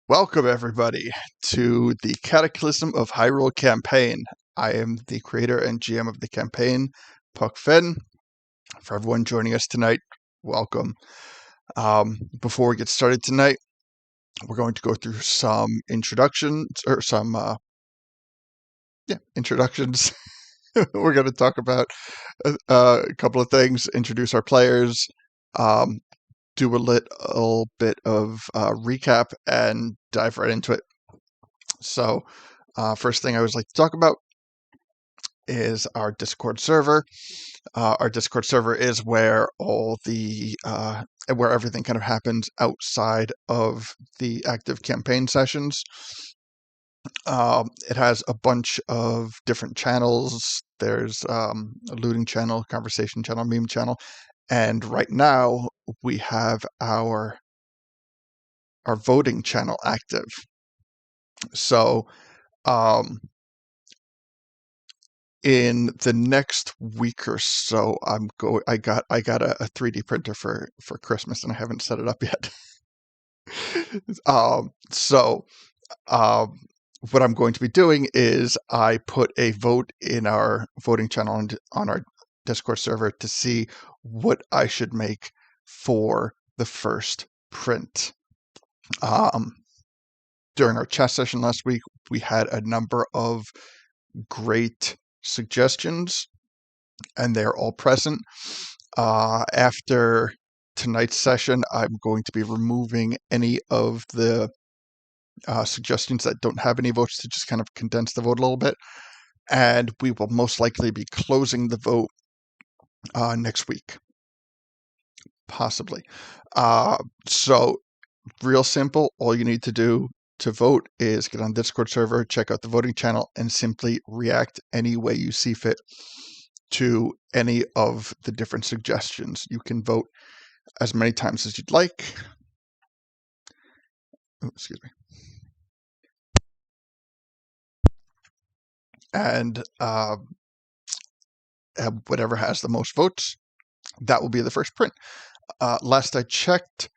Welcome, everybody, to the Cataclysm of Hyrule campaign. I am the creator and GM of the campaign, Puck Finn. For everyone joining us tonight, welcome. Before we get started tonight, we're going to go through some introductions, or some, introductions. We're going to talk about a couple of things, introduce our players, do a little bit of recap, and dive right into it. So, first thing I always like to talk about is our Discord server. Our Discord server is where where everything kind of happens outside of the active campaign sessions. It has a bunch of different channels. There's a looting channel, conversation channel, meme channel, and right now we have our voting channel active. So, in the next week or so, I got a 3D printer for Christmas, and I haven't set it up yet. So what I'm going to be doing is I put a vote in our voting channel and on our Discord server to see what I should make for the first print. During our chat session last week, we had a number of great suggestions, and they're all present. After tonight's session, I'm going to be removing any of the suggestions that don't have any votes to just kind of condense the vote a little bit, and we will most likely be closing the vote next week, possibly. So real simple, all you need to do to vote is get on the Discord server, check out the voting channel, and simply react any way you see fit to any of the different suggestions. You can vote as many times as you'd like. Oh, excuse me. And whatever has the most votes, that will be the first print. Last I checked,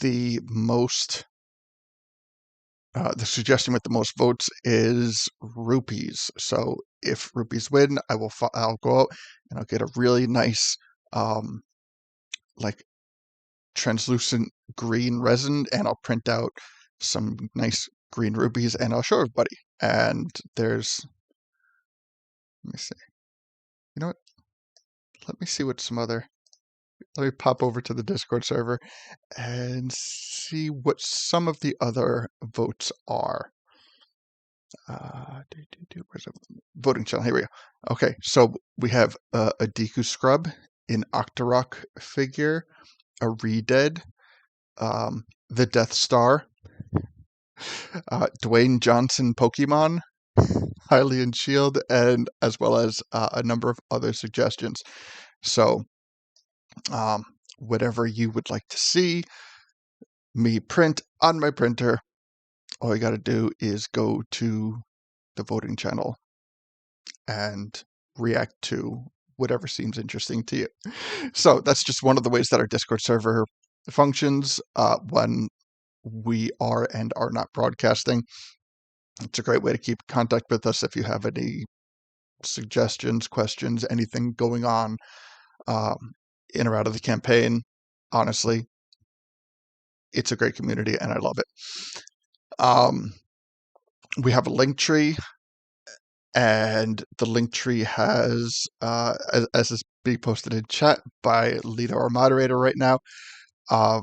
the suggestion with the most votes is rupees. So if rupees win, I'll go out and I'll get a really nice, like translucent green resin, and I'll print out some nice green rupees, and I'll show everybody. And let me see. You know what? Let me see what let me pop over to the Discord server and see what some of the other votes are. Where's the voting channel? Here we go. Okay, so we have a Deku Scrub, an Octorok figure, a Redead, the Death Star, Dwayne Johnson Pokemon, Hylian Shield, and as well as a number of other suggestions. So, whatever you would like to see me print on my printer, all you got to do is go to the voting channel and react to whatever seems interesting to you. So that's just one of the ways that our Discord server functions when we are and are not broadcasting. It's a great way to keep in contact with us if you have any suggestions, questions, anything going on in or out of the campaign. Honestly, it's a great community and I love it. We have a link tree, and the link tree has, as is being posted in chat by Lito, our moderator right now, our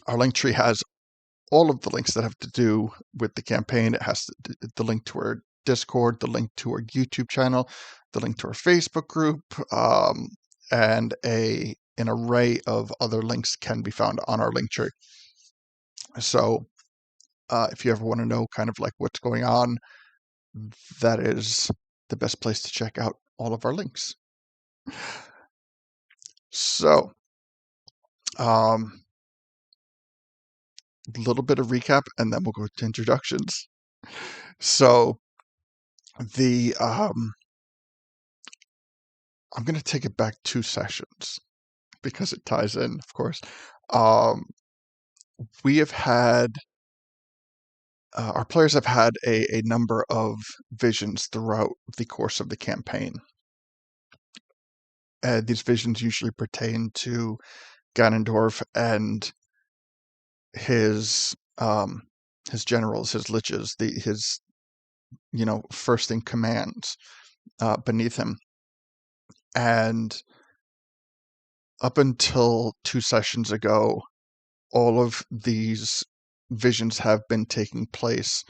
link tree has all of the links that have to do with the campaign. It has the link to our Discord, the link to our YouTube channel, the link to our Facebook group, and an array of other links can be found on our link tree. So if you ever want to know kind of like what's going on, that is the best place to check out all of our links. So, a little bit of recap, and then we'll go to introductions. So, I'm going to take it back 2 sessions because it ties in, of course. We have had our players have had a number of visions throughout the course of the campaign. These visions usually pertain to Ganondorf and his his generals, his liches, his first in commands beneath him. And up until 2 sessions ago, all of these visions have been taking place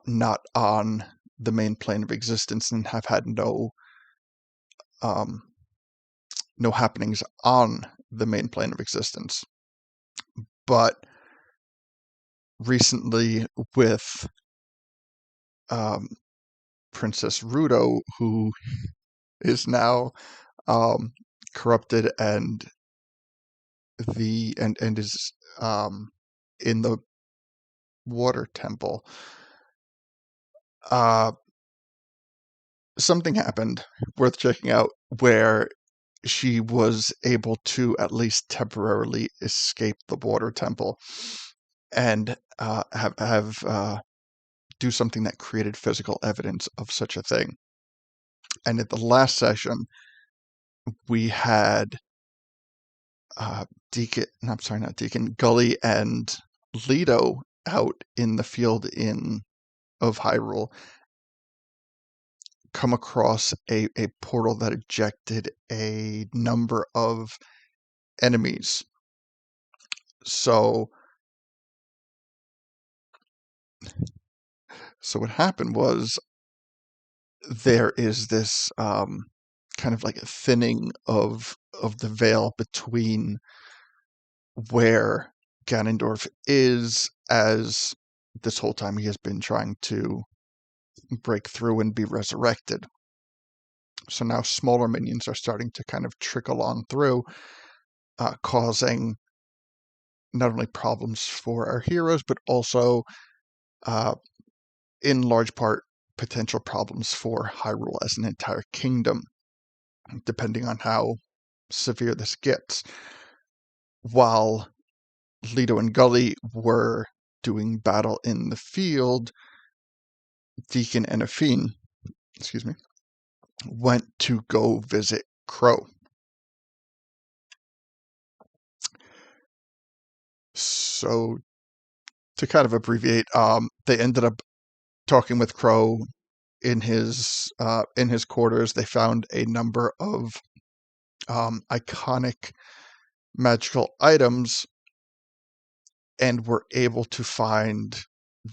not on the main plane of existence and have had no happenings on the main plane of existence. But recently, with Princess Rudo, who is now corrupted and is in the water temple, something happened worth checking out where she was able to at least temporarily escape the water temple and do something that created physical evidence of such a thing. And at the last session, we had Gully and Leto out in the field of Hyrule come across a portal that ejected a number of enemies. So what happened was there is this kind of like a thinning of the veil between where Ganondorf is, as this whole time he has been trying to break through and be resurrected. So now smaller minions are starting to kind of trickle on through, causing not only problems for our heroes, but also, in large part, potential problems for Hyrule as an entire kingdom, depending on how severe this gets. While Leto and Gully were doing battle in the field, Deacon and Afine, went to go visit Crow. So, to kind of abbreviate, they ended up talking with Crow in his quarters. They found a number of iconic magical items and were able to find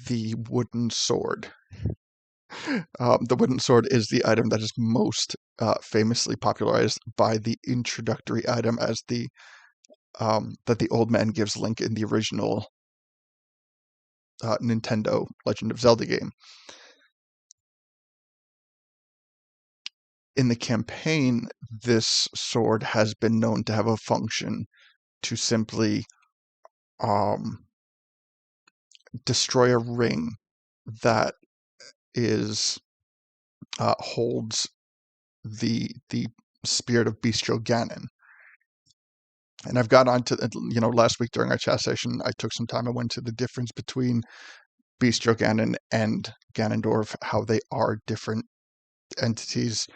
the wooden sword. The wooden sword is the item that is most famously popularized by the introductory item as that the old man gives Link in the original Nintendo Legend of Zelda game. In the campaign, this sword has been known to have a function to simply destroy a ring that holds the spirit of Bestial Ganon. And I've got onto, last week during our chat session, I took some time and went to the difference between Bestial Ganon and Ganondorf, how they are different entities,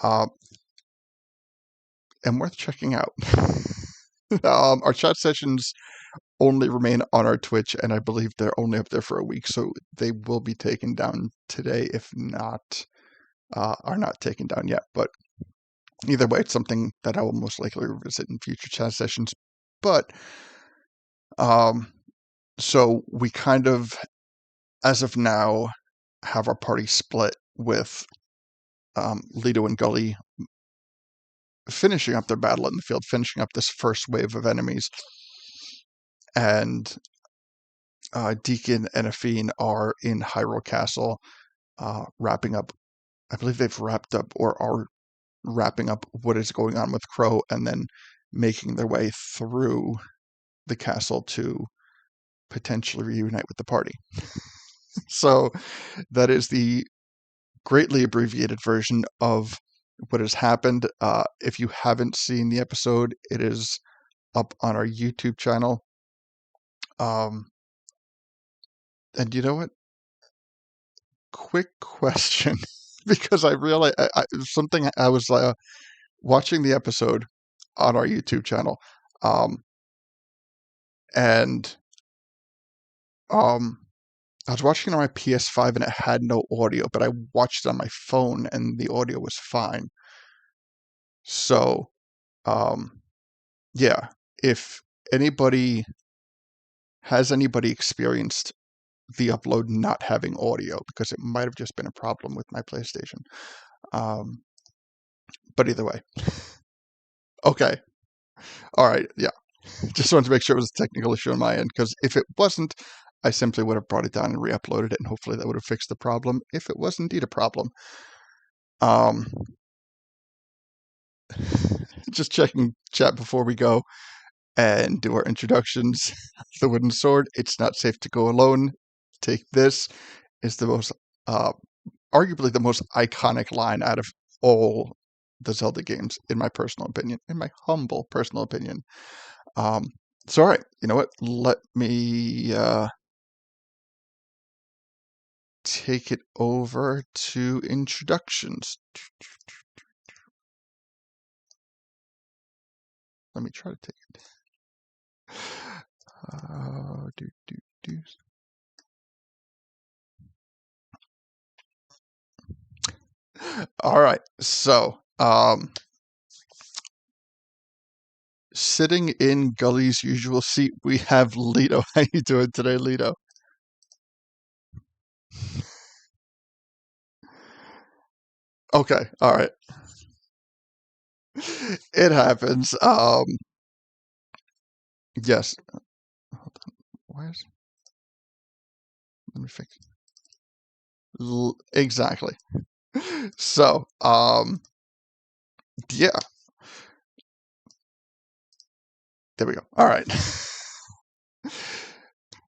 and worth checking out. Our chat sessions only remain on our Twitch, and I believe they're only up there for a week, so they will be taken down today, if not, are not taken down yet. But either way, it's something that I will most likely revisit in future chat sessions. But, so we kind of, as of now, have our party split with Leto and Gully finishing up their battle in the field, finishing up this first wave of enemies. And Deacon and Afine are in Hyrule Castle, wrapping up. I believe they've wrapped up or are wrapping up what is going on with Crow, and then making their way through the castle to potentially reunite with the party. So that is the greatly abbreviated version of what has happened. If you haven't seen the episode, it is up on our YouTube channel. And you know what? Quick question, because I realized something. I was watching the episode on our YouTube channel, um, and um, I was watching it on my PS5 and it had no audio, but I watched it on my phone and the audio was fine. So, um, yeah, if anybody anybody experienced the upload not having audio, because it might have just been a problem with my PlayStation. Um, but either way, okay, all right, yeah. Just wanted to make sure it was a technical issue on my end, because if it wasn't, I simply would have brought it down and re-uploaded it, and hopefully that would have fixed the problem, if it was indeed a problem. Um, just checking chat before we go and do our introductions. The wooden sword, it's not safe to go alone. Take this is the most, uh, arguably the most iconic line out of all the Zelda games, in my personal opinion, in my humble personal opinion. Um, so, all right, you know what? Let me take it over to introductions. Let me try to take it. Do, do, do. All right, so sitting in Gully's usual seat, we have Lito. How you doing today, Lito? Okay, all right. It happens. Yes. Hold on. Why is? Let me fix. Exactly. So, yeah. There we go. All right.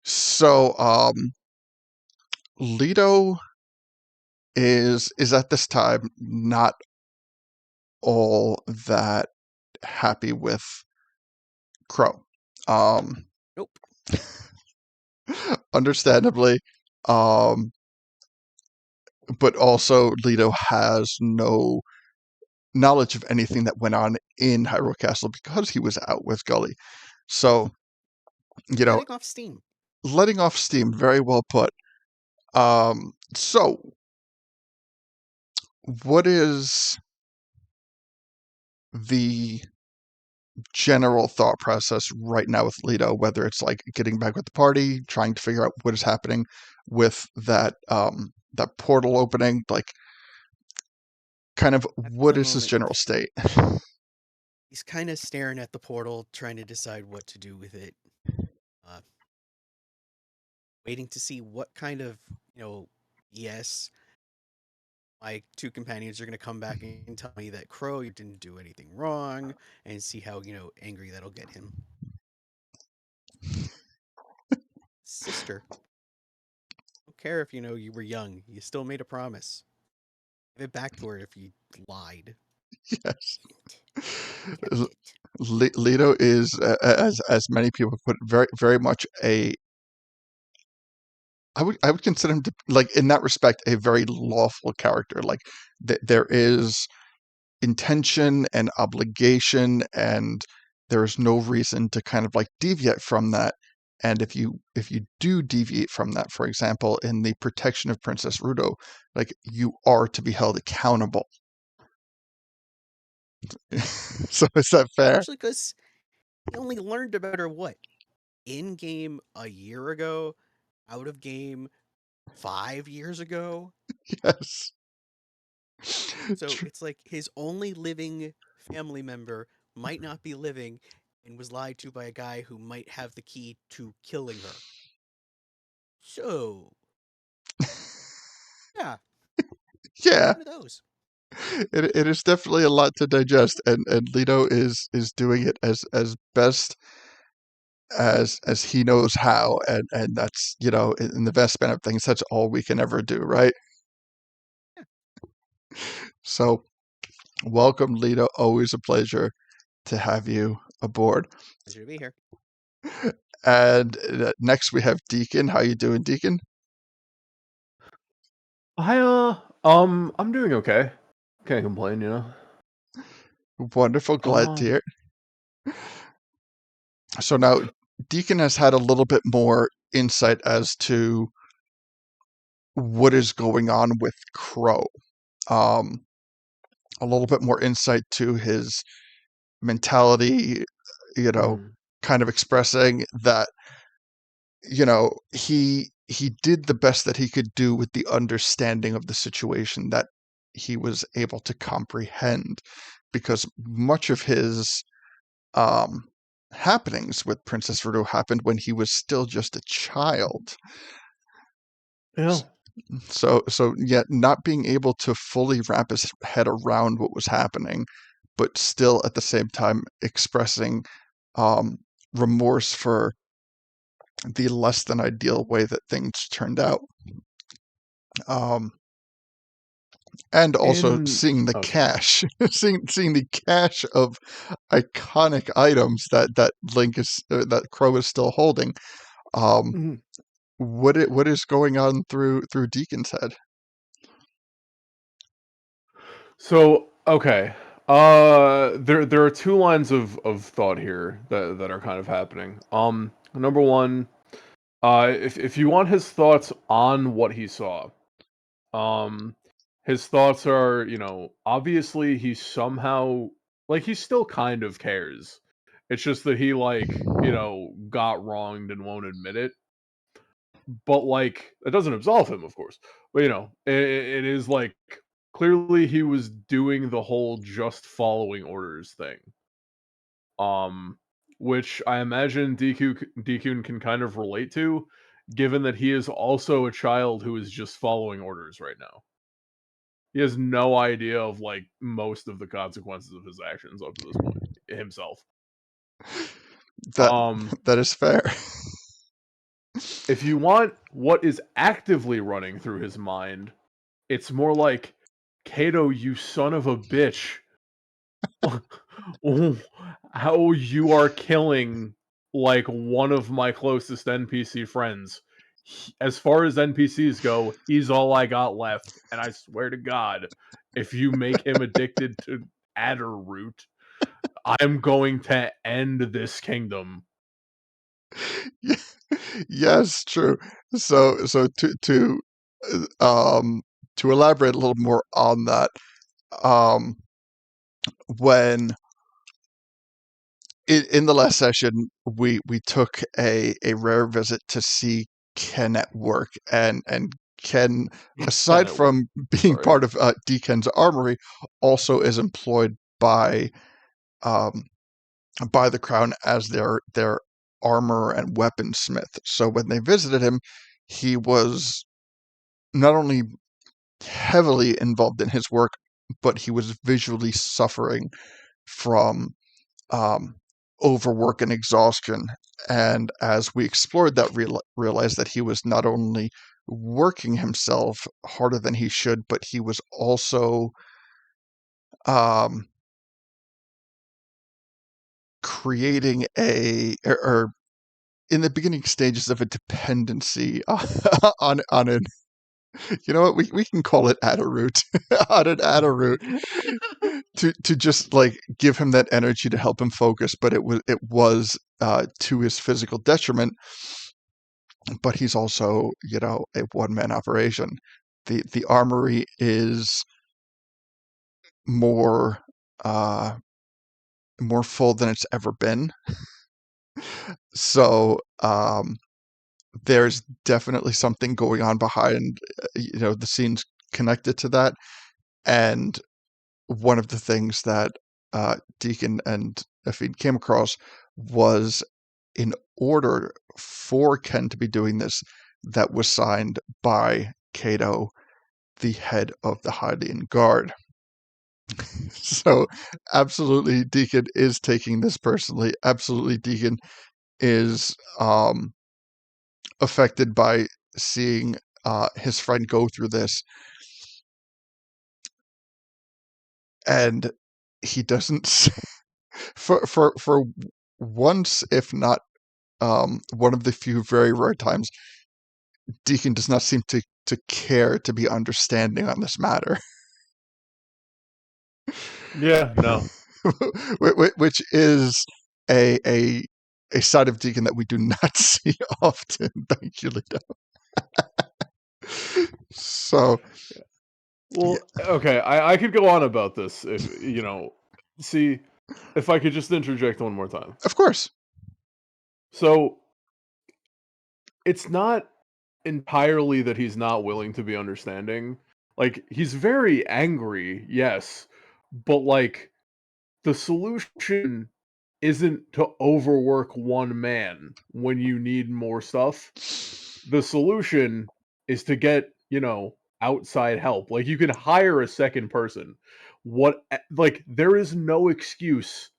So, Leto is at this time not all that happy with Crow. Um, Nope. Understandably, um, but also Leto has no knowledge of anything that went on in Hyrule Castle because he was out with Gully. So, you know, Letting off steam. letting off steam, very well put. So what is the general thought process right now with Leto, whether it's like getting back with the party, trying to figure out what is happening with that portal opening, like kind of At what the is his moment, general state? he's kind of staring at the portal, trying to decide what to do with it. Uh, Waiting to see what kind of, yes, my two companions are going to come back and tell me that Crow, you didn't do anything wrong, and see how, angry that'll get him. Sister, don't care if, you were young. You still made a promise. Give it back to her if you lied. Yes. Kept it. Leto is, as many people put, very very much a. I would consider him to, like, in that respect, a very lawful character. Like there is intention and obligation, and there is no reason to kind of like deviate from that. And if you do deviate from that, for example, in the protection of Princess Ruto, like, you are to be held accountable. So is that fair? Especially because he only learned about her, what, in game a year ago, out of game 5 years ago. Yes. So it's like his only living family member might not be living and was lied to by a guy who might have the key to killing her. So, yeah, Yeah, one of those. it is definitely a lot to digest, and Leto is doing it as best as he knows how, and that's, in the best span of things, that's all we can ever do, right? Yeah, So welcome, Leto. Always a pleasure to have you aboard. pleasure to be here. And next we have Deacon. How you doing, Deacon? I'm doing okay. Can't complain, you know. Wonderful, glad to Um, hear. So now Deacon has had a little bit more insight as to what is going on with Crow. Um, a little bit more insight to his mentality, you know, mhm, kind of expressing that, he did the best that he could do with the understanding of the situation that he was able to comprehend, because much of his um happenings with Princess Ruto happened when he was still just a child. yeah, So yet not being able to fully wrap his head around what was happening, but still at the same time expressing um, remorse for the less than ideal way that things turned out. Um, and also in seeing the oh, sorry. cache, seeing the cache of iconic items that Link is that Crow is still holding. Um, Mhm. what is going on through Deacon's head? So, okay. There are two lines of thought here that are kind of happening. Number one, if you want his thoughts on what he saw, um, his thoughts are, obviously he somehow like he still kind of cares. It's just that he got wronged and won't admit it. But like that doesn't absolve him, of course. But it is like clearly he was doing the whole just following orders thing. Um, which I imagine DQ can kind of relate to, given that he is also a child who is just following orders right now. He has no idea of like most of the consequences of his actions up to this point himself. That Um, that is fair. if you want what is actively running through his mind, it's more like, Kato, you son of a bitch. How you are killing like one of my closest NPC friends. As far as NPCs go, he's all I got left. And I swear to God, if you make him addicted to adder root, I'm going to end this kingdom. Yes, true. So to elaborate a little more on that, um, when in the last session we took a rare visit to see Ken at work, and Ken, Ken aside at work. from being Sorry. part of Deacon's armory, also is employed um, by the Crown as their armor and weaponsmith. So when they visited him, he was not only heavily involved in his work, but he was visually suffering from um, overwork and exhaustion. And as we explored that, realized that he was not only working himself harder than he should, but he was also um, creating or in the beginning stages of a dependency on an, we can call it Adderroot, on an Adderroot, to just like give him that energy to help him focus, but it was to his physical detriment. But he's also, a one-man operation. The armory is more uh more full than it's ever been. So there's definitely something going on behind the scenes connected to that. And one of the things that Deacon and Afid came across was, in order for Ken to be doing this, that was signed by Cato, the head of the Hylian Guard. So, absolutely, Deacon is taking this personally. Absolutely, Deacon is affected by seeing his friend go through this, and he doesn't for once, if not one of the few very rare times Deacon does not seem to care to be understanding on this matter. Yeah, no. Which is a side of Deacon that we do not see often. Thank you, Lito. So, yeah, Well, okay, I could go on about this if see if I could just interject one more time. of course. So it's not entirely that he's not willing to be understanding. Like he's very angry, yes, but like the solution isn't to overwork one man when you need more stuff. The solution is to get, outside help. Like you can hire a second person. Like there is no excuse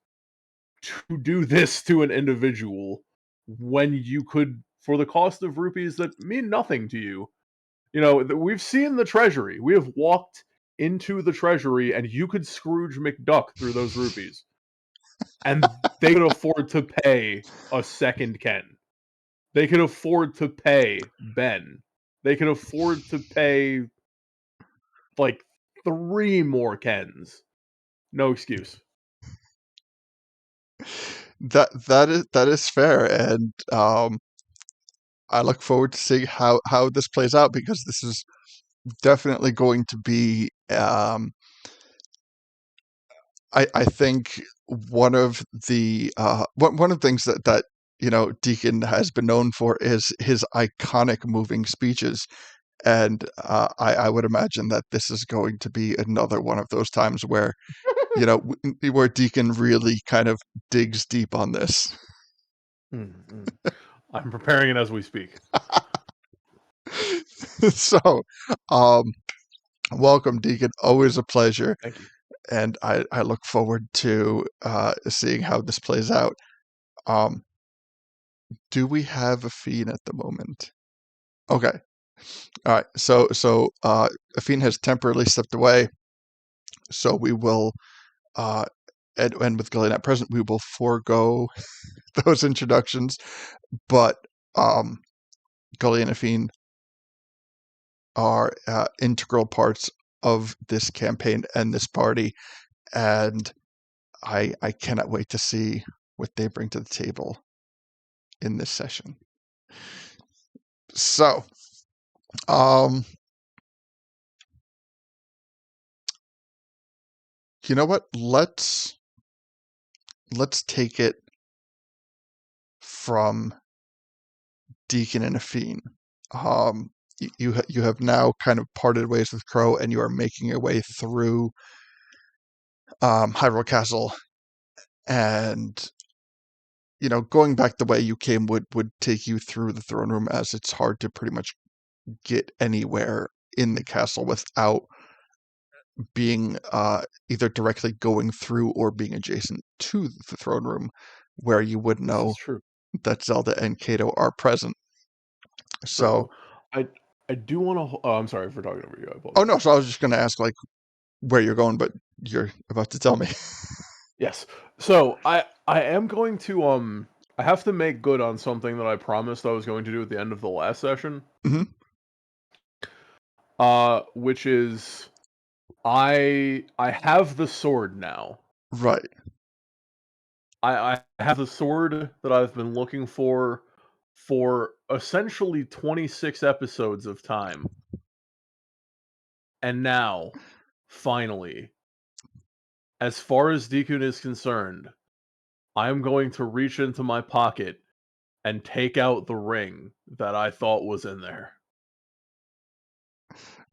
to do this to an individual when you could for the cost of rupees that mean nothing to you. We've seen the treasury. We have walked into the treasury and you could Scrooge McDuck through those rupees. And they could afford to pay a second Ken. They could afford to pay Ben. They could afford to pay like 3 more Kens. No excuse. That is fair, and I look forward to seeing how this plays out, because this is definitely going to be I think one of the one of the things that Deacon has been known for is his iconic moving speeches, and I would imagine that this is going to be another one of those times where where Deacon really kind of digs deep on this. Mm-mm. I'm preparing it as we speak. So, um, welcome, Deacon. Always a pleasure, Thank you. and I look forward to seeing how this plays out. Um, do we have a fiend at the moment? Okay. All right. So Afine has temporarily stepped away. So we will and with Gillian at present, we will forego those introductions. But Gully and Afine are integral parts of this campaign and this party, and I cannot wait to see what they bring to the table in this session. So, you know what? Let's take it from Deacon and Afine. You have now kind of parted ways with Crow, and you are making your way through Hyrule Castle, and going back the way you came would take you through the throne room, as it's hard to pretty much get anywhere in the castle without being either directly going through or being adjacent to the throne room, where you would This know is true. that Zelda and Kato are present. So, So, I I do want to. Oh, I'm sorry for talking over you. I oh apologize. no, so I was just going to ask like where you're going, but you're about to tell me. Yes. So I am going to I have to make good on something that I promised I was going to do at the end of the last session. Hmm. Which is I have the sword now. Right. I have the sword that I've been looking for essentially 26 episodes of time. And now, finally, as far as Deku is concerned, I'm going to reach into my pocket and take out the ring that I thought was in there.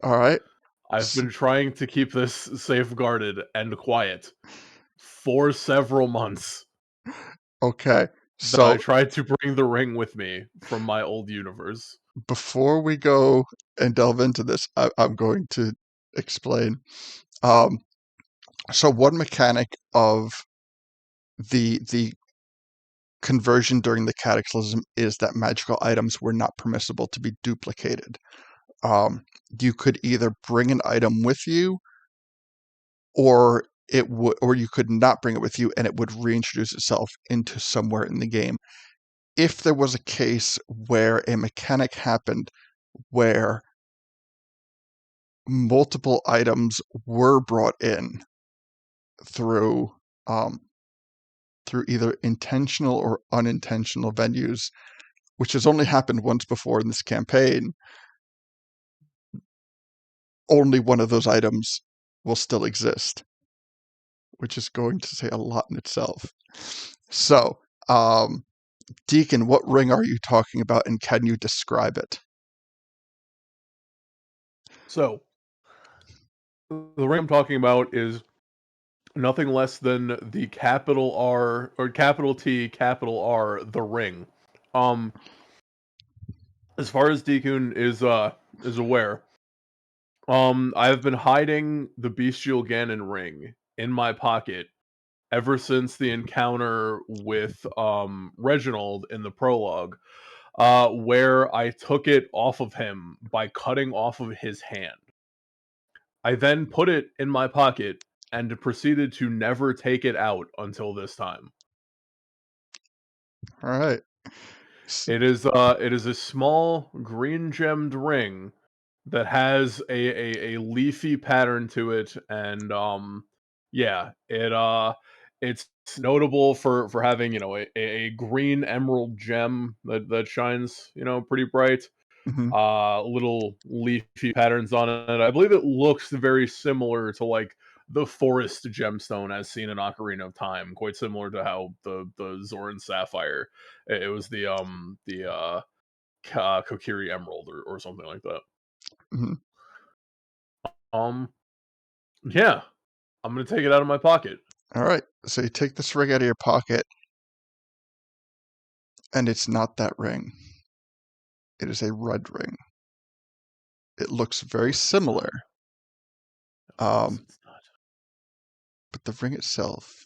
All right. I've been trying to keep this safeguarded and quiet for several months Okay. that I So tried to bring the ring with me from my old universe. before we go and delve into this, I'm going to explain. Um, so one mechanic of the conversion during the Cataclysm is that magical items were not permissible to be duplicated. You could either bring an item with you, or or you could not bring it with you, and it would reintroduce itself into somewhere in the game. if there was a case where a mechanic happened where multiple items were brought in through through either intentional or unintentional venues, which has only happened once before in this campaign, only one of those items will still exist, which is going to say a lot in itself. So, Deacon, what ring are you talking about, and can you describe it? So, the ring I'm talking about is nothing less than the capital R or capital T, capital R, the ring. Um, as far as Deekun is aware, I've been hiding the Bestial Ganon ring in my pocket ever since the encounter with Reginald in the prologue, where I took it off of him by cutting off of his hand. I then put it in my pocket and proceeded to never take it out until this time. All right. It is a small green gemmed ring that has a leafy pattern to it, and yeah, it's notable for having, you know, a green emerald gem that shines, you know, pretty bright. Mhm, Little leafy patterns on it. I believe it looks very similar to like the forest gemstone as seen in Ocarina of Time, quite similar to how the Zoran Sapphire, it was the Kokiri Emerald or something like that. mhm. Um, yeah, I'm gonna take it out of my pocket. All right. So you take this ring out of your pocket, and it's not that ring. It is a red ring. It looks very Of course it's similar, not. Of course um, it's not. but the ring itself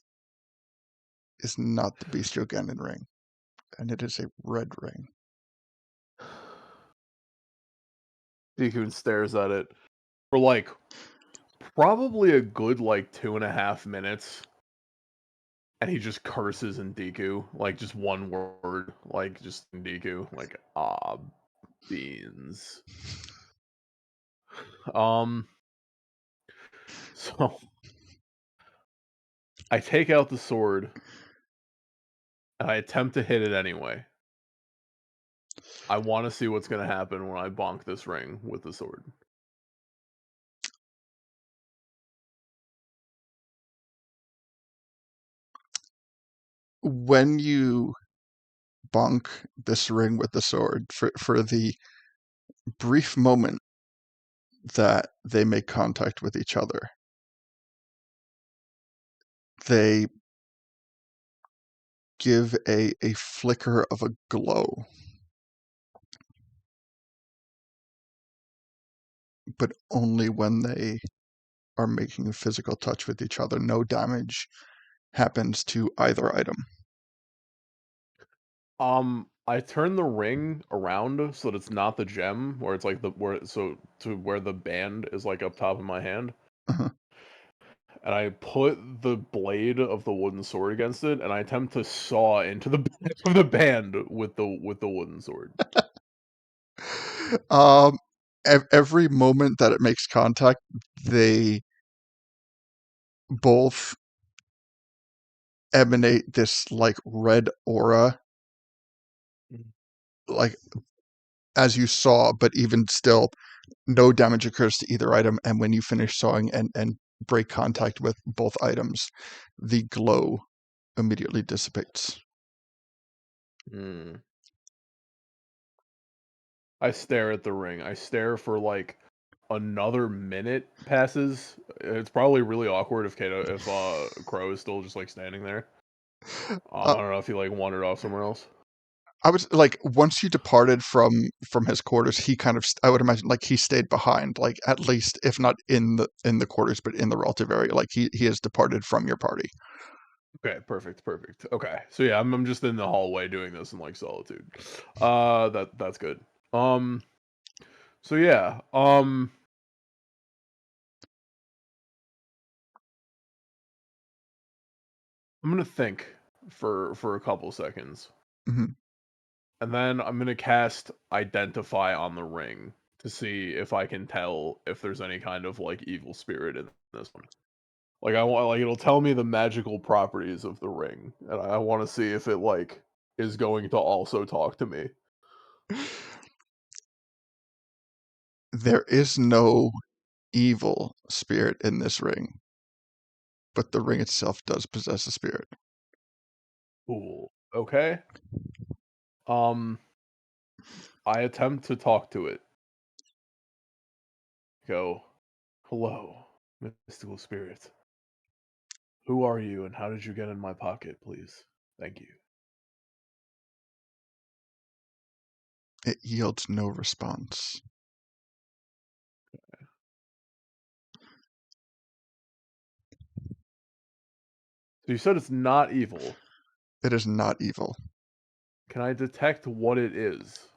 is not the Bestial Ganon ring, and it is a red ring. Deku stares at it for like probably a good like 2.5 minutes. And he just curses in Deku, like just one word, like just in Deku, like beans. Um, so I take out the sword and I attempt to hit it anyway. I want to see what's gonna happen when I bonk this ring with the sword. When you bonk this ring with the sword, for the brief moment that they make contact with each other, they give a flicker of a glow, but only when they are making a physical touch with each other. No damage happens to either item. I turn the ring around so that it's not the gem, where it's like the where so to where the band is like up top of my hand. Uh-huh. And I put the blade of the wooden sword against it, and I attempt to saw into the back of the band with the wooden sword. Um, every moment that it makes contact, they both emanate this like red aura, Mhm. like as you saw, but even still, no damage occurs to either item. And when you finish sawing and break contact with both items, the glow immediately dissipates. Mm. I stare at the ring. I stare for like another minute passes. It's probably really awkward if Crow is still just like standing there. Uh, I don't know if he like wandered off somewhere else. I was like, once you departed from his quarters, he kind of, I would imagine, like he stayed behind, like at least, if not in the quarters, but in the relative area. Like he has departed from your party. Okay, perfect, perfect. Okay, so yeah, I'm just in the hallway doing this in like solitude. That's good. Um, so yeah, I'm gonna think for a couple seconds. Mhm. and then I'm gonna cast Identify on the ring to see if I can tell if there's any kind of like evil spirit in this one. Like I want, like it'll tell me the magical properties of the ring, and I want to see if it like is going to also talk to me. There is no evil spirit in this ring, but the ring itself does possess a spirit. Ooh, okay. I attempt to talk to it. Go, hello, mystical spirit. Who are you, and how did you get in my pocket, please? Thank you. It yields no response. So you said it's not evil. It is not evil. Can I detect what it is?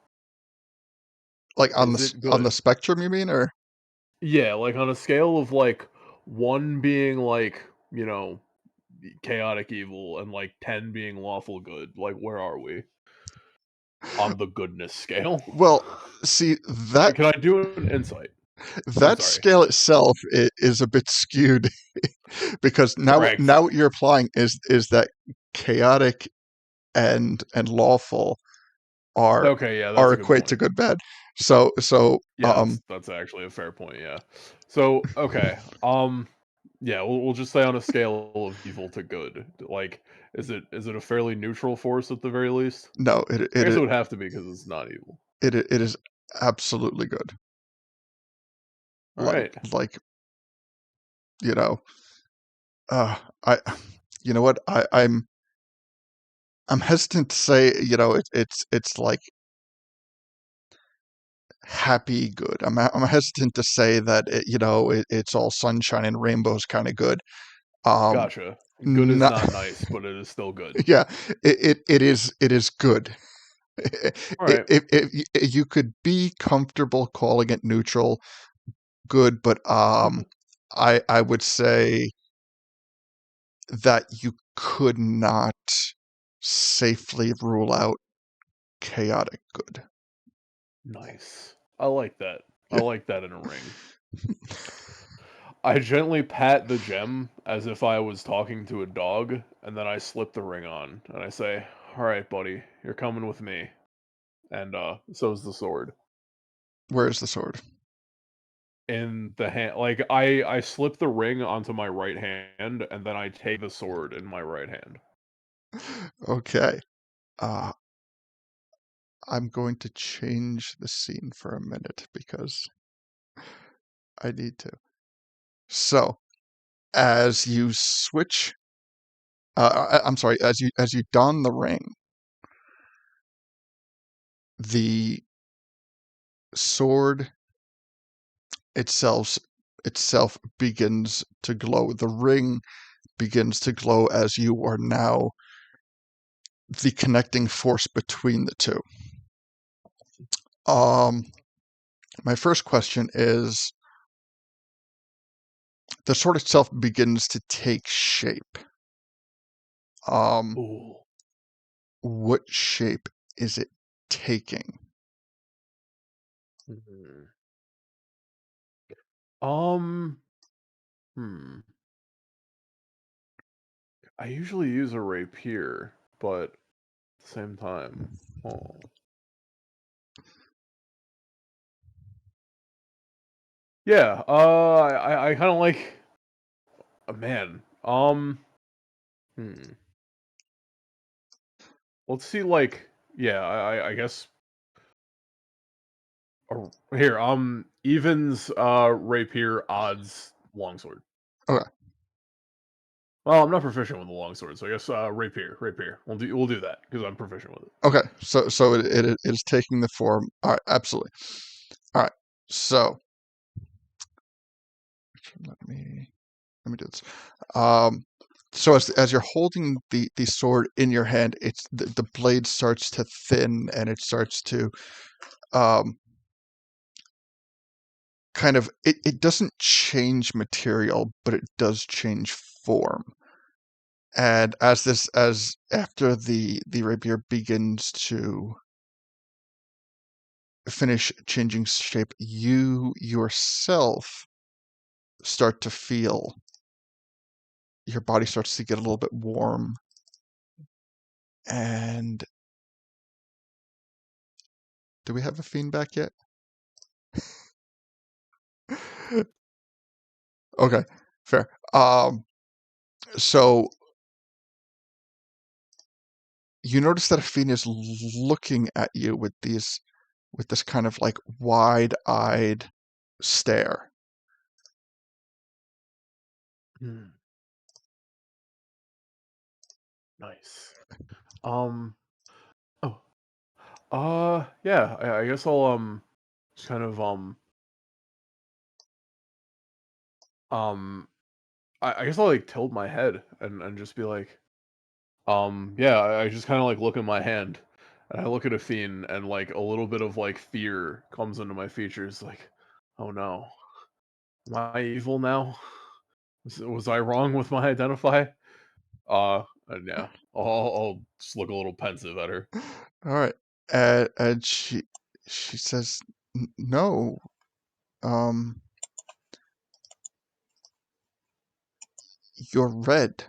Like Is it on the good? spectrum, you mean, or Yeah, like on a scale of like 1 being like, chaotic evil and like 10 being lawful good. Like where are we on the goodness scale? well, see that Can I do an insight? I'm that sorry. scale itself is a bit skewed because Correct. now what you're applying is that chaotic and lawful are Okay, yeah, that's are a good equate to point. good bad. So Yeah, that's actually a fair point, yeah. So, okay. Yeah, we'll just say on a scale of evil to good. Like is it a fairly neutral force at the very least? no, I guess it would have to be because it's not evil. it is absolutely good. All right. Like you know, I you know what I'm hesitant to say it's like happy good. I'm hesitant to say that it's all sunshine and rainbows kind of good. Um, Gotcha. Good is not, not nice, but it is still good. yeah, it is good. All right. If you could be comfortable calling it neutral, good, but I would say that you could not safely rule out chaotic good. Nice. I like that. I Yeah. like that in a ring. I gently pat the gem as if I was talking to a dog, and then I slip the ring on, and I say, "All right, buddy, you're coming with me." And so's the sword Where is the sword? in the hand. Like I slip the ring onto my right hand, and then I take the sword in my right hand. Okay. Uh, I'm going to change the scene for a minute because I need to. So, as you switch, I'm sorry, as you don the ring, the sword itself itself begins to glow. The ring begins to glow as you are now the connecting force between the two. Um, my first question is the sword itself begins to take shape. Um, Ooh. what shape is it taking? Mhm. Um. Hmm. I usually use a rapier, but at the same time, oh. Yeah, I kind of like a man. Hmm. Let's see, like, yeah, I guess here, evens, rapier, odds, longsword. Okay. Well, I'm not proficient with the longsword, so I guess rapier. We'll do that because I'm proficient with it. Okay, so it is taking the form. All right, absolutely. All right, so let me do this. Um, so as you're holding the sword in your hand, it's the blade starts to thin and it starts to um kind of it doesn't change material, but it does change form. And as after the rapier begins to finish changing shape, you yourself start to feel your body starts to get a little bit warm. And do we have a fiend back yet? Okay, fair. So you notice that a fiend is looking at you with this kind of like wide-eyed stare. Nice. Oh. Yeah. I guess I'll just kind of um. I guess I'll like tilt my head and just be like, yeah. I just kind of like look at my hand, and I look at a fiend, and like a little bit of like fear comes into my features. Like, oh no, am I evil now? Was I wrong with my identify? And yeah, I'll just look a little pensive at her. All right, and she says, "No, um, you're red."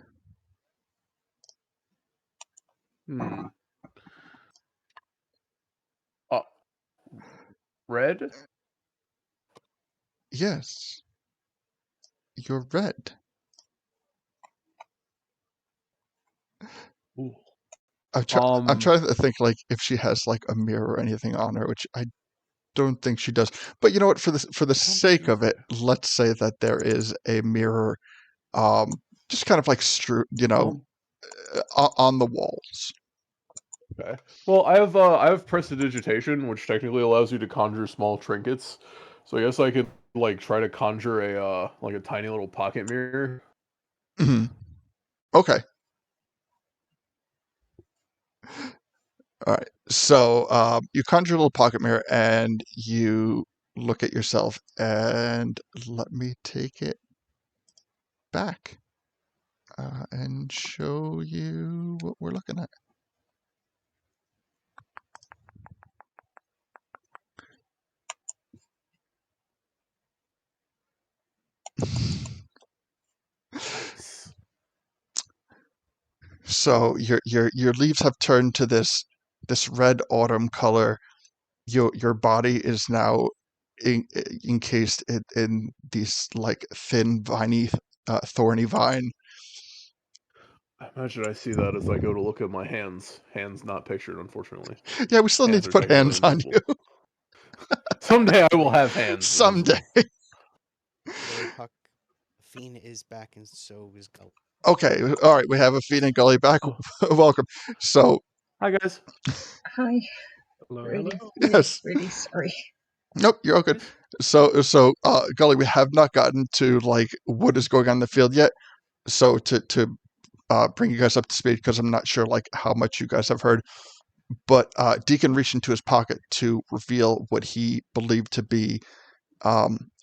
Hmm. Uh, red? Yes, you're red. Ooh. I'm Um, trying to think like if she has like a mirror or anything on her, which I don't think she does. But you know what? For the I don't think sake of it, okay. let's say that there is a mirror, um, just kind of like Um, on the walls. okay. Well, I have prestidigitation, which technically allows you to conjure small trinkets. So I guess I could like try to conjure a like a tiny little pocket mirror. Mhm. Okay. All right. So you conjure a little pocket mirror and you look at yourself, and let me take it back and show you what we're looking at. Nice. So your leaves have turned to this red autumn color. Your body is now encased in these like thin viney thorny vine. I imagine I see that as I go to look at my hands. Hands not pictured, unfortunately. Yeah, we still need Hands to are put technically hands on you invisible. Someday I will have hands someday. invisible. Gully Puck, Fiend is back, and so is Gully. Okay, all right, we have a feed and gully back. Oh, Welcome. So hi guys. Hi. Hello, Really, hello. really, yes, really sorry. nope, you're all good. Yes. So Gully, we have not gotten to like what is going on in the field yet. So to bring you guys up to speed, because I'm not sure like how much you guys have heard, but Deacon reached into his pocket to reveal what he believed to be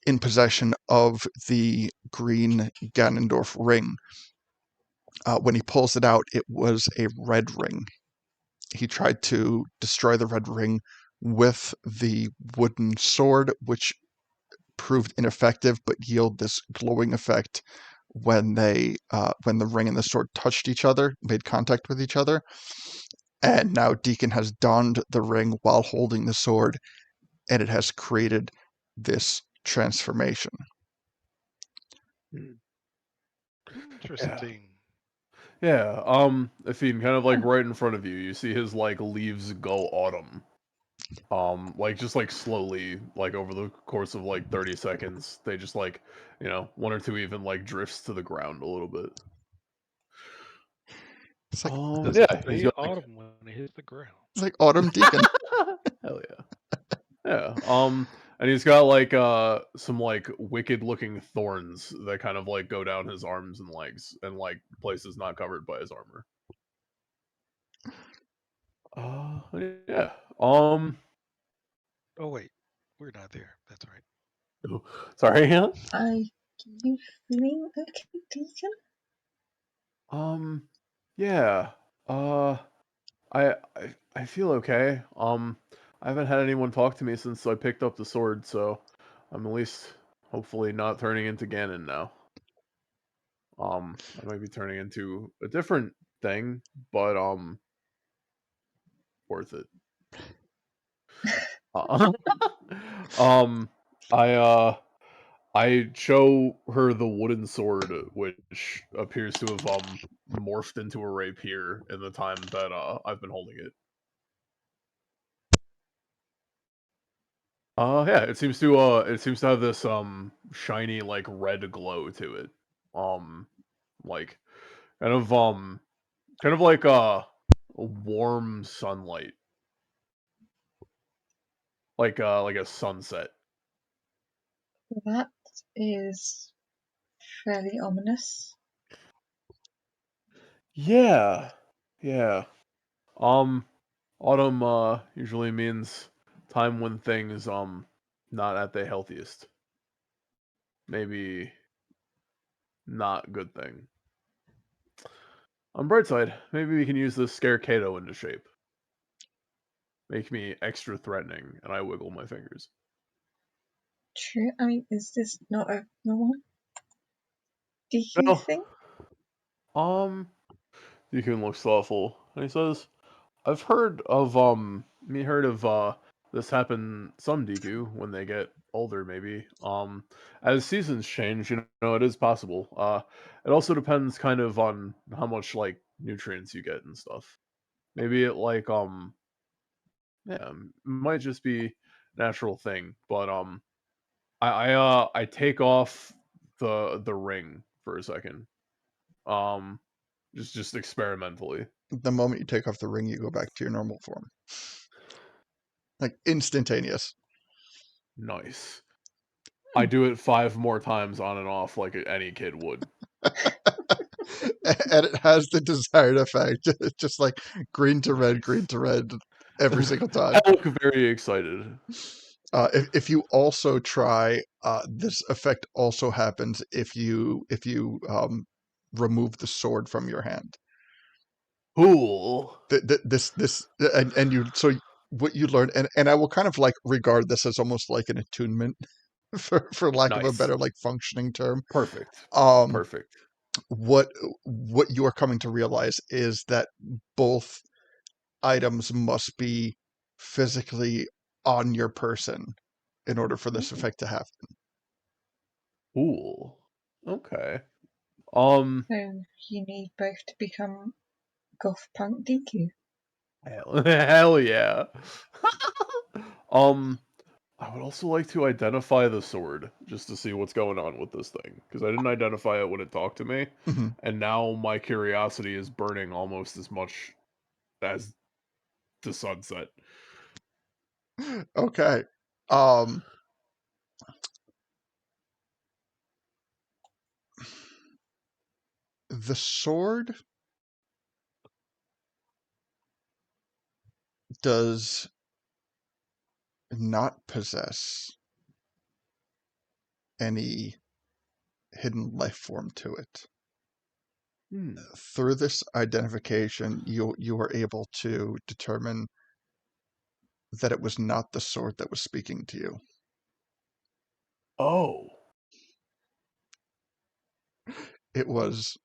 in possession of the green Ganondorf ring. When he pulls it out, it was a red ring. He tried to destroy the red ring with the wooden sword, which proved ineffective, but yielded this glowing effect when when the ring and the sword touched each other, made contact with each other. And now Deacon has donned the ring while holding the sword, and it has created this transformation. Hmm. Yeah. Interesting. Yeah. Athene, kind of like right in front of you, you see his like leaves go autumn. Like just like slowly, like over the course of like 30 seconds, they just like, one or two even like drifts to the ground a little bit. It's like Does it Yeah, he's say got like autumn when it hits the ground? Autumn Deacon. hell yeah. Yeah. And he's got like some like wicked looking thorns that kind of like go down his arms and legs and like places not covered by his armor. Yeah. Oh wait, we're not there. That's right. Oh, sorry. Yeah. Are you feeling okay, Deacon? Yeah. Uh I feel okay. I haven't had anyone talk to me since I picked up the sword, so I'm at least hopefully not turning into Ganon now. I might be turning into a different thing, but worth it. Uh, um, I show her the wooden sword, which appears to have morphed into a rapier in the time that I've been holding it. Yeah, it seems to have this shiny like red glow to it. Like kind of like a warm sunlight, like a sunset. That is fairly ominous. Yeah. Yeah. Um Autumn usually means time when things not at their healthiest. Maybe not good thing. On bright side, maybe we can use this scare Kato into shape. Make me extra threatening, and I wiggle my fingers. True. I mean, is this not a normal DQ No. thing? Yukun looks thoughtful, and he says, I've heard of this happen some Deku when they get older maybe. As seasons change, you know, it is possible. It also depends kind of on how much like nutrients you get and stuff. Maybe it like yeah, it might just be natural thing, but I take off the ring for a second. Um just experimentally. The moment you take off the ring, you go back to your normal form. Like instantaneous. Nice. I do it 5 more times on and off like any kid would. And it has the desired effect. It's just like green to red every single time. I look very excited. If you also try, this effect also happens if you remove the sword from your hand. Cool. This and you so what you learn, and I will kind of like regard this as almost like an attunement for lack of a Nice. better like functioning term. Perfect. Um, Perfect. what you are coming to realize is that both items must be physically on your person in order for this effect to happen. Cool. Okay. Um So you need both to become goth punk DQ. hell yeah. um I would also like to identify the sword just to see what's going on with this thing because I didn't identify it when it talked to me, Mhm. and now my curiosity is burning almost as much as the sunset. Okay. Um, the sword does not possess any hidden life form to it. Hmm. Through this identification, you are able to determine that it was not the sword that was speaking to you. Oh. It was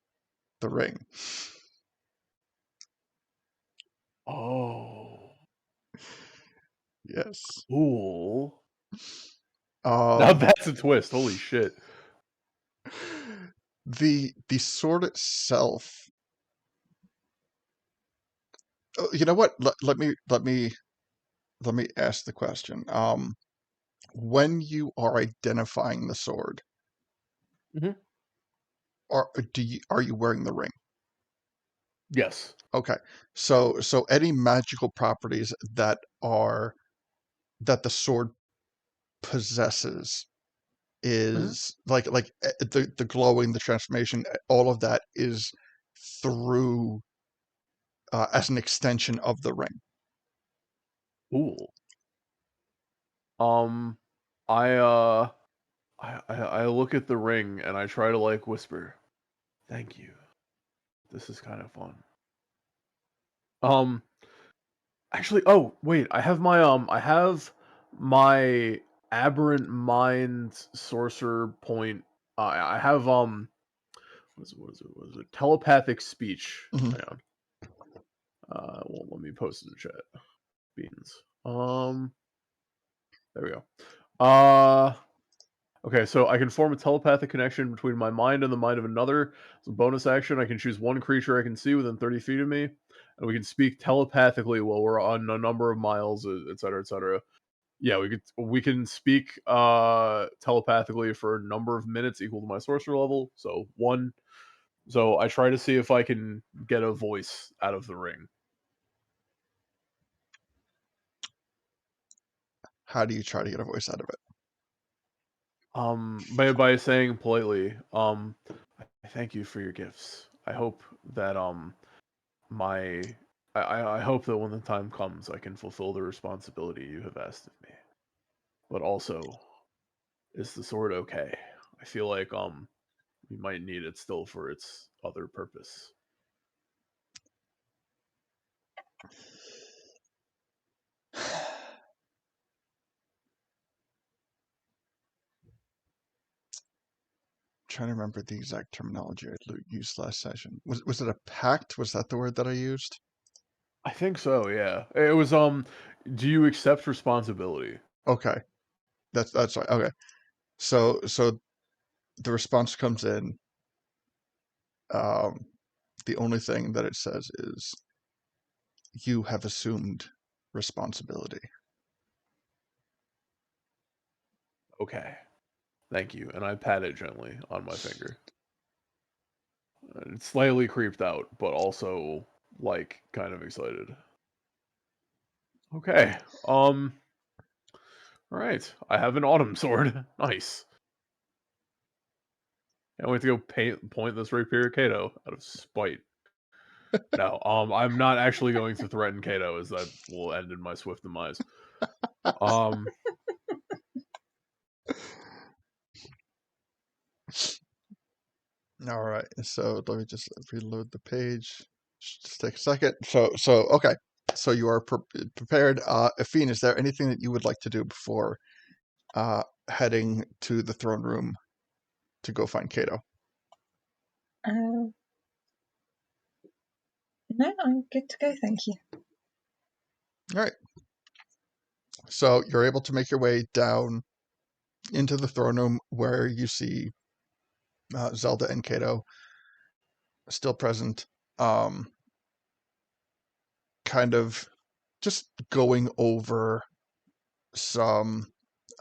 the ring. Oh. Yes. Cool. Now Um, that's a twist. Holy shit. the sword itself. Oh, you know what? Let me ask the question. When you are identifying the sword, Mhm. are you wearing the ring? Yes. Okay. So any magical properties that the sword possesses Mhm. is the glowing, the transformation, all of that is through as an extension of the ring. Cool. Um, I uh, I look at the ring and I try to like whisper, "Thank you. This is kind of fun." Um, Actually, oh wait, I have my aberrant mind sorcerer point. I have what is it? Telepathic speech. Mhm. Hang on. Well, let me post it in the chat. Beans. There we go. Okay, so I can form a telepathic connection between my mind and the mind of another. As a bonus action, I can choose one creature I can see within 30 feet of me, and we can speak telepathically while we're on a number of miles, etc., etc. Yeah, we can speak telepathically for a number of minutes equal to my sorcerer level. So one. So I try to see if I can get a voice out of the ring. How do you try to get a voice out of it? By saying politely, I thank you for your gifts. I hope that my I hope that when the time comes, I can fulfill the responsibility you have asked of me. But also, is the sword okay? I feel like we might need it still for its other purpose. Trying to remember the exact terminology I used last session. Was it a pact? Was that the word that I used? I think so, yeah. It was do you accept responsibility? Okay, that's right. Okay, so the response comes in. Um, the only thing that it says is you have assumed responsibility. Okay. Thank you. And I pat it gently on my finger. It's slightly creeped out, but also like kind of excited. Okay. All right. I have an autumn sword. Nice. Can't wait to go point this rapier at Kato out of spite. No, I'm not actually going to threaten Kato, as that will end in my swift demise. Um, All right, so let me just reload the page. Just take a second. So okay, so you are prepared. Athene, is there anything that you would like to do before heading to the throne room to go find Kato? No, I'm good to go, thank you. All right. So you're able to make your way down into the throne room where you see Zelda and Kato still present, kind of just going over some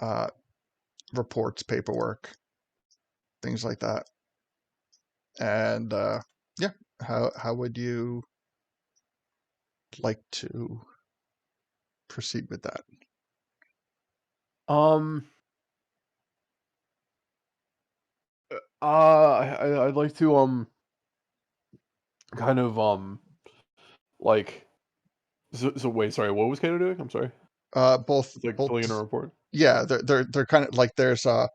uh, reports, paperwork, things like that. And yeah, how would you like to proceed with that? um, I'd like to kind of like so wait, sorry, what was Kato doing? I'm sorry. Both It's like both filling in a report. yeah, they're kind of like there's a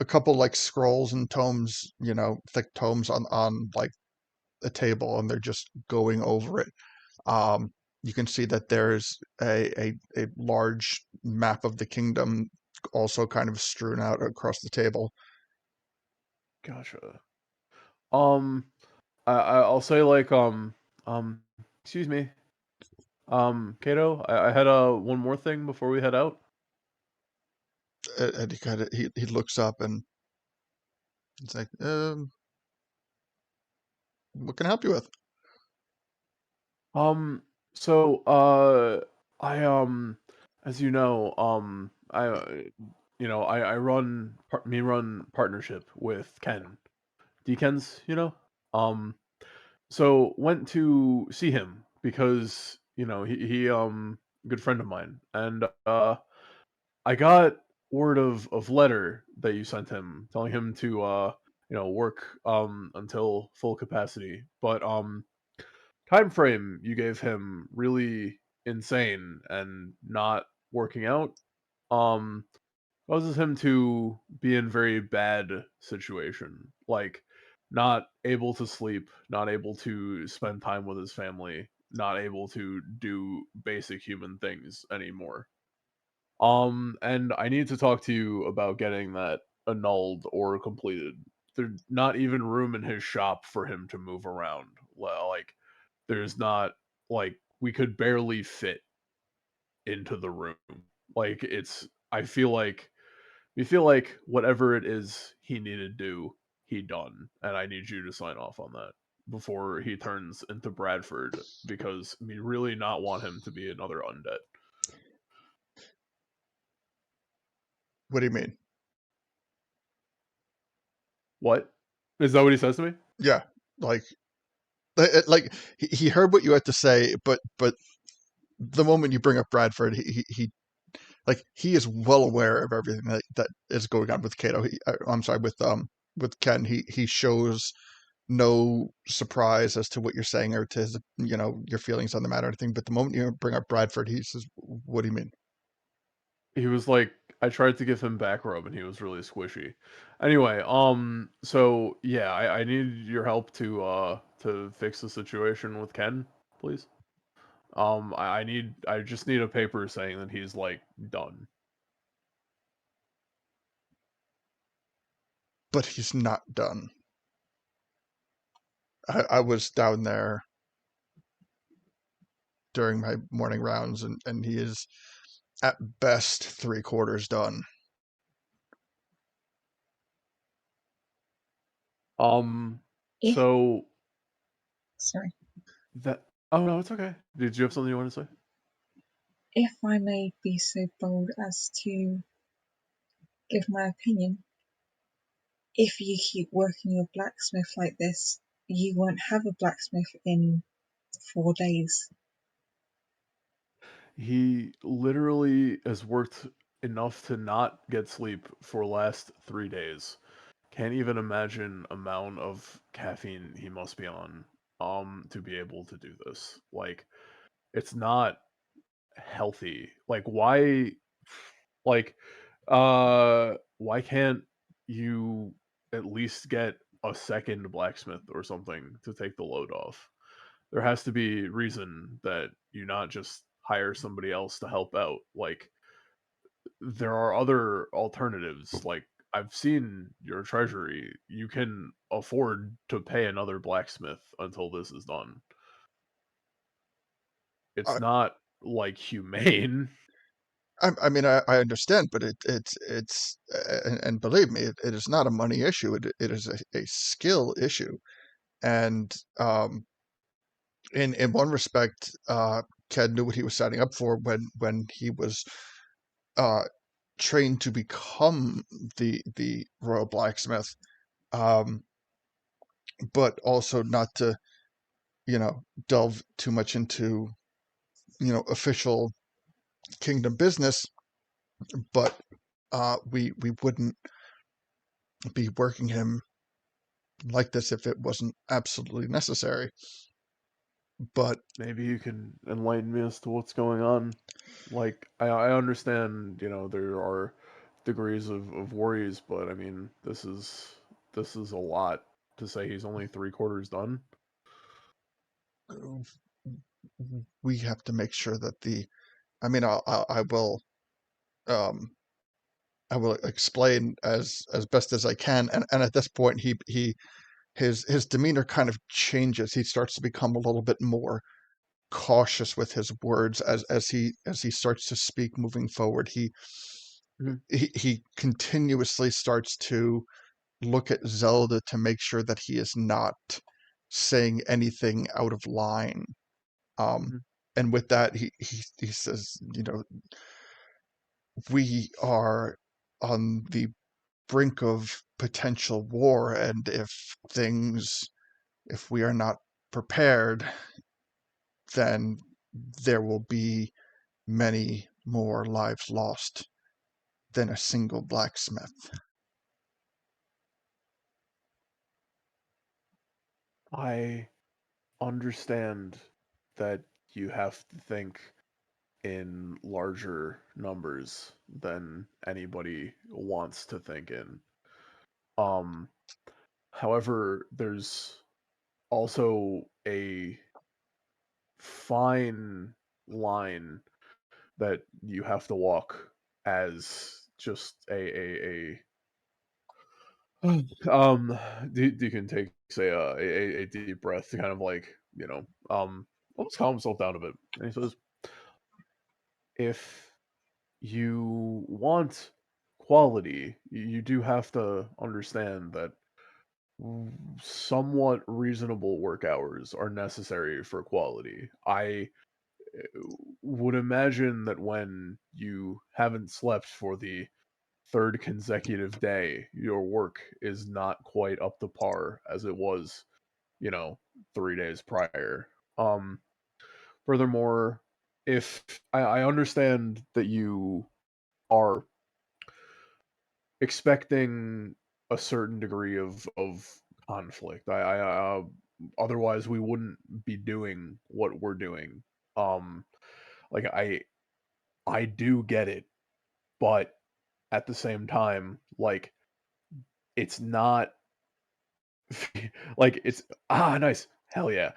couple like scrolls and tomes, thick tomes on like a table, and they're just going over it. Um, you can see that there's a large map of the kingdom also kind of strewn out across the table. Gotcha. Um, I'll say like um excuse me. Kato, I had one more thing before we head out. And he looks up and it's like, what can I help you with? Um, so I as you know, I run partnership with Ken. Deacons, so went to see him because, he good friend of mine, and I got word of letter that you sent him telling him to work until full capacity, but time frame you gave him really insane and not working out um causes him to be in very bad situation, like not able to sleep, not able to spend time with his family, not able to do basic human things anymore. And I need to talk to you about getting that annulled or completed. There's not even room in his shop for him to move around. Well, like, there's not, like, we could barely fit into the room. Like, it's, I feel like, we feel like whatever it is he needed to do, he done. And I need you to sign off on that before he turns into Bradford, because we really not want him to be another undead. What do you mean? What? Is that what he says to me? Yeah, like like he heard what you had to say, but the moment you bring up Bradford, he like he is well aware of everything that is going on with Kato. I'm sorry, with Ken. He shows no surprise as to what you're saying or to his, your feelings on the matter or anything. But the moment you bring up Bradford, he says, "What do you mean?" He was like, I tried to give him back rub and he was really squishy. Anyway, so yeah, I need your help to fix the situation with Ken, please. I just need a paper saying that he's like done. But he's not done. I was down there during my morning rounds, and he is at best 3/4 done. If So sorry, that, oh no, it's okay. Did you have something you want to say? if I may be so bold as to give my opinion, if you keep working your blacksmith like this, you won't have a blacksmith in 4 days. He literally has worked enough to not get sleep for last 3 days. Can't even imagine amount of caffeine he must be on to be able to do this. Like, it's not healthy. Like, like why can't you at least get a second blacksmith or something to take the load off? There has to be reason that you not just hire somebody else to help out. Like, there are other alternatives. Like, I've seen your treasury. You can afford to pay another blacksmith until this is done. It's I, not like humane. I mean, I understand, but it's and believe me, it is not a money issue. It is a skill issue, and in one respect, Ken knew what he was signing up for when he was uh, trained to become the royal blacksmith, um, but also not to delve too much into official kingdom business. But we wouldn't be working him like this if it wasn't absolutely necessary. But Maybe you can enlighten me as to what's going on. Like, I understand, there are degrees of worries, but I mean, this is a lot to say he's only 3/4 done. we have to make sure that I mean, um, I will explain as best as I can. And at this point, his demeanor kind of changes. He starts to become a little bit more cautious with his words as he starts to speak moving forward. Mhm. He continuously starts to look at Zelda to make sure that he is not saying anything out of line. Um, Mhm. and with that, he says, we are on the brink of potential war, and if we are not prepared, then there will be many more lives lost than a single blacksmith. I understand that you have to think in larger numbers than anybody wants to think in. Um, However, there's also a fine line that you have to walk as just you can take, say, a deep breath to kind of like, almost calm himself down a bit. And he says, if you want quality, you do have to understand that somewhat reasonable work hours are necessary for quality. I would imagine that when you haven't slept for the third consecutive day, your work is not quite up to par as it was, 3 days prior. Um, Furthermore, if I understand that you are expecting a certain degree of conflict. Otherwise we wouldn't be doing what we're doing. Um, like I do get it, but at the same time, like it's not like it's nice. Hell yeah.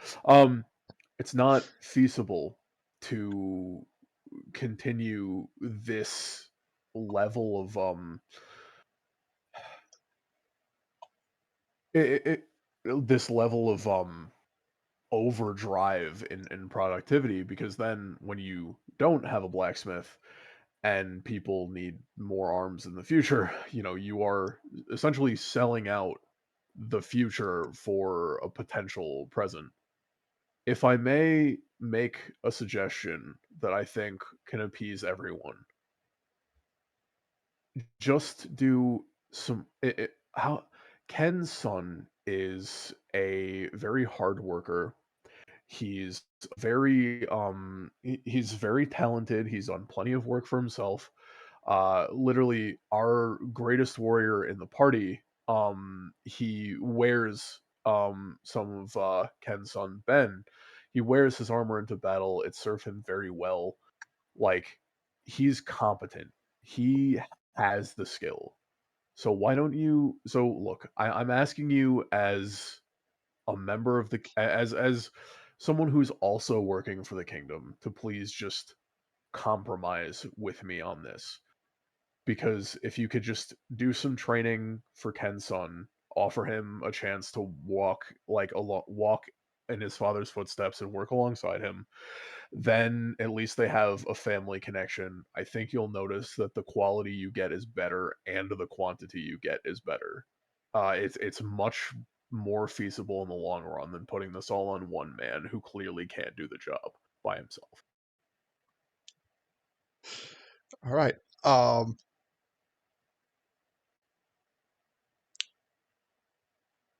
It's not feasible to continue this level of it, it, this level of overdrive in productivity, because then when you don't have a blacksmith and people need more arms in the future, you are essentially selling out the future for a potential present. If I may make a suggestion that I think can appease everyone, just do some how Ken's son is a very hard worker. He's he's very talented. He's done plenty of work for himself. Literally our greatest warrior in the party, he wears some of Ken's son Ben. He wears his armor into battle. It served him very well. Like, he's competent. He has the skill. So why don't you so look, I'm asking you as a member of the as someone who's also working for the kingdom to please just compromise with me on this. Because if you could just do some training for Ken's son, offer him a chance to walk in his father's footsteps and work alongside him, then at least they have a family connection. I think you'll notice that the quality you get is better and the quantity you get is better. It's much more feasible in the long run than putting this all on one man who clearly can't do the job by himself. All right.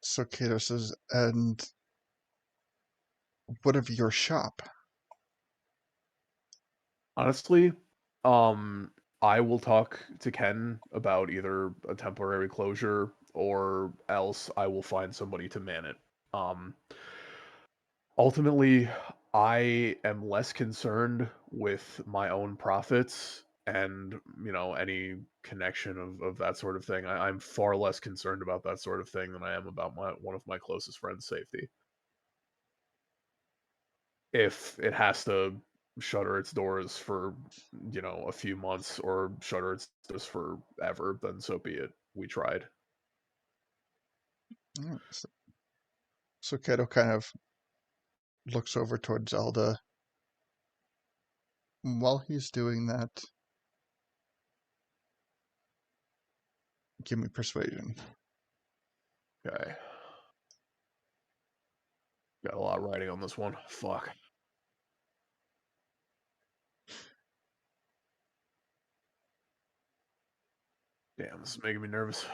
So Kato says, and what of your shop? Honestly, I will talk to Ken about either a temporary closure or else I will find somebody to man it. Um, Ultimately, I am less concerned with my own profits and, any connection of that sort of thing. I'm far less concerned about that sort of thing than I am about one of my closest friends' safety. If it has to shutter its doors for, a few months or shutter its doors forever, then so be it. We tried. All right, so Kato kind of looks over towards Zelda. While he's doing that, give me persuasion. Okay. Got a lot of writing on this one. Fuck. Damn, this is making me nervous.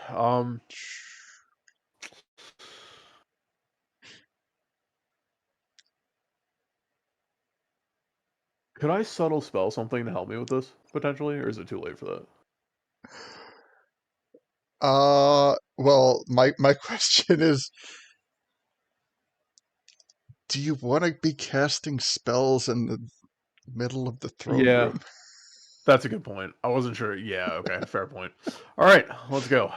Could I subtle spell something to help me with this, potentially, or is it too late for that? Well, my question is, do you want to be casting spells in the middle of the throne Yeah, room? that's a good point. I wasn't sure. Yeah, okay, fair point. All right, let's go.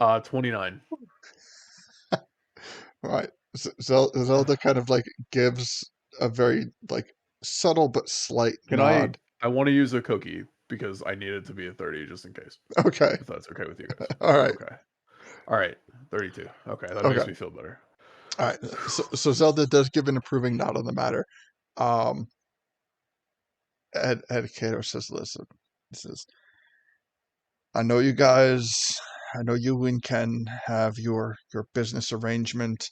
29. Right. Zelda kind of like gives a very like subtle but slight Can nod. I want to use a cookie because I need it to be a 30 just in case. Okay. If that's okay with you guys. All right. Okay. All right. 32. Okay, that Okay. makes me feel better. All right. So Zelda does give an approving nod on the matter. Ed Cato says, "Listen, he says, I know you guys. I know you and Ken have your business arrangement,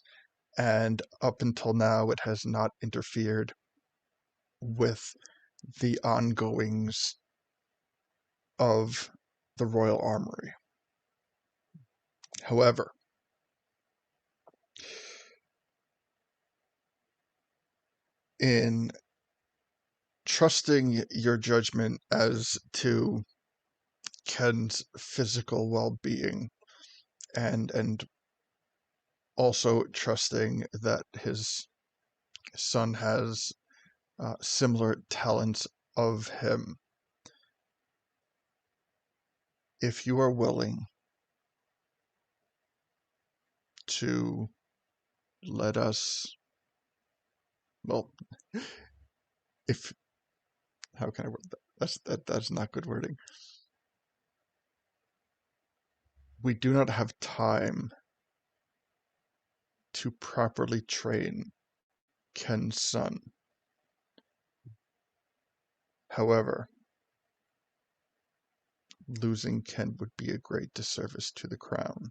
and up until now, it has not interfered with the ongoings of the Royal Armory. However, in trusting your judgment as to Ken's physical well-being and also trusting that his son has similar talents of him, if you are willing to let us, well, if how can I word that? That's not good wording. We do not have time to properly train Ken's son. However, losing Ken would be a great disservice to the crown.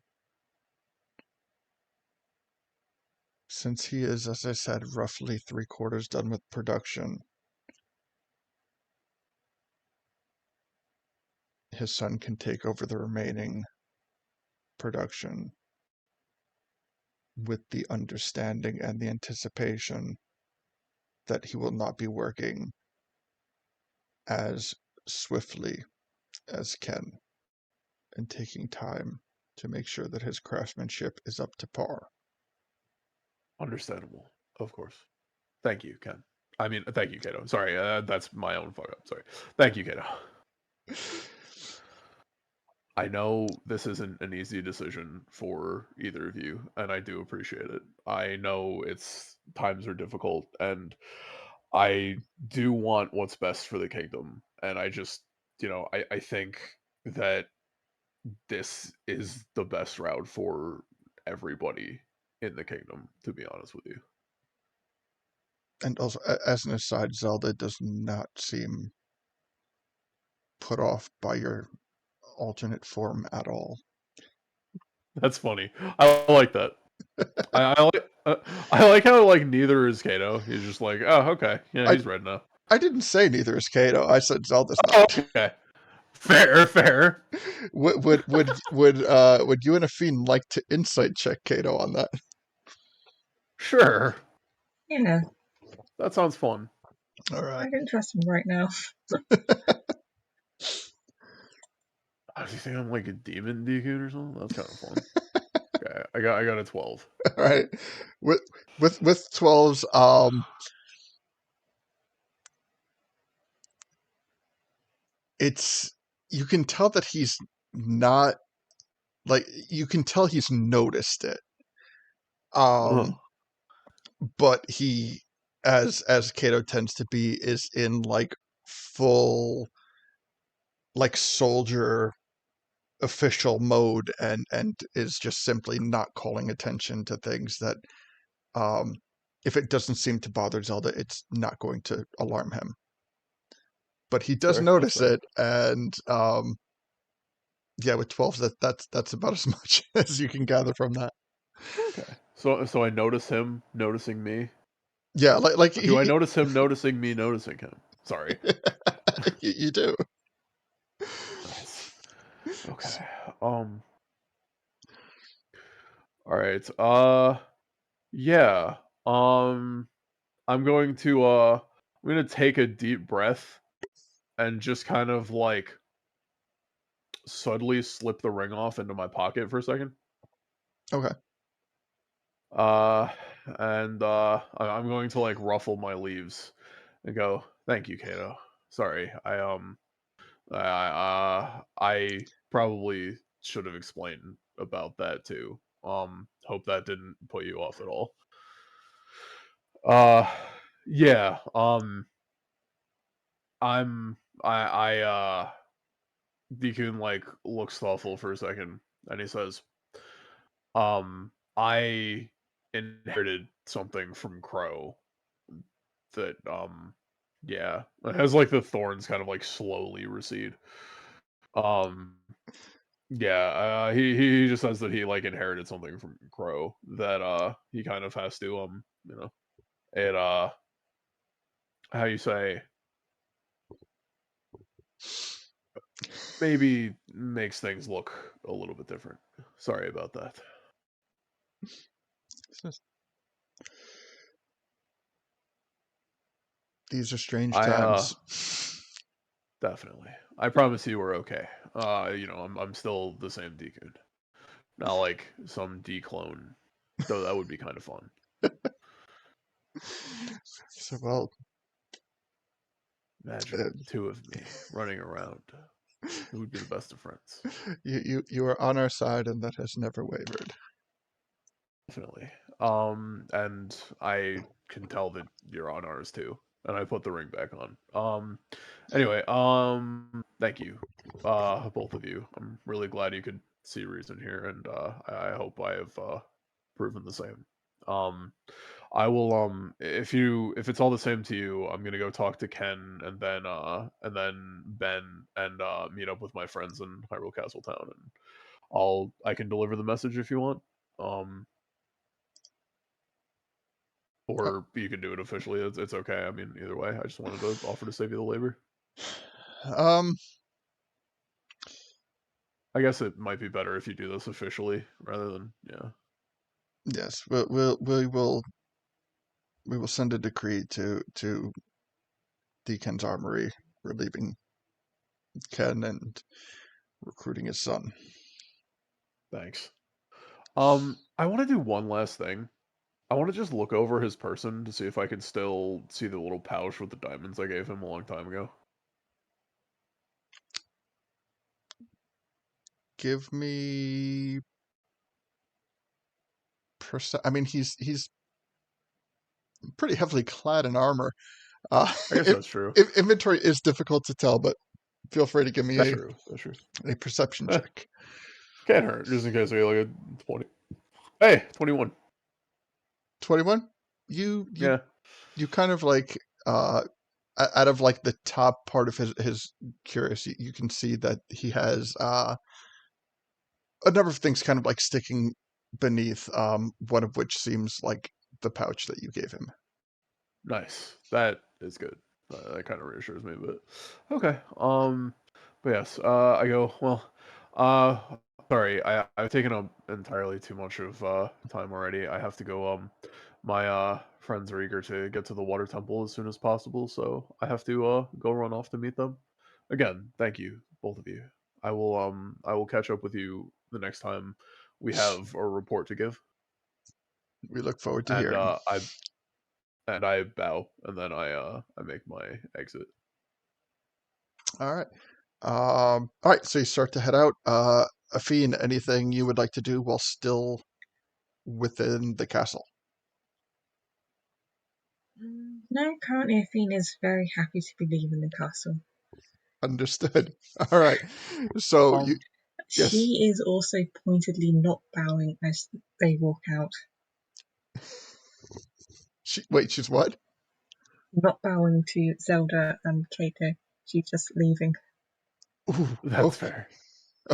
Since he is, as I said, roughly 3/4 done with production, his son can take over the remaining production with the understanding and the anticipation that he will not be working as swiftly as Ken and taking time to make sure that his craftsmanship is up to par. Understandable. Of course. Thank you, Ken. I mean, thank you, Kato. Sorry, that's my own fuck up. Sorry. Thank you, Kato. I know this isn't an easy decision for either of you, and I do appreciate it. I know it's times are difficult, and I do want what's best for the kingdom. And I just, I think that this is the best route for everybody in the kingdom, to be honest with you. And also, as an aside, Zelda does not seem put off by your alternate form at all. That's funny. I like that. I like how like neither is Kato. He's just like, oh, okay, yeah, I, he's red now. I didn't say neither is Kato. I said Zelda's Oh, not. okay, fair. Would you and a fiend like to insight check Kato on that? Sure, Yeah, that sounds fun. All I right. don't trust him right now. Oh, do you think I'm like a demon deacon or something? That's kind of fun. Okay, I got a 12. All right. With 12s, it's you can tell that he's not like you can tell he's noticed it. Ugh. But he, as Kato tends to be, is in like full like soldier official mode and is just simply not calling attention to things that if it doesn't seem to bother Zelda, it's not going to alarm him. But he That's does fair. That's notice fair. it, and yeah, with 12s, that's about as much as you can gather from that. Okay. So I notice him noticing me. Yeah, like Do I notice him noticing me noticing him? Sorry. you do. Nice. Okay. All right. Yeah. I'm going to take a deep breath and just kind of like subtly slip the ring off into my pocket for a second. Okay. Uh and I'm going to like ruffle my leaves and go, "Thank you, Kato. Sorry. I probably should have explained about that too. Hope that didn't put you off at all." Uh, yeah. I'm I Deacon like looks thoughtful for a second, and he says, I inherited something from Crow that yeah, it has like the thorns kind of like slowly recede. Um, yeah, he just says that he like inherited something from Crow that he kind of has to it how you say maybe makes things look a little bit different. Sorry about that. These are strange I times. definitely. I promise you we're okay. I'm still the same Deacon. Not like some declone. Though that would be kind of fun. So well, Imagine the two of me running around. It would be the best of friends. you are on our side, and that has never wavered. Definitely. And I can tell that you're on ours too. And I put the ring back on. Anyway, thank you, both of you. I'm really glad you could see reason here, and I hope I have proven the same. Um, I will if it's all the same to you, I'm gonna go talk to Ken and then Ben and meet up with my friends in Hyrule Castle Town, and I can deliver the message if you want. Um, Uh, or you can do it officially. It's okay. I mean, either way. I just wanted to offer to save you the labor. Um, I guess it might be better if you do this officially rather than yeah. yes, we will send a decree to Deacon's armory, relieving Ken and recruiting his son. Thanks. I want to do one last thing. I want to just look over his person to see if I can still see the little pouch with the diamonds I gave him a long time ago. Give me I mean, he's pretty heavily clad in armor. I guess that's true. Inventory is difficult to tell, but feel free to give me That's true. That's true. a perception Eh, check. can't hurt. Just in case I get like a 20. Hey, 21. 21. You you Yeah. you kind of like out of like the top part of his curious, you can see that he has a number of things kind of like sticking beneath. One of which seems like the pouch that you gave him. Nice. That is good. That kind of reassures me, but okay. But yes, I go, well, uh, sorry, I've taken up entirely too much of time already. I have to go, my friends are eager to get to the water temple as soon as possible, so I have to go run off to meet them. Again, thank you, both of you. I will catch up with you the next time we have a report to give. We look forward to And hearing. I bow, and then I make my exit. All right. All right. So you start to head out. Afine, anything you would like to do while still within the castle? No, currently Athena is very happy to be leaving the castle. Understood. All right. So you, Um, yes. She is also pointedly not bowing as they walk out. Wait, she's what? Not bowing to Zelda and Keiko. She's just leaving. Ooh, that's fair.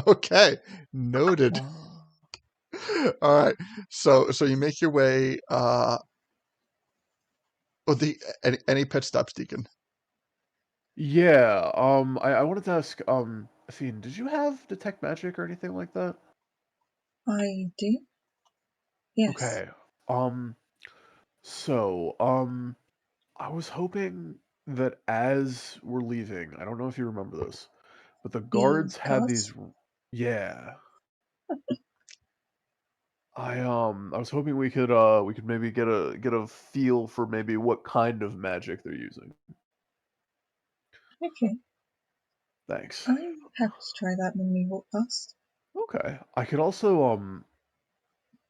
okay. Noted. All right. So you make your way. Oh, any pit stops, Deacon? Yeah. I wanted to ask, Athene, did you have detect magic or anything like that? I do? Yes. Okay. Um. So, I was hoping that as we're leaving, I don't know if you remember this, but the The guards had guards? these. Yeah. I was hoping we could maybe get a feel for maybe what kind of magic they're using. Okay. Thanks. I'm happy to try that when we walk past. Okay. I could also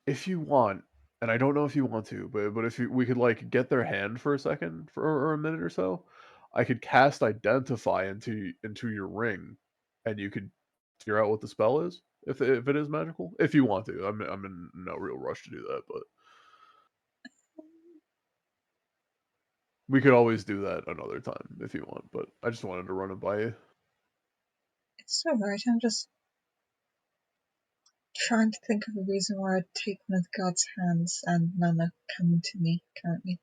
if you want, and I don't know if you want to, but if we could like get their hand for a second or a minute or so, I could cast Identify into your ring, and you could figure out what the spell is if it is magical. If you want to, I'm in no real rush to do that, but we could always do that another time if you want. But I just wanted to run it by you. It's alright, I'm just trying to think of a reason why I'd take one of the guard's hands and none are coming to me currently.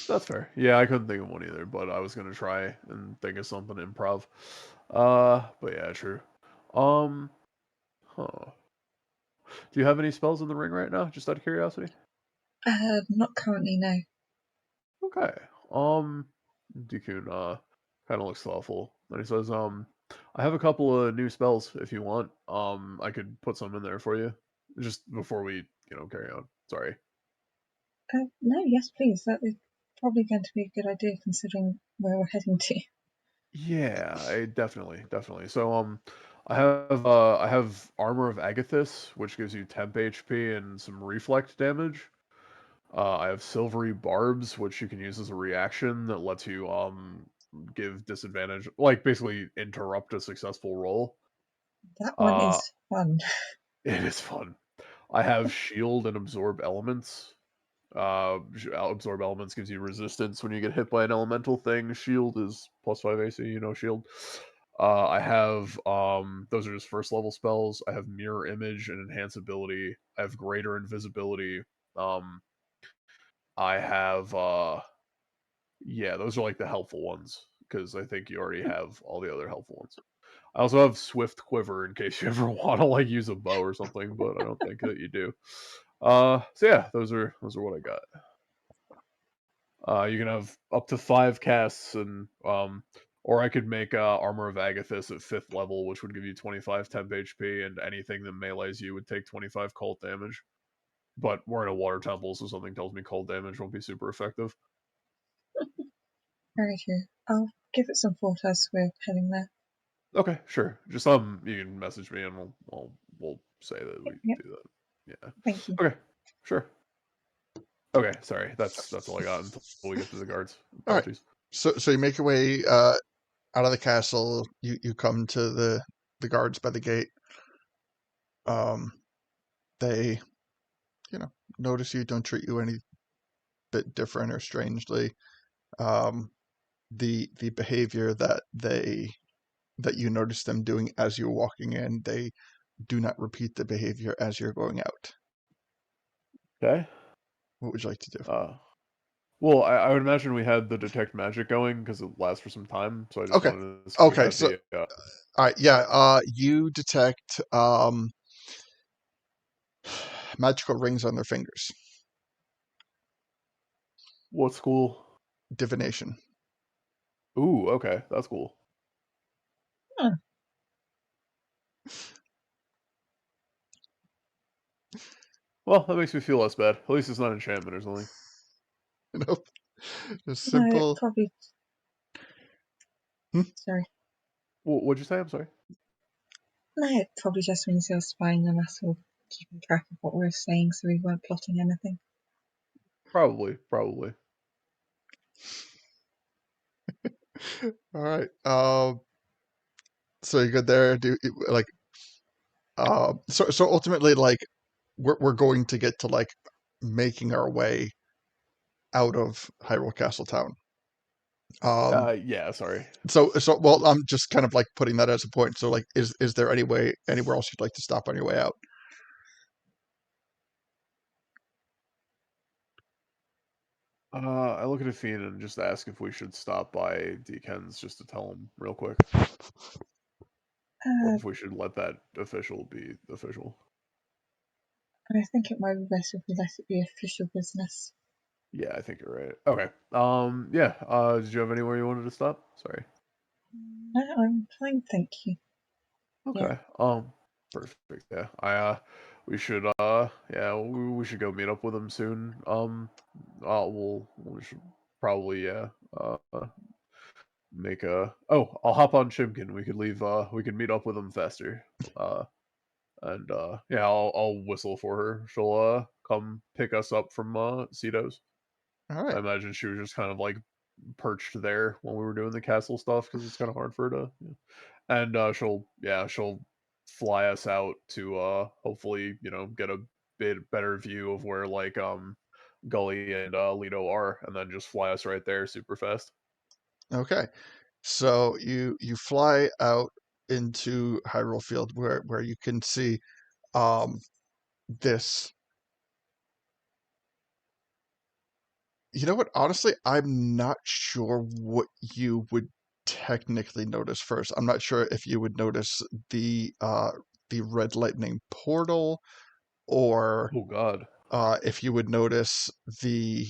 That's fair. Yeah, I couldn't think of one either, but I was gonna try and think of something improv. But yeah, true. Um, huh. Do you have any spells in the ring right now? Just out of curiosity. Not currently, no. Okay. Dikun kind of looks thoughtful. And he says, I have a couple of new spells if you want. I could put some in there for you. Just before we, carry on. Sorry. No, yes, please. That is probably going to be a good idea considering where we're heading to. Yeah, definitely. So I have Armor of Agathis, which gives you temp HP and some reflect damage. I have Silvery Barbs, which you can use as a reaction that lets you give disadvantage, like basically interrupt a successful roll. That one Uh, is fun. it is fun. I have Shield and Absorb Elements. Absorb Elements gives you resistance when you get hit by an elemental thing. Shield is +5 AC, Shield. I have those are just first level spells. I have Mirror Image and Enhance Ability. I have Greater Invisibility. Um, I have yeah, those are like the helpful ones because I think you already have all the other helpful ones. I also have Swift Quiver in case you ever want to like use a bow or something, but I don't think that you do. So yeah, those are what I got. You can have up to 5 casts, and or I could make Armor of Agathis at 5th level, which would give you 25 temp HP, and anything that melees you would take 25 cold damage. But we're in a water temple, so something tells me cold damage won't be super effective. Very true. I'll give it some thought as we're heading there. Okay, sure. Just you can message me, and we'll say that we Yep, do that. Yeah. thank you. Okay, sure. Okay, sorry. That's all I got until we get to the guards. All right. Apologies. So you make your way out of the castle. You come to the guards by the gate. They notice you, don't treat you any bit different or strangely. Um, the behavior that you notice them doing as you're walking in, they do not repeat the behavior as you're going out. Okay. What would you like to do? Well, I would imagine we had the detect magic going because it lasts for some time. So I just Okay. wanted to see if we Okay. had So, the. all right. Yeah. You detect magical rings on their fingers. What's cool? Divination. Ooh, okay, that's cool. Huh. Well, that makes me feel less bad. At least it's not enchantment or something. Nope. A No, it simple. probably. Hmm? Sorry. What'd you say? I'm sorry. No, it probably just means you're spying on us or keeping track of what we're saying so we weren't plotting anything. Probably. All right. So you good there? Like so ultimately, like we're going to get to like making our way out of Hyrule Castle Town. Yeah. Sorry. So well, I'm just kind of like putting that as a point. So like, is there anywhere else you'd like to stop on your way out? I look at Athena and just ask if we should stop by Deacon's just to tell him real quick, or Uh, if we should let that official be official. I think it might be better if we let it be official business. Yeah, I think you're right. Okay. Yeah. Did you have anywhere you wanted to stop? Sorry. No, I'm fine, thank you. Yeah. Okay. Perfect. Yeah. We should yeah, we should go meet up with him soon. We should probably make a. Oh, I'll hop on Chimkin. We could leave. We could meet up with him faster. Uh, And yeah, I'll whistle for her. She'll come pick us up from Cito's. All I right. imagine she was just kind of like perched there when we were doing the castle stuff because it's kind of hard for her to. And she'll fly us out to hopefully get a bit better view of where like Gully and Lido are, and then just fly us right there super fast. Okay. So you fly out into Hyrule Field where you can see um this. You know what? Honestly, I'm not sure what you would technically notice first. I'm not sure if you would notice the red lightning portal, or Oh God. if you would notice the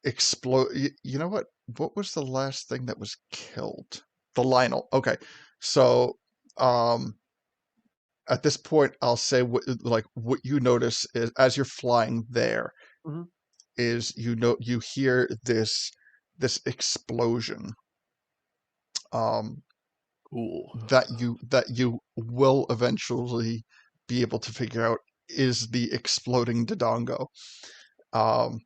explode. You know what? What was the last thing that was killed? The Lionel. Okay, so um, at this point, I'll say what you notice is as you're flying there Mhm. is you hear this explosion um, Cool. that you will eventually be able to figure out is the exploding Dodongo. Um,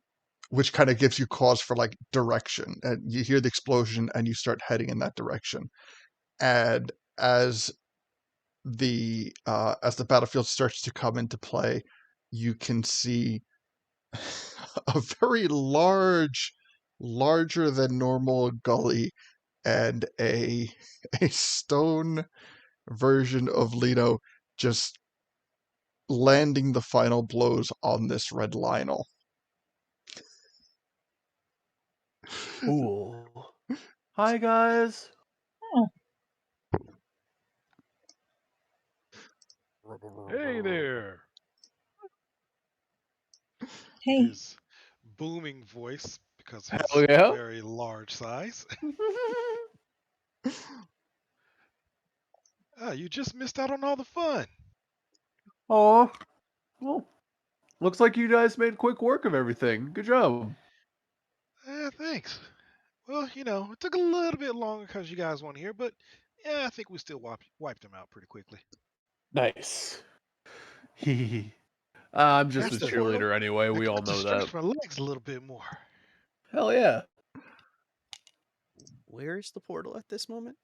which kind of gives you cause for like direction. And you hear the explosion and you start heading in that direction. And as the battlefield starts to come into play, you can see a very larger than normal gully and a stone version of Lino just landing the final blows on this red Lionel. Cool. Hi guys. Oh, Hey there! hey. His booming voice because of Hell his yeah. very large size. You just missed out on all the fun. Aw. Well, looks like you guys made quick work of everything. Good job. Thanks. Well, it took a little bit longer because you guys weren't here, but yeah, I think we still wiped them out pretty quickly. Nice. Hee. I'm just There's a the portal. cheerleader anyway. I We all got to know that. stretch my legs a little bit more. Hell yeah. Where is the portal at this moment?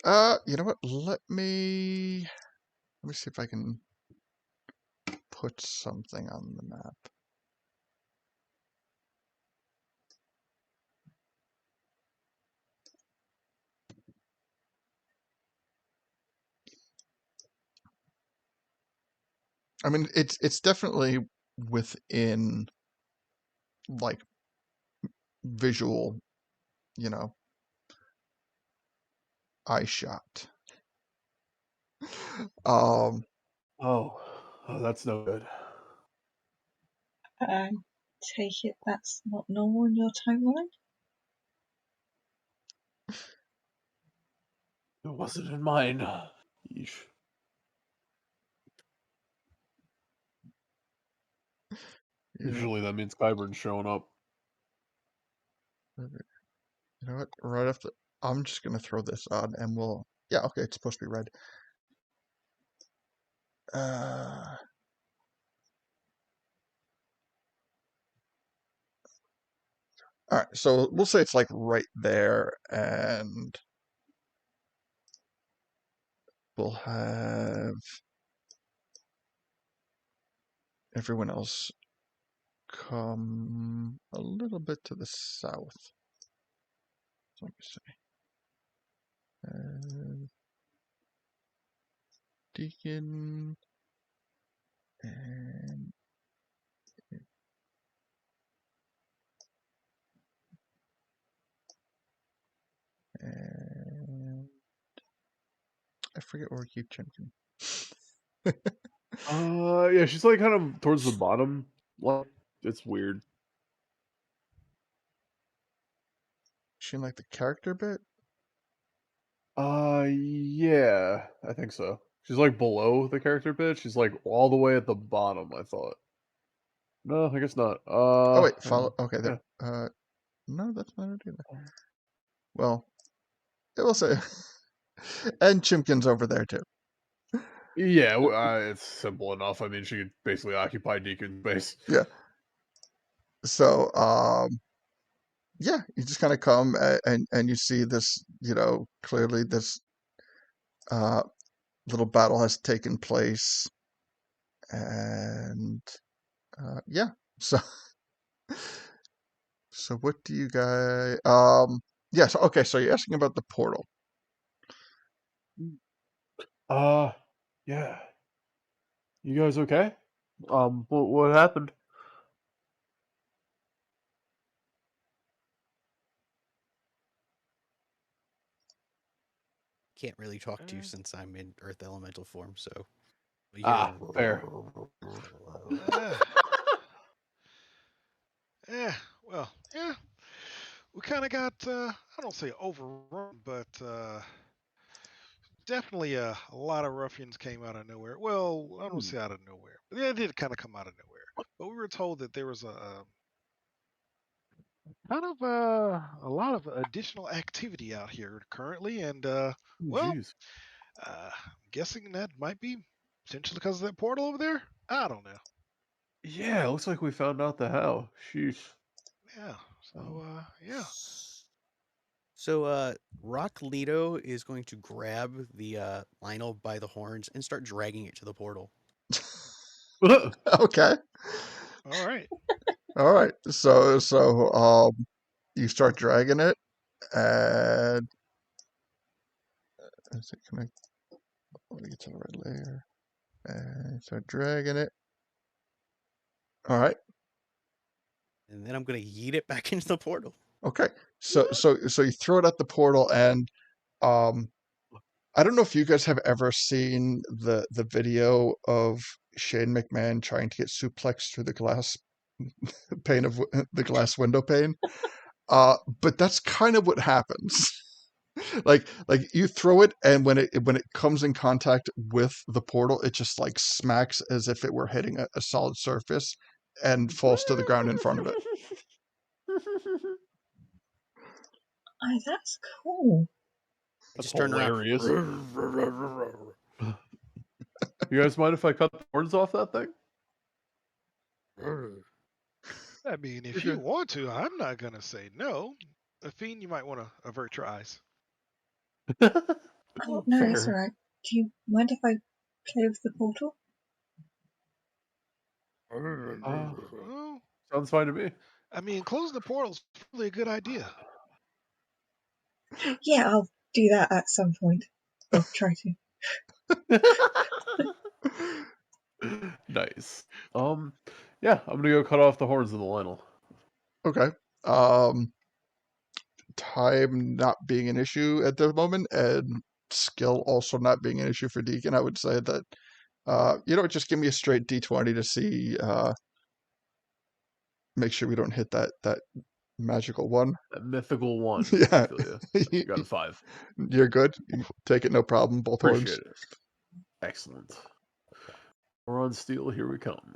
You know what? Let me see if I can put something on the map. I mean, it's definitely within like visual, you know, eye shot. Um, Oh, that's no good. I take it that's not normal in your timeline? It wasn't in mine. Yeesh. you know, Usually that means Qyburn's showing up. you know what? Right after, I'm just gonna throw this on, and we'll. Yeah, okay, it's supposed to be red. Uh, all right, so we'll say it's like right there, and we'll have everyone else come a little bit to the south. Let me see. Deacon and and I forget where we keep Chimkin. Yeah, she's like kind of towards the bottom. Like, it's weird. She in like the character bit? Yeah, I think so. She's like below the character bit. She's like all the way at the bottom, I thought. No, I guess not. Oh wait, follow. Okay, Yeah. there. No, that's not it either. Well, it will say, and Chimkin's over there too. Yeah, it's simple enough. I mean, she could basically occupy Deacon space. Yeah. So, yeah, you just kind of come and you see this, clearly this uh, little battle has taken place, and yeah. So, so what do you guys? Yeah. So, okay. So you're asking about the portal. Uh, yeah. You guys okay? What happened? Can't really talk to you Uh, since I'm in Earth Elemental form, so we hear. Ah, fair. uh, yeah, well, yeah. We kind of got, I don't say overrun, but definitely a lot of ruffians came out of nowhere. Well, I don't say out of nowhere, but they did kind of come out of nowhere. But we were told that there was a kind of a lot of additional activity out here currently, and well, Jeez. I'm guessing that might be potentially because of that portal over there. I don't know. Yeah, looks like we found out the how. Sheesh. Yeah. Um, So yeah. So, Rock Leto is going to grab the Lionel by the horns and start dragging it to the portal. Okay. All right. All right. So you start dragging it, and is it connect? Let me get to the right layer, and start dragging it. All right. And then I'm going to yeet it back into the portal. Okay. So you throw it at the portal, and um, I don't know if you guys have ever seen the video of Shane McMahon trying to get suplexed through the glass pane of the glass window pane. But that's kind of what happens. like you throw it, and when it comes in contact with the portal, it just like smacks as if it were hitting a solid surface and falls to the ground in front of it. Oh, that's cool. I That's just turn around. hilarious. You guys mind if I cut the horns off that thing? I mean, if you Okay. want to, I'm not gonna say no. Fiend, you might want to avert your eyes. Oh, no, it's Fair. alright. Do you mind if I play with the portal? Well, Sounds fine to me. I mean, closing the portal's probably a good idea. Yeah, I'll do that at some point. Or try to. Nice. Yeah, I'm gonna go cut off the horns of the Lionel. Okay. Time not being an issue at the moment, and skill also not being an issue for Deacon, I would say that just give me a straight D20 to see, make sure we don't hit that magical one. That mythical one. I Yeah, feel you. You got a 5. you're good. You take it, no problem. Both horns. Appreciate it. Excellent. We're on steel. Here we come.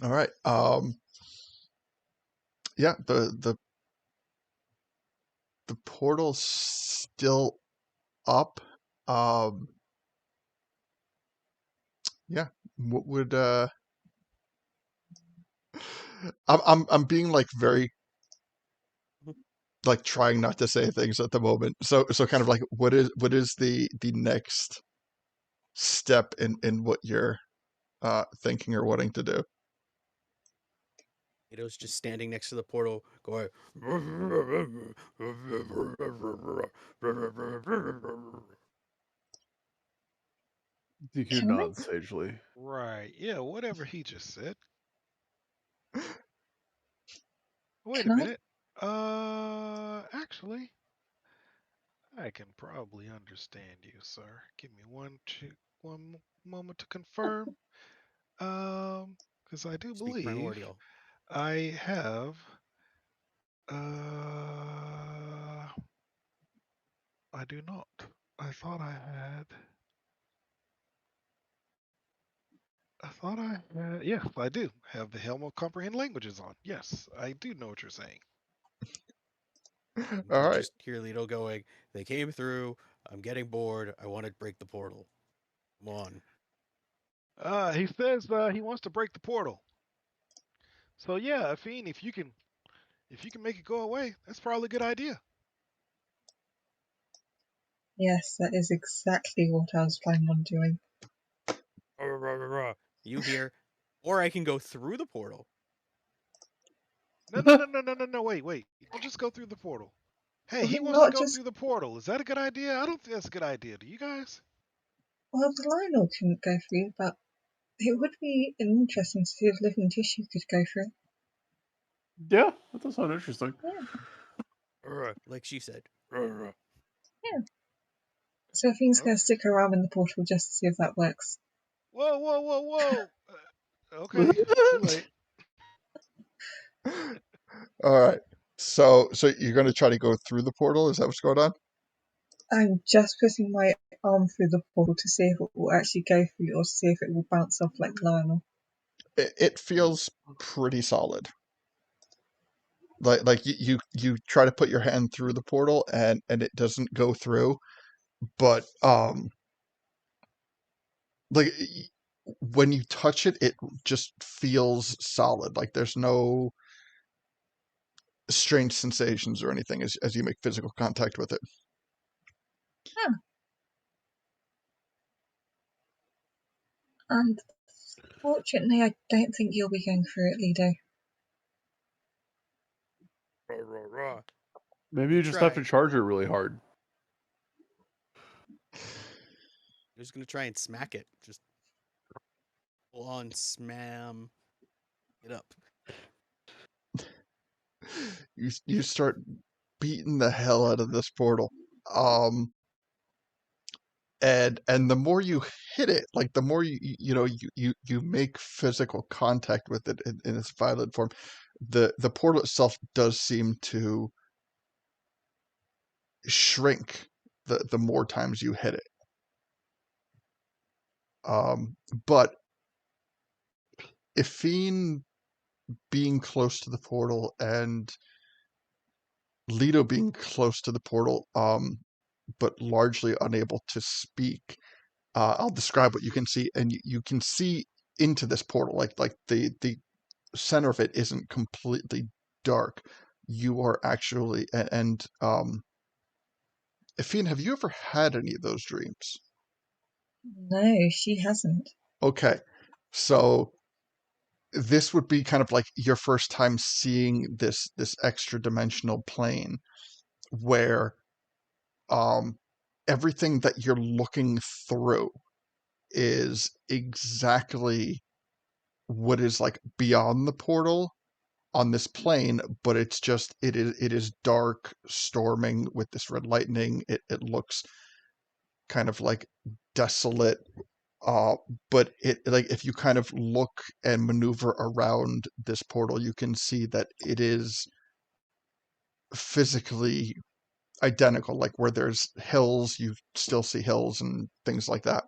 All right. Yeah, the portal's still up. Yeah. What would I'm being like very like trying not to say things at the moment. So kind of like what is the next step in what you're thinking or wanting to do? Leto's just standing next to the portal, going. DQ Can I? nods sagely. Right. Yeah, whatever he just said. Wait a Can I? minute. Actually, I can probably understand you, sir. Give me one moment to confirm. Because I do Speak believe primordial. I have. Uh, I do not. I thought I had. I thought I had. Yeah, I do have the Helm of Comprehend Languages on. Yes, I do know what you're saying. And All you right. just hear Leto going, "They came through. I'm getting bored. I want to break the portal. Come on." He says he wants to break the portal. So yeah, Fiend, if you can make it go away, that's probably a good idea. Yes, that is exactly what I was planning on doing. You hear, or I can go through the portal. No, wait. Don't just go through the portal. Hey, he Well, wants to not go just. through the portal. Is that a good idea? I don't think that's a good idea. Do you guys? Well, the Lionel couldn't go through, but it would be interesting to see if living tissue could go through. Yeah, that does sound interesting. Like she said. Yeah. So Fiend's going to stick her arm in the portal just to see if that works. Whoa. Okay, too late. All right. So you're going to try to go through the portal? Is that what's going on? I'm just putting my arm through the portal to see if it will actually go through or to see if it will bounce off like Lionel. It feels pretty solid. Like you try to put your hand through the portal and it doesn't go through, but like when you touch it, it just feels solid. Like there's no strange sensations or anything as you make physical contact with it. Huh. Unfortunately, I don't think you'll be going through it, Lido. Maybe you just have to Try. charge it really hard. I'm just gonna try and smack it. Just full on smam it up. You start beating the hell out of this portal. Um and the more you hit it, like the more you make physical contact with it in its violent form, the portal itself does seem to shrink the more times you hit it. But Ifine being close to the portal and Leto being close to the portal, but largely unable to speak, I'll describe what you can see, and you can see into this portal. Like the center of it isn't completely dark. You are actually and Ifine, have you ever had any of those dreams? No, she hasn't. Okay, so this would be kind of like your first time seeing this extra dimensional plane where um everything that you're looking through is exactly what is like beyond the portal on this plane, but it is dark, storming with this red lightning. It looks kind of like desolate. Uh, but it like if you kind of look and maneuver around this portal, you can see that it is physically identical. Like where there's hills, you still see hills and things like that.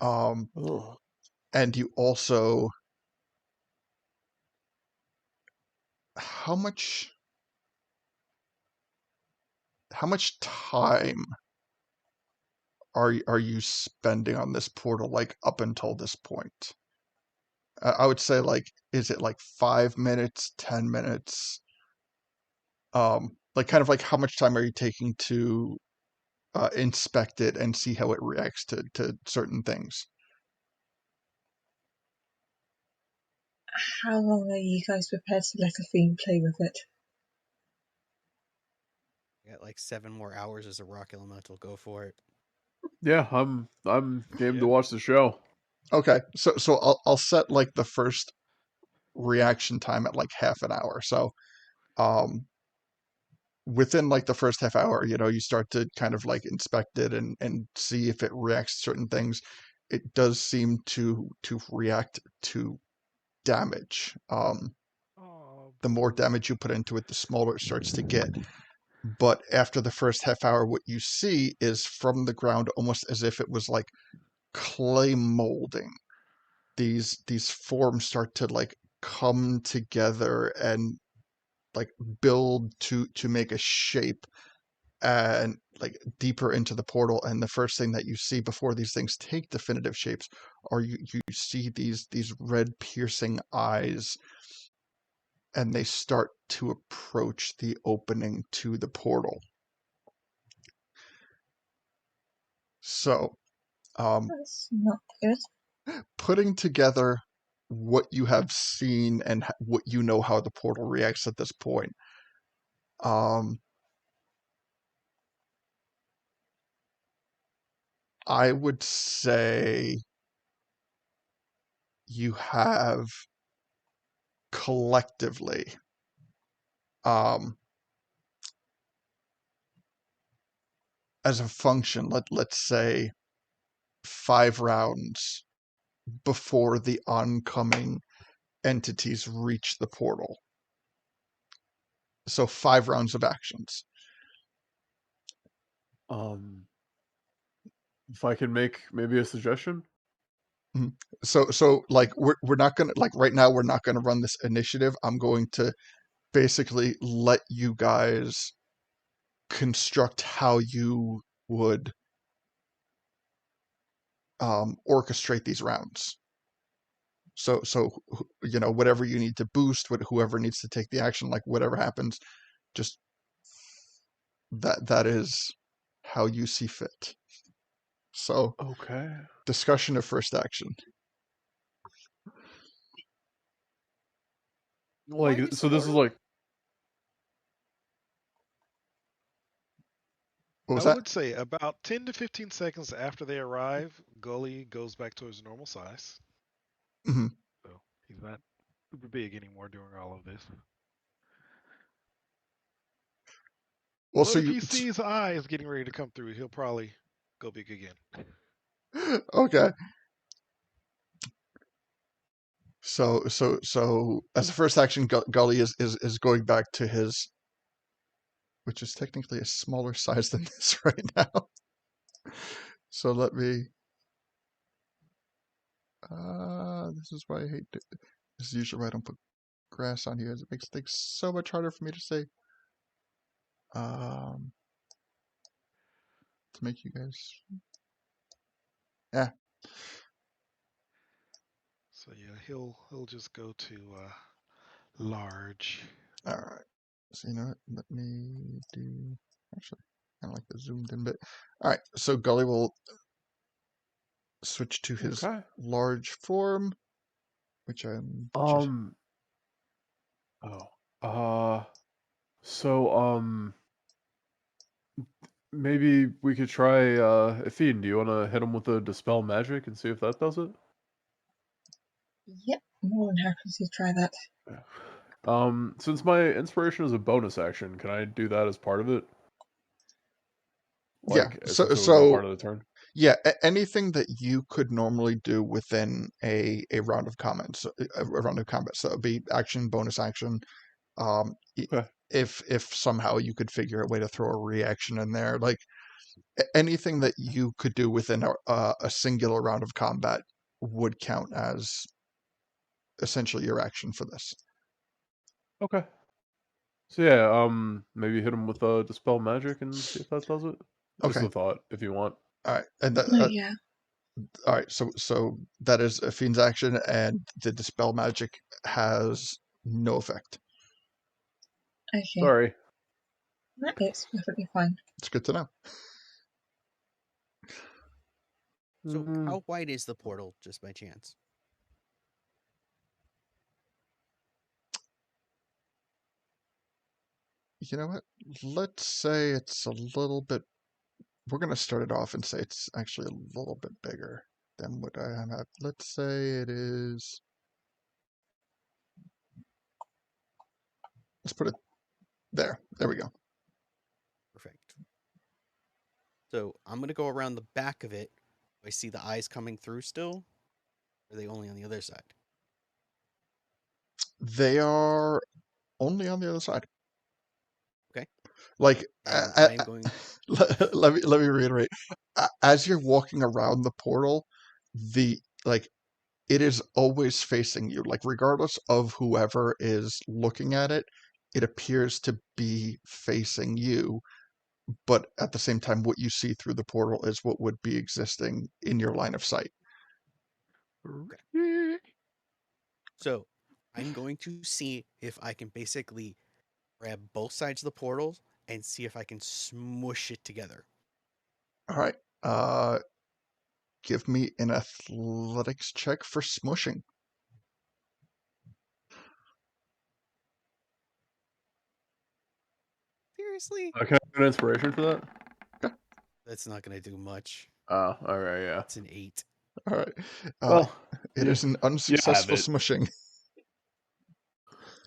Um, Oh. and you also how much how much time are you spending on this portal like up until this point? I would say like is it like 5 minutes, 10 minutes? Like kind of like how much time are you taking to inspect it and see how it reacts to certain things? How long are you guys prepared to let a fiend play with it? I got like 7 more hours as a rock elemental. Go for it. Yeah, I'm game to Yeah. watch the show. Okay, so I'll set like the first reaction time at like half an hour. So um within like the first half hour, you start to kind of like inspect it and see if it reacts to certain things. It does seem to react to damage. Oh, The more damage you put into it, the smaller it starts to get. But after the first half hour, what you see is from the ground, almost as if it was like clay molding. These forms start to like come together and like build to make a shape and like deeper into the portal, and the first thing that you see before these things take definitive shapes are you see these red piercing eyes, and they start to approach the opening to the portal. So That's not good. putting together what you have seen and what you know how the portal reacts at this point, I would say you have collectively as a function, let's say 5 rounds before the oncoming entities reach the portal. So 5 rounds of actions. If I can make maybe a suggestion. So like we're not gonna, like right now we're not gonna run this initiative. I'm going to basically let you guys construct how you would orchestrate these rounds. So whatever you need to boost, whoever needs to take the action, like whatever happens, just that is how you see fit. So Okay. discussion of first action. Like, Why is so the this is portal? like, What I was that? would say about 10 to 15 seconds after they arrive, Gully goes back to his normal size. hmm So he's not super big anymore during all of this. Well, But so if you he sees eyes getting ready to come through, he'll probably go big again. okay. So as a first action, Gully is going back to his, which is technically a smaller size than this right now. So let me. This is why I hate it. This is usually why I don't put grass on here, as it makes things so much harder for me to say. To make you guys. Yeah. So yeah, he'll just go to large. All right. So you know what? Let me do. Actually, kind of like the zoomed in bit. All right. So Gully will switch to his okay. large form, which I'm. Oh. So maybe we could try Athene. Do you want to hit him with a dispel magic and see if that does it? Yep, more than happy to try that. Since my inspiration is a bonus action, can I do that as part of it? Yeah. Like, So since it would be so part of the turn? yeah, anything that you could normally do within a round of comments, a round of combat. So it'd be action, bonus action. Um, Okay. if somehow you could figure a way to throw a reaction in there, like anything that you could do within a singular round of combat would count as essentially your action for this. Okay. So yeah, maybe hit him with a dispel magic and see if that does it. Just Okay. a thought, if you want. All right. And Oh, yeah. all right. So that is a fiend's action, and the dispel magic has no effect. Okay, Sorry. that is perfectly fine. It's good to know. So Mm, how wide is the portal, just by chance? You know what? Let's say it's a little bit. We're going to start it off and say it's actually a little bit bigger than what I have. Let's say it is. Let's put it there. There we go. Perfect. So I'm gonna go around the back of it. Do I see the eyes coming through still? Or are they only on the other side? They are only on the other side. Okay. Like, And I'm going. let me reiterate. As you're walking around the portal, like it is always facing you. Like regardless of whoever is looking at it, it appears to be facing you, but at the same time, what you see through the portal is what would be existing in your line of sight. So I'm going to see if I can basically grab both sides of the portal and see if I can smush it together. All right. Give me an athletics check for smushing. Seriously? Can I have an inspiration for that? That's not going to do much. Oh, all right, yeah. It's an 8. All right. Well, it is an you have unsuccessful it. smushing.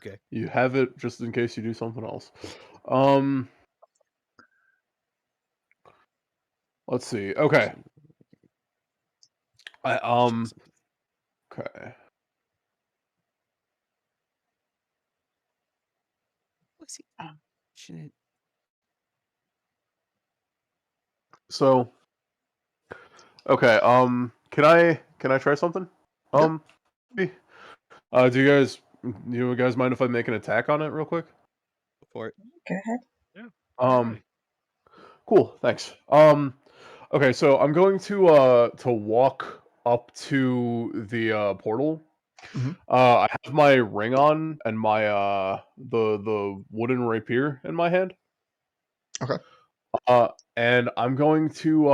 Okay. You have it just in case you do something else. Let's see. Okay. I Check something. Okay. What's he shouldn't So, okay. Can I try something? Yeah. Maybe? Do you guys mind if I make an attack on it real quick? go for it? Go ahead. Yeah. Um, cool. Thanks. Okay. So I'm going to walk up to the portal. Mhm. I have my ring on and my the wooden rapier in my hand. Okay. And I'm going to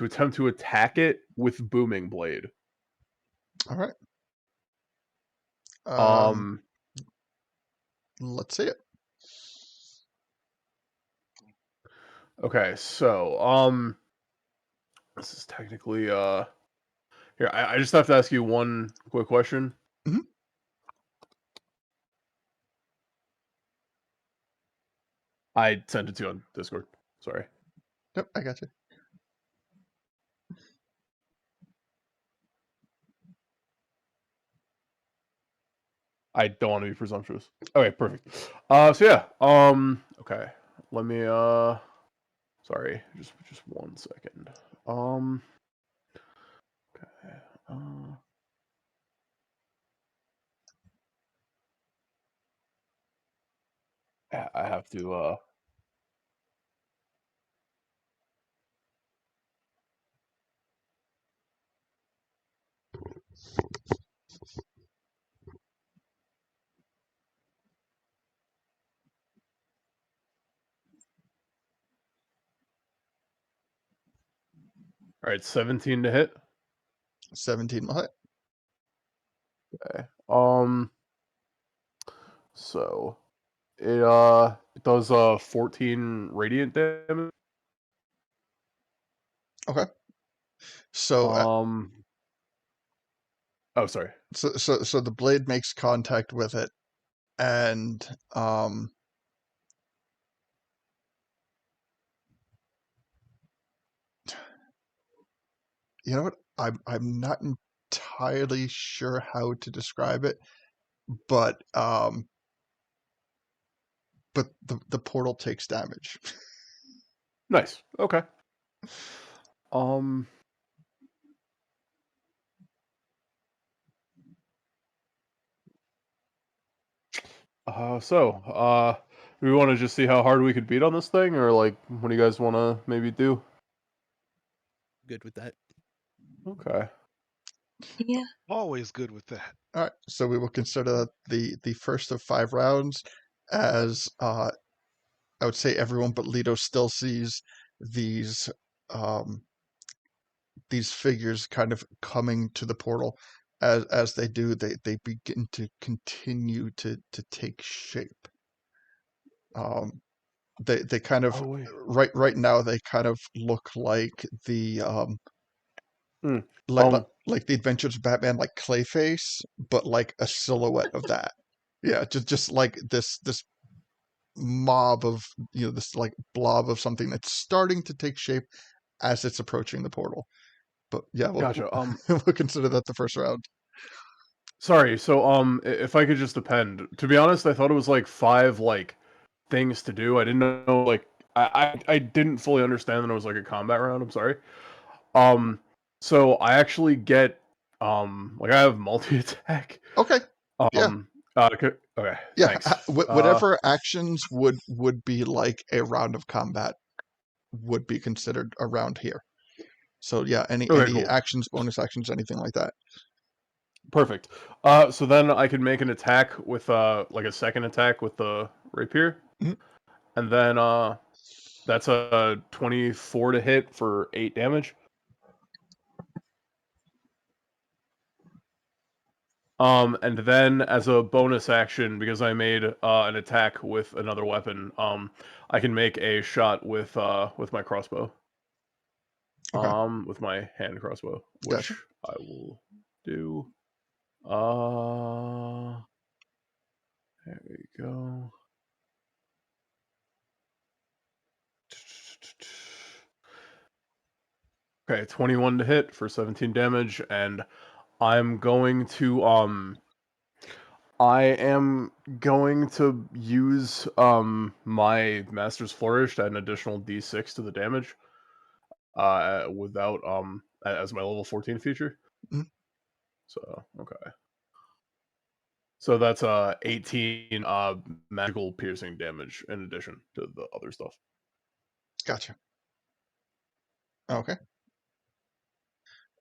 attempt to attack it with booming blade. All right. Um, Let's see it. okay, so this is technically here. I just have to ask you one quick question. Mhm. I sent it to you on Discord. Sorry. Yep, I got you. I don't want to be presumptuous. Okay, perfect. So yeah. Okay. Let me sorry, just one second. Okay. I have to all right, 17 to hit. 17 will hit. Okay. So it does 14 radiant damage. Okay. So, oh, sorry. so the blade makes contact with it, and you know what? I'm not entirely sure how to describe it, but the portal takes damage. Nice. Okay. Um. Do we want to just see how hard we could beat on this thing, or like, what do you guys want to maybe do? Good with that. Okay. Yeah. Always good with that. All right, so we will consider that the first of 5 rounds, as I would say everyone but Leto still sees these these figures kind of coming to the portal. As they do, they begin to continue to take shape. They kind of Oh wait. right now they kind of look like the Hmm. like the Adventures of Batman, like Clayface, but like a silhouette of that. Yeah, just like this mob of, this like blob of something that's starting to take shape as it's approaching the portal. But yeah, Gotcha. we'll consider that the first round. Sorry. So, if I could just append. To be honest, I thought it was like 5 like things to do. I didn't know like I didn't fully understand that it was like a combat round. I'm sorry. So I actually get like I have multi attack. Okay. Yeah. Okay, Yeah, thanks. whatever actions would be like a round of combat would be considered a round here. So yeah, any Okay, cool. actions, bonus actions, anything like that. Perfect. So then I can make an attack with like a second attack with the rapier, Mhm. and then that's a 24 to hit for 8 damage. And then as a bonus action, because I made an attack with another weapon, I can make a shot with my crossbow. Okay. With my hand crossbow, which Gotcha. I will do. There we go. Okay, 21 to hit for 17 damage, and I'm going to I am going to use my Master's Flourish to add an additional D6 to the damage. Without as my level 14 feature. Mhm. So okay. So that's 18 magical piercing damage in addition to the other stuff. Gotcha. Okay.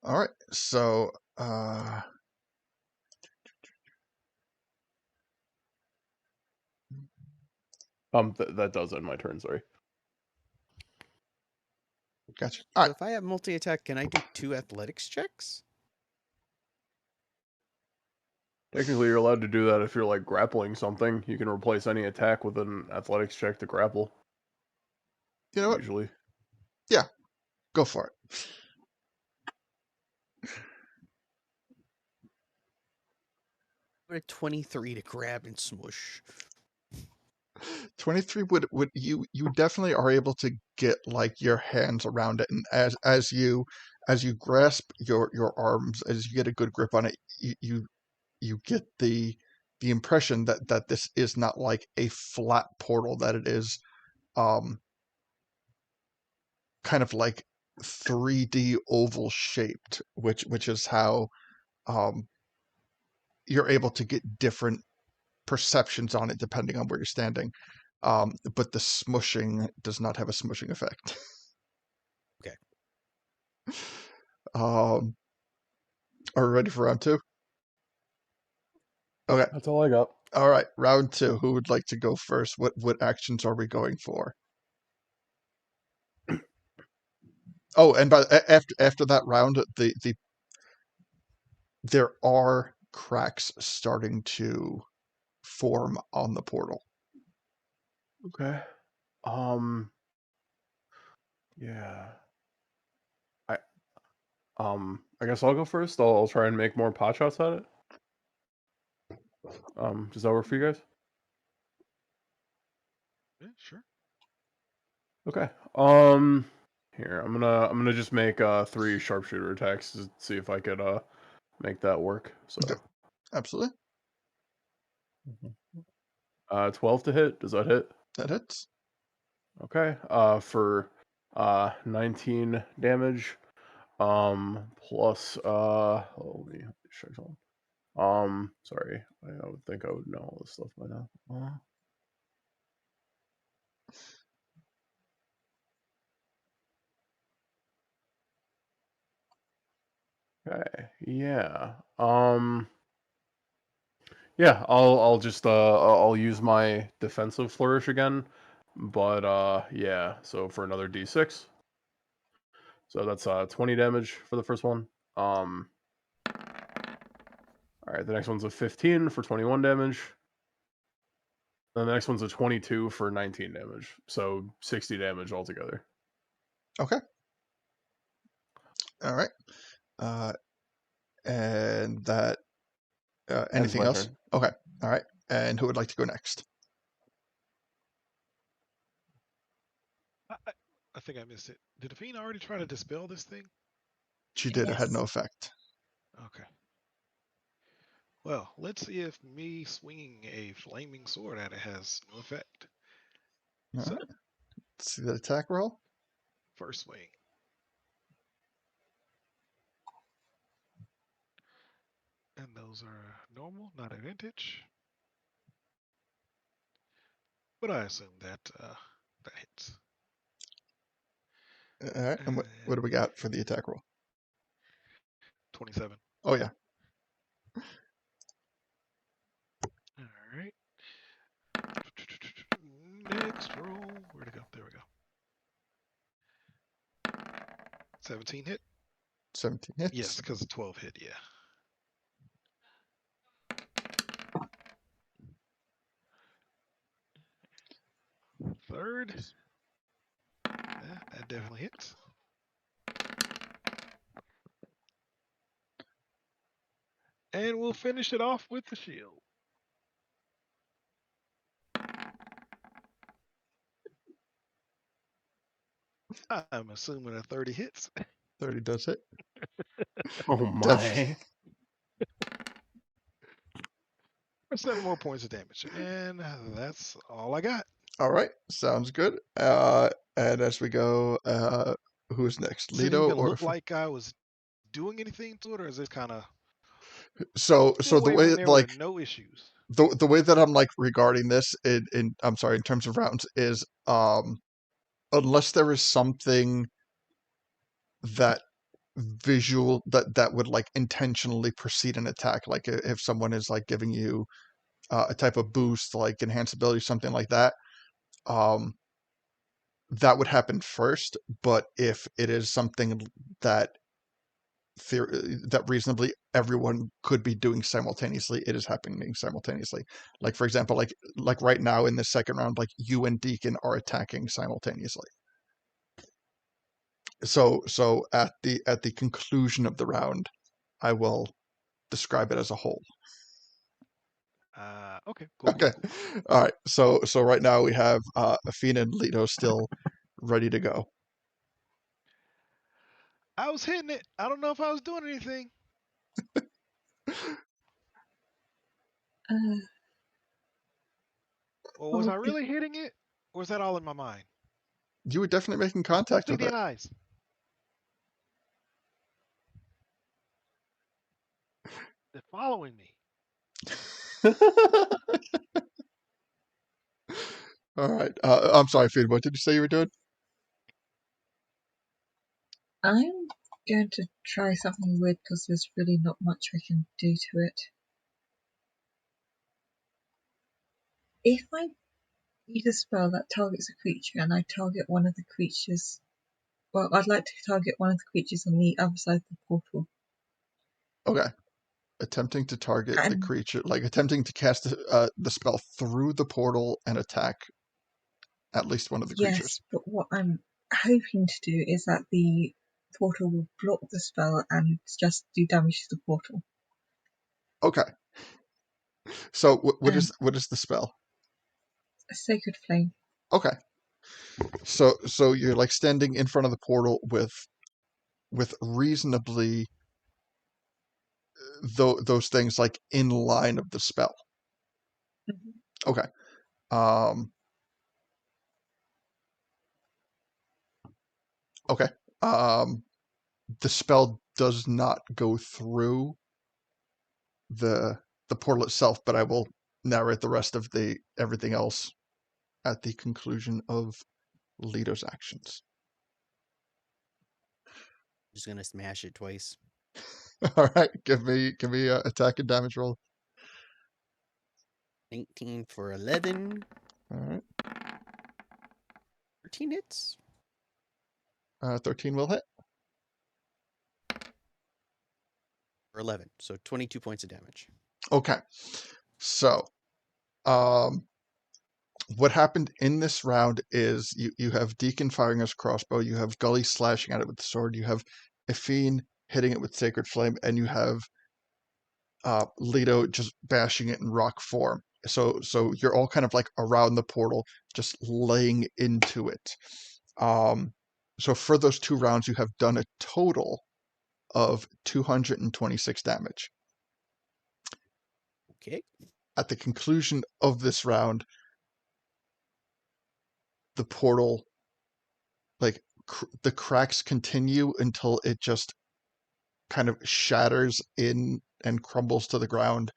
All right. So That does end my turn, sorry. gotcha. All So right. if I have multi-attack, can I do 2 athletics checks? Technically, you're allowed to do that if you're like grappling something. You can replace any attack with an athletics check to grapple. You know what? Usually. Yeah, go for it. 23 to grab and smush. 23 would you definitely are able to get like your hands around it, and as you grasp your arms, as you get a good grip on it, you get the impression that this is not like a flat portal, that it is kind of like 3D oval shaped, which is how um you're able to get different perceptions on it depending on where you're standing. But the smushing does not have a smushing effect. Okay. Are we ready for round two? Okay. That's all I got. All right. Round two. Who would like to go first? What actions are we going for? Oh, and after that round, there are cracks starting to form on the portal. Okay. Yeah. I I guess I'll go first. I'll try and make more pot shots at it. Does that work for you guys? Yeah, sure. Okay. Here I'm gonna just make 3 sharpshooter attacks to see if I could make that work. So Okay. Absolutely. 12 to hit. Does that hit? That hits. Okay. For 19 damage. Plus let me check something. Sorry. I would think I would know all this stuff by now. Okay. Yeah. Yeah, I'll just I'll use my defensive flourish again, but yeah, so for another d6. So that's 20 damage for the first one. All right, the next one's a 15 for 21 damage. Then the next one's a 22 for 19 damage. So 60 damage altogether. Okay. All right. And that Ends anything my else? turn. Okay. All right. And who would like to go next? I think I missed it. Did the fiend already try to dispel this thing? She did. It had Yes. no effect. Okay. Well, let's see if me swinging a flaming sword at it has no effect. All So, right. Let's see the attack roll. first swing. And those are normal, not a vintage. but I assume that that hits. All right. And what do we got for the attack roll? 27. Oh yeah, All right. Next roll. Where'd it go? There we go. 17 hit? 17 hits. Yes, because 12 hit, yeah. Third. Yeah, that definitely hits. And we'll finish it off with the shield. I'm assuming a 30 hits. 30 does hit. Oh Definitely. my. For 7 more points of damage. And that's all I got. All right, sounds good. And as we go, who's next, Is it Lido even or look like I was doing anything to it, or is it kind of so the way when way there were like no issues? the way that I'm like regarding this in I'm sorry in terms of rounds is unless there is something that visual that would like intentionally precede an attack, like if someone is like giving you a type of boost like enhance ability, something like that, um that would happen first. But if it is something that that reasonably everyone could be doing simultaneously, it is happening simultaneously. Like for example, like right now in the second round, like you and Deacon are attacking simultaneously. So at the conclusion of the round, I will describe it as a whole. Okay, cool, Okay. cool, cool. All right. So right now we have Athena and Leto still ready to go. I was hitting it. I don't know if I was doing anything. Uh, Or was I probably. really hitting it? Or is that all in my mind? You were definitely making I contact see with the it. eyes. They're following me. All right. I'm sorry, Athena. What did you say you were doing? I'm going to try something weird because there's really not much I can do to it. If I use a spell that targets a creature and I target one of the creatures, well, I'd like to target one of the creatures on the other side of the portal. Okay. Attempting to target the And creature, like attempting to cast the spell through the portal and attack at least one of the creatures. yes, but what I'm hoping to do is that the portal will block the spell and just do damage to the portal. Okay. So And what is the spell? a sacred flame. Okay. So you're like standing in front of the portal with reasonably those things like in line of the spell. Mhm. Okay. Um. Okay. Um. The spell does not go through the the portal itself, but I will narrate the rest of the everything else at the conclusion of Leto's actions. Just gonna smash it twice. All right, give me attack and damage roll. 19 for 11. All right, 13 hits. 13 will hit. For 11. So 22 points of damage. Okay, so um, what happened in this round is you have Deacon firing his crossbow, you have Gully slashing at it with the sword, you have Effine hitting it with Sacred Flame, and you have Leto just bashing it in rock form. So you're all kind of like around the portal, just laying into it. So for those 2 rounds, you have done a total of 226 damage. Okay. At the conclusion of this round, the portal, like the cracks continue until it just kind of shatters in and crumbles to the ground,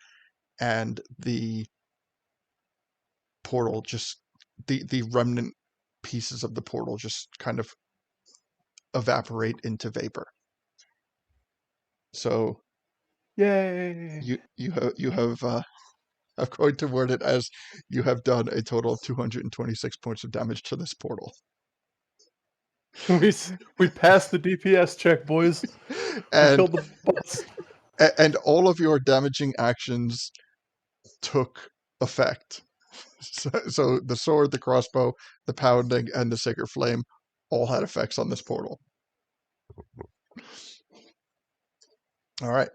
and the portal just the remnant pieces of the portal just kind of evaporate into vapor. So Yay! you have I'm going to word it as you have done a total of 226 points of damage to this portal. We passed the DPS check, boys. We And killed the boss. and all of your damaging actions took effect. So the sword, the crossbow, the pounding, and the sacred flame all had effects on this portal. All right.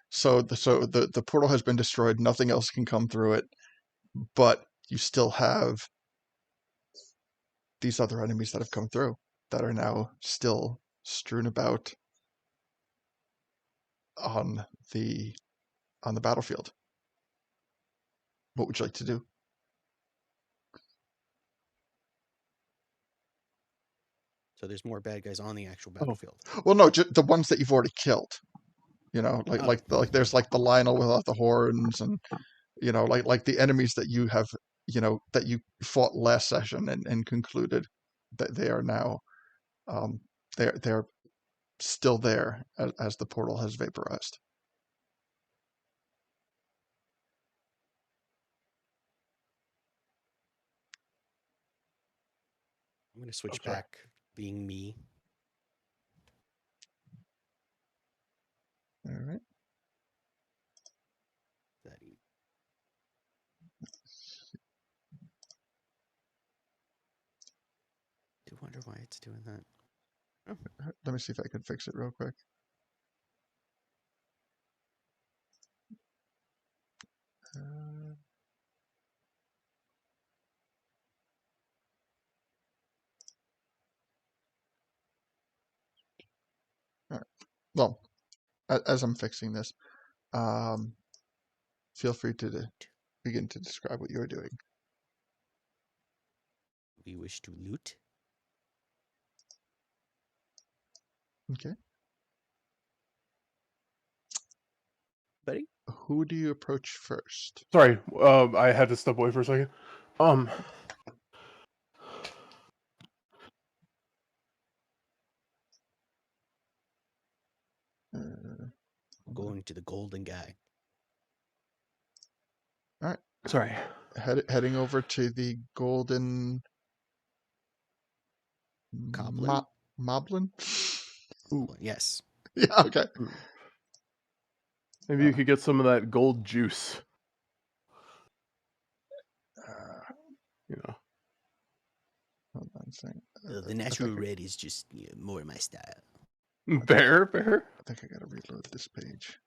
So the portal has been destroyed. Nothing else can come through it, but you still have these other enemies that have come through that are now still strewn about on the battlefield. What would you like to do? So there's more bad guys on the actual Oh. battlefield. Well, no, just the ones that you've already killed. You know, Oh. like there's like the Lionel without the horns, and you know, like the enemies that you have, you know, that you fought last session and concluded that they are now, they're still there as the portal has vaporized. I'm going to switch That's right. back being me. All right. That do wonder why it's doing that. Let me see if I can fix it real quick. All right. Well, as I'm fixing this, feel free to begin to describe what you're doing. We wish to loot. Okay. Buddy? Who do you approach first? Sorry, I had to step away for a second. Going to the golden guy. All right. Sorry. Heading over to the golden Goblin? Moblin? Ooh. Yes. Yeah, okay. Maybe you could get some of that gold juice. You know. Hold on a second. The natural red is just more my style. Bear? I think I gotta reload this page.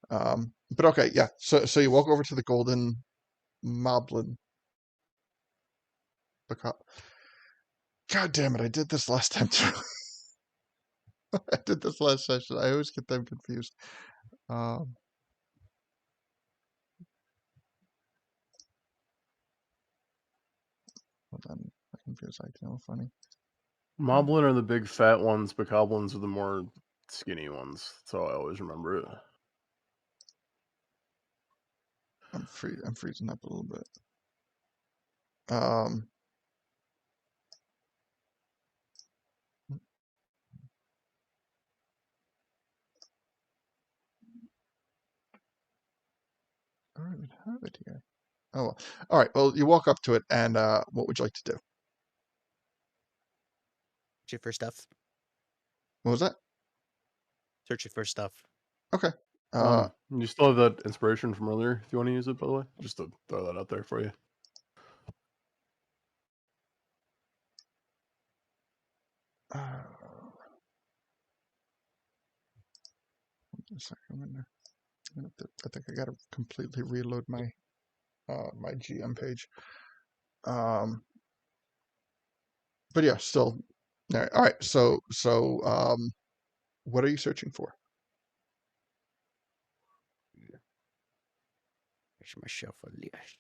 But okay, yeah. So you walk over to the golden Moblin. God damn it! I did this last time too. I did this last session. I always get them confused. Hold on, I confuse acting all funny. Moblin are the big fat ones, but goblins are the more skinny ones. That's how I always remember it. I'm freezing up a little bit. I don't even have it here. Oh, well. All right. Well, you walk up to it, and what would you like to do? Search it for stuff. What was that? Search it for stuff. Okay. You still have that inspiration from earlier if you want to use it, by the way. Just to throw that out there for you. A second. I think I gotta completely reload my my GM page. But yeah, still. All right. So what are you searching for? There's my shelf a list.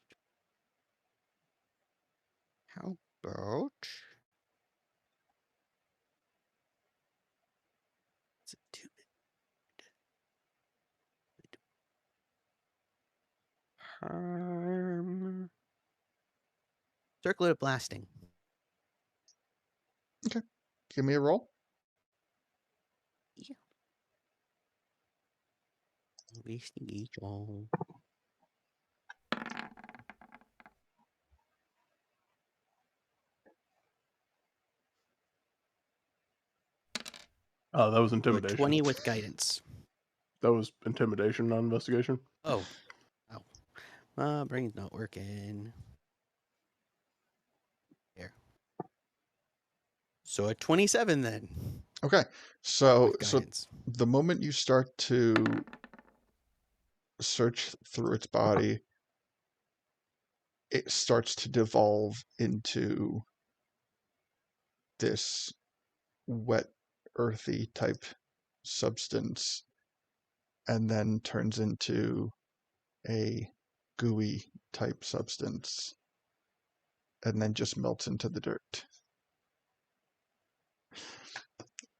How about what's it do? Harm. Circle it blasting. Give me a roll. Yeah. Investigation. Oh, that was Ooh, a intimidation. 20 with guidance. That was intimidation, not investigation. Oh. Oh. Brain's not working. There. So a 27 then. Okay. So With guidance. the moment you start to search through its body, it starts to devolve into this wet, earthy type substance, and then turns into a gooey type substance, and then just melts into the dirt.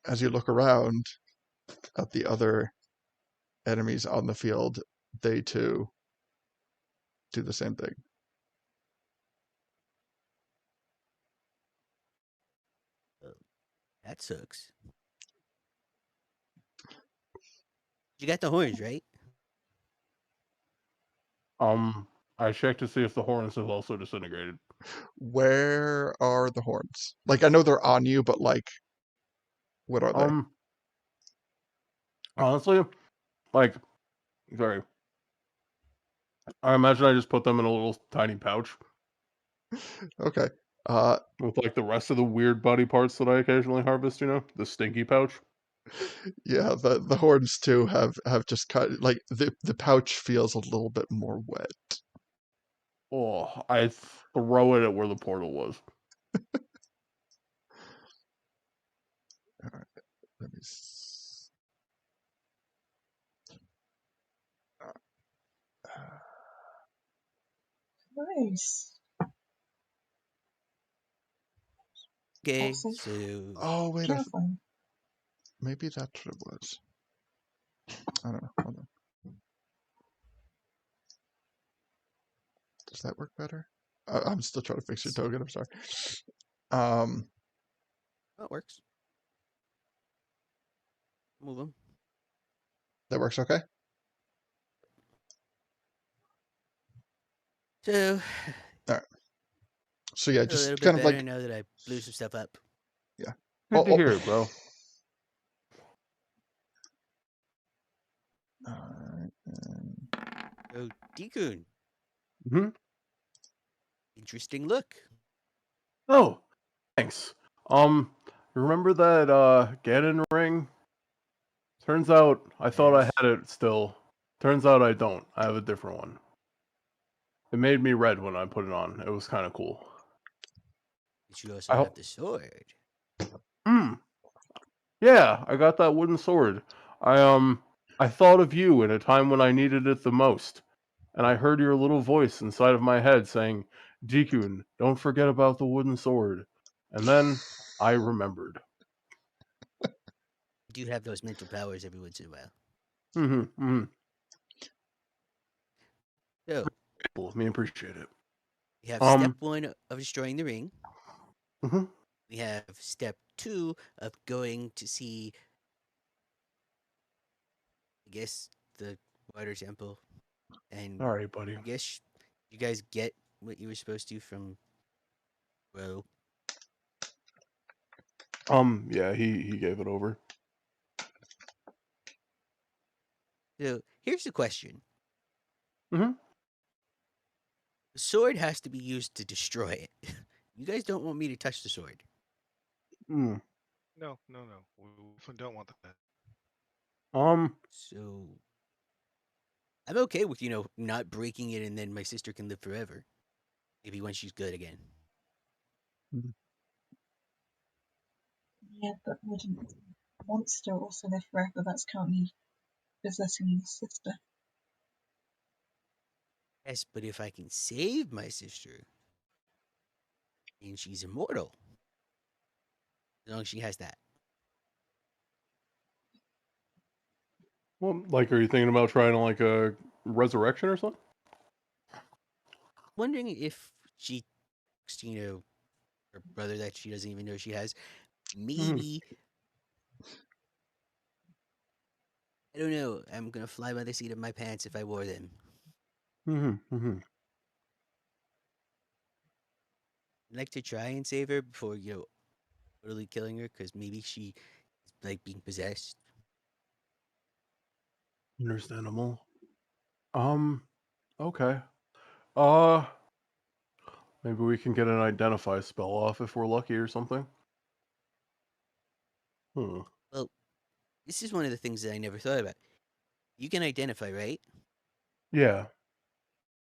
As you look around at the other enemies on the field, they too do the same thing. That sucks. You got the horns, right? I checked to see if the horns have also disintegrated. Where are the horns? Like, I know they're on you, but like, what are they? Honestly, like, sorry. I imagine I just put them in a little tiny pouch Okay. with like the rest of the weird body parts that I occasionally harvest. You know, the stinky pouch. Yeah, the horns too have just kind of like the pouch feels a little bit more wet. Oh, I throw it at where the portal was. All right, let me. S- Nice. Okay, Also so Oh wait, terrifying. maybe that's what it was. I don't know. Hold on. Does that work better? I'm still trying to fix your token. I'm sorry. that works. Move them. That works okay. So All right. So yeah, a little just bit kind of better like now that I blew some stuff up. yeah. Good to Oh, hear, bro. Alright, Oh, Decoon. Hmm. Interesting look. Oh, thanks. Remember that Ganon ring? Turns out I thought I Yes. had it still. Turns out I don't. I have a different one. It made me red when I put it on. It was kind of cool. But you also I have hope. the sword. Yeah, I got that wooden sword. I thought of you in a time when I needed it the most, and I heard your little voice inside of my head saying, "Deekun, don't forget about the wooden sword." And then I remembered. You do have those mental powers every once in a while. Mm-hmm. So Let me appreciate it. we have step Um. 1 of destroying the ring. Mm-hmm. We have step 2 of going to see, I guess, the water temple. And All right, buddy. I guess you guys get what you were supposed to from Ro. Yeah, he gave it over. So here's the question. Mm-hmm. The sword has to be used to destroy it. You guys don't want me to touch the sword. Mm. No, no, no. We don't want that. So I'm okay with, not breaking it and then my sister can live forever. Maybe when she's good again. Yeah, but wouldn't the monster also live forever that's currently possessing your sister? Yes, but if I can save my sister, then she's immortal. As long as she has that. Well, like, are you thinking about trying to like a resurrection or something? Wondering if she her brother that she doesn't even know she has. Mhm. Maybe I don't know. I'm gonna fly by the seat of my pants if I wore them. Mhm. I'd like to try and save her before totally killing her, because maybe she is like being possessed. Understandable. Um. Okay. Uh. Maybe we can get an identify spell off if we're lucky or something. Hmm. Well, this is one of the things that I never thought about. You can identify, right? Yeah,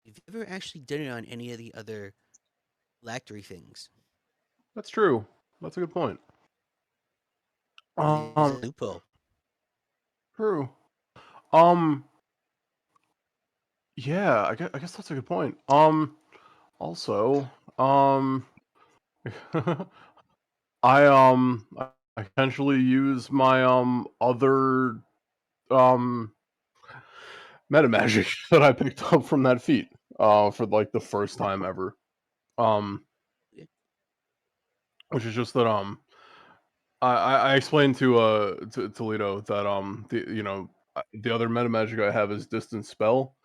Have you ever actually done it on any of the other phylactery things? that's true. That's a good point. There's a Um. loophole. True. Um. Yeah. I guess that's a good point. Also. Um. I potentially use my other um meta magic that I picked up from that feat for like the first time ever. Um, Yeah. which is just that I explained to Toledo that the other meta magic I have is distance spell,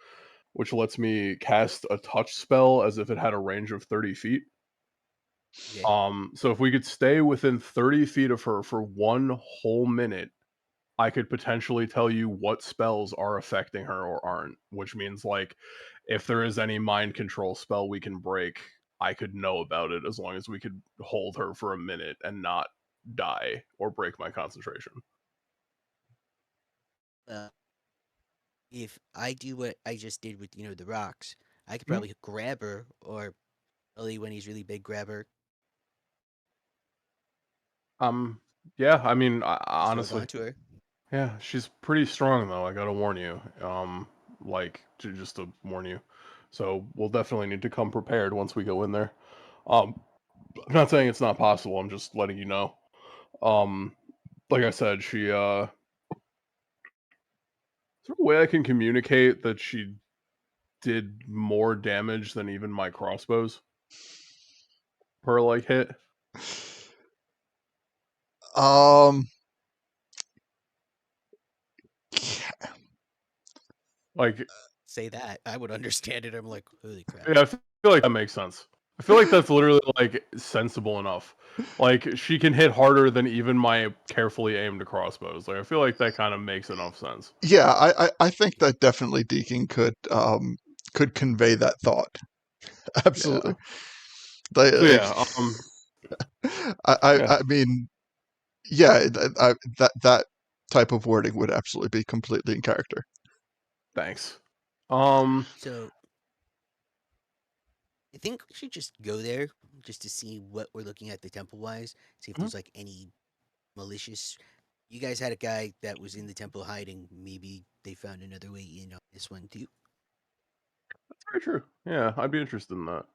which lets me cast a touch spell as if it had a range of 30 feet. Okay. So if we could stay within 30 feet of her for 1 whole minute, I could potentially tell you what spells are affecting her or aren't, which means like if there is any mind control spell we can break, I could know about it as long as we could hold her for a minute and not die or break my concentration. Well, if I do what I just did with the rocks, I could Mhm. probably grab her, or only when he's really big, grab her, Um yeah, I mean just hold honestly, on to her. yeah, she's pretty strong though, I got to warn you. Just to warn you. So we'll definitely need to come prepared once we go in there. Um I'm not saying it's not possible, I'm just letting you know. Um like I said, is there a way I can communicate that she did more damage than even my crossbows per like hit? Um, yeah, Like, Say that, I would understand it. I'm like, holy crap. yeah, I feel like that makes sense. I feel like that's literally like sensible enough. Like, she can hit harder than even my carefully aimed crossbows. Like, I feel like that kind of makes enough sense. yeah, I think Okay. that definitely Deacon could convey that thought. Yeah. Absolutely. Like, So yeah, yeah, I mean, yeah, that type of wording would absolutely be completely in character. thanks. So I think we should just go there just to see what we're looking at the temple wise. See if Mhm, there's like any malicious. You guys had a guy that was in the temple hiding. Maybe they found another way in on this one too. that's very true. Yeah, I'd be interested in that.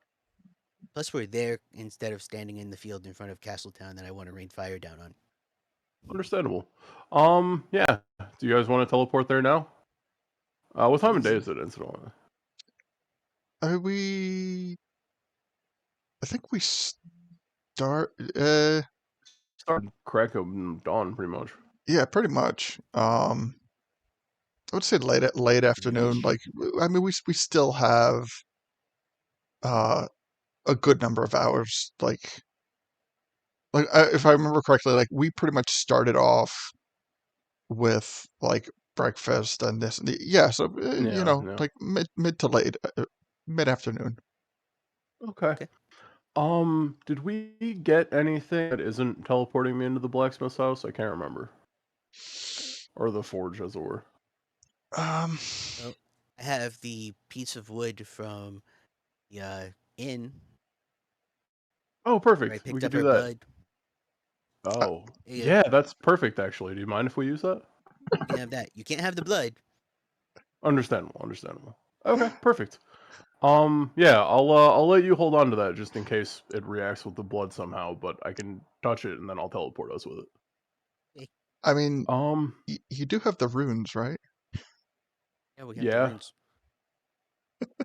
Plus, we're there instead of standing in the field in front of Castletown that I want to rain fire down on. Understandable. Yeah. Do you guys want to teleport there now? What time of day Yes. is it, incidentally? We, I think we start. Start crack of dawn, pretty much. Yeah, pretty much. I would say late afternoon. Afternoonish. Like, I mean, we still have uh a good number of hours. Like if I remember correctly, like we pretty much started off with like breakfast and this and yeah. So Yeah, yeah. like mid to late, mid afternoon. Okay. Okay. Did we get anything that isn't teleporting me into the blacksmith's house? I can't remember. Or the forge, as it were. Um, Well, I have the piece of wood from the inn Oh, where I perfect. We picked could up do her that. blood. uh, Oh, There you go. yeah, that's perfect, actually. Do you mind if we use that? You can have that. You can't have the blood. Understandable, understandable. Okay, perfect. Yeah, I'll let you hold on to that just in case it reacts with the blood somehow, but I can touch it and then I'll teleport us with it. Okay. I mean, Um, you do have the runes, right? Yeah, we have the yeah. runes.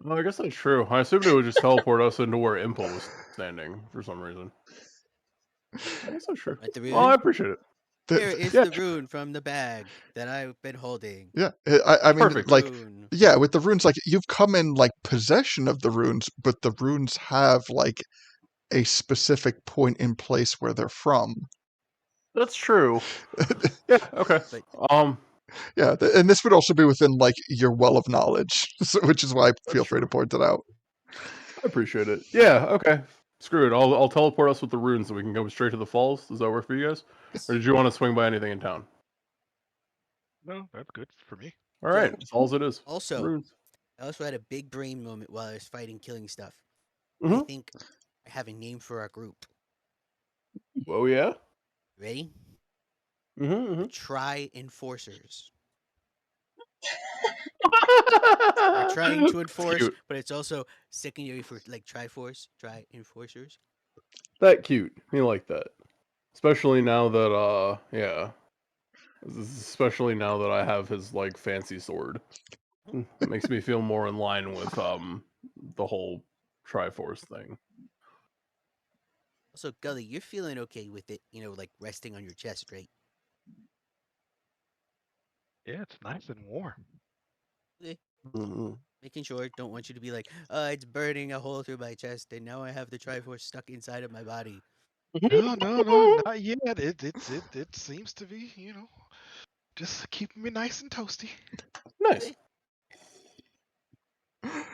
Well, I guess that's true. I assumed it would just teleport us into where Impa was standing for some reason. I guess that's true. Want the Oh, I rune? appreciate it. Here is Yeah, the rune from the bag that I've been holding. Yeah, I mean, Perfect. like, Rune. yeah, with the runes, like you've come in like possession of the runes, but the runes have like a specific point in place where they're from. That's true. Yeah, okay. But Yeah, and this would also be within like your well of knowledge, so, which is why I That's feel free to true. point it out. I appreciate it. Yeah, okay. Screw it. I'll teleport us with the runes so we can go straight to the falls. Does that work for you guys? Or did you want to swing by anything in town? No, that's good for me. All Yo, right, falls it is. also, Runes. I also had a big brain moment while I was fighting killing stuff. I Mm-hmm. think I have a name for our group. Oh yeah. Ready? Mm-hmm. The Tri-Enforcers. We're trying to enforce, Cute. but it's also secondary for like Triforce, Tri-Enforcers. That cute. You like that. Especially now that yeah. Especially now that I have his like fancy sword. Makes me feel more in line with the whole Triforce thing. Also, Gully, you're feeling okay with it, like resting on your chest, right? Yeah, it's nice and warm. Okay. Mm-hmm. Making sure, don't want you to be like, it's burning a hole through my chest, and now I have the Triforce stuck inside of my body. No, no, no, not yet. It seems to be, just keeping me nice and toasty. Nice. Okay.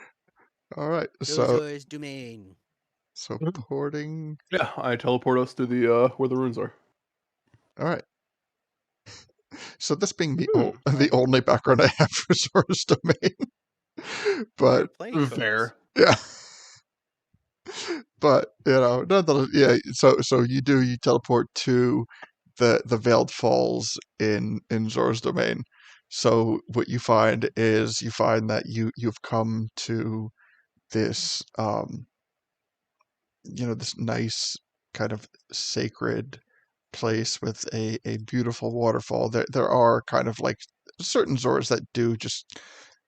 All right, Dozor's domain. so Mhm. porting. Yeah, I teleport us to the where the runes are. All right. So this being the Hmm. the only background I have for Sora's domain, We're but playing cards. Fair. yeah, but nonetheless, yeah. So you teleport to the Veiled Falls in Zora's domain. So what you find is you find that you've come to this this nice kind of sacred place with a beautiful waterfall. There are kind of like certain Zoras that do just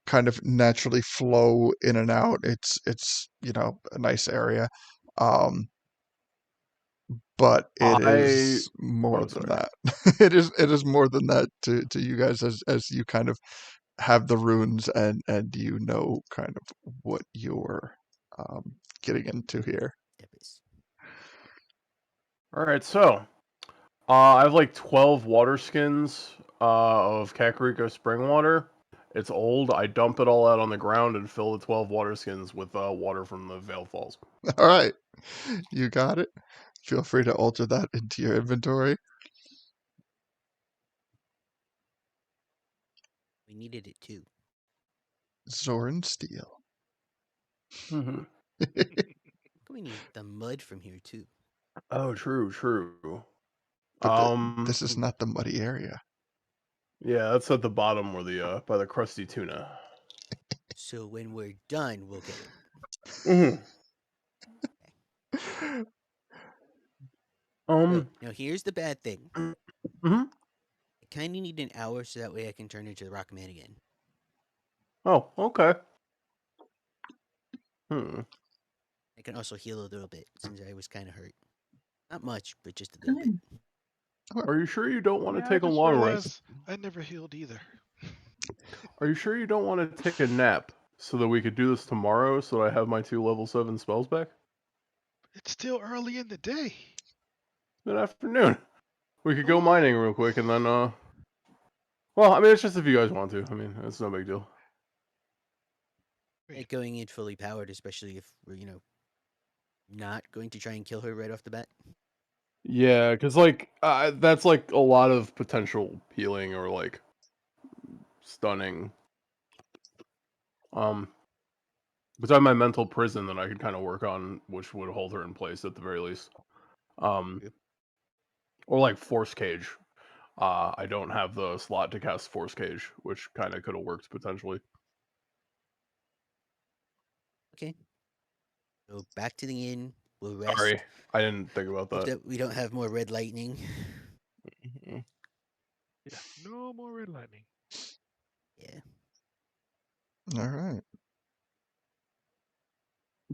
kind of naturally flow in and out. It's a nice area. Um, but it I is more oh than sorry. that. It is more than that to you guys as you kind of have the runes and kind of what you're getting into here. Epis. All right, so I have like 12 water skins of Kakariko spring water. It's old. I dump it all out on the ground and fill the 12 water skins with water from the Veil Falls. All right, you got it. Feel free to alter that into your inventory. We needed it too. Zoran Steel. Mm-hmm. We need the mud from here too. Oh, true. But this is Um, not the muddy area. yeah, that's at the bottom where the by the crusty tuna. So when we're done, we'll get it. Mm-hmm. So now here's the bad thing. Mm-hmm. I kind of need an hour so that way I can turn into the Rock Man again. Oh, okay. Hmm. I can also heal a little bit since I was kind of hurt. Not much, but just a little bit. Are you sure you don't want to Yeah, I take a just long rest? realized I never healed either. Are you sure you don't want to take a nap so that we could do this tomorrow so that I have my 2 level 7 spells back? It's still early in the day. Mid afternoon. We could go Oh, mining real quick and then well, I mean it's just if you guys want to. I mean, it's no big deal. Like going in fully powered, especially if we're, not going to try and kill her right off the bat. Yeah, cuz like that's like a lot of potential healing or like stunning. Um Besides my mental prison that I could kind of work on, which would hold her in place at the very least. Um, True. or like force cage. I don't have the slot to cast force cage, which kind of could have worked potentially. Okay. So back to the inn. We'll rest. Sorry, I didn't think about Hope that. that we don't have more red lightning. Mhm. yeah, no more red lightning. Yeah. All right.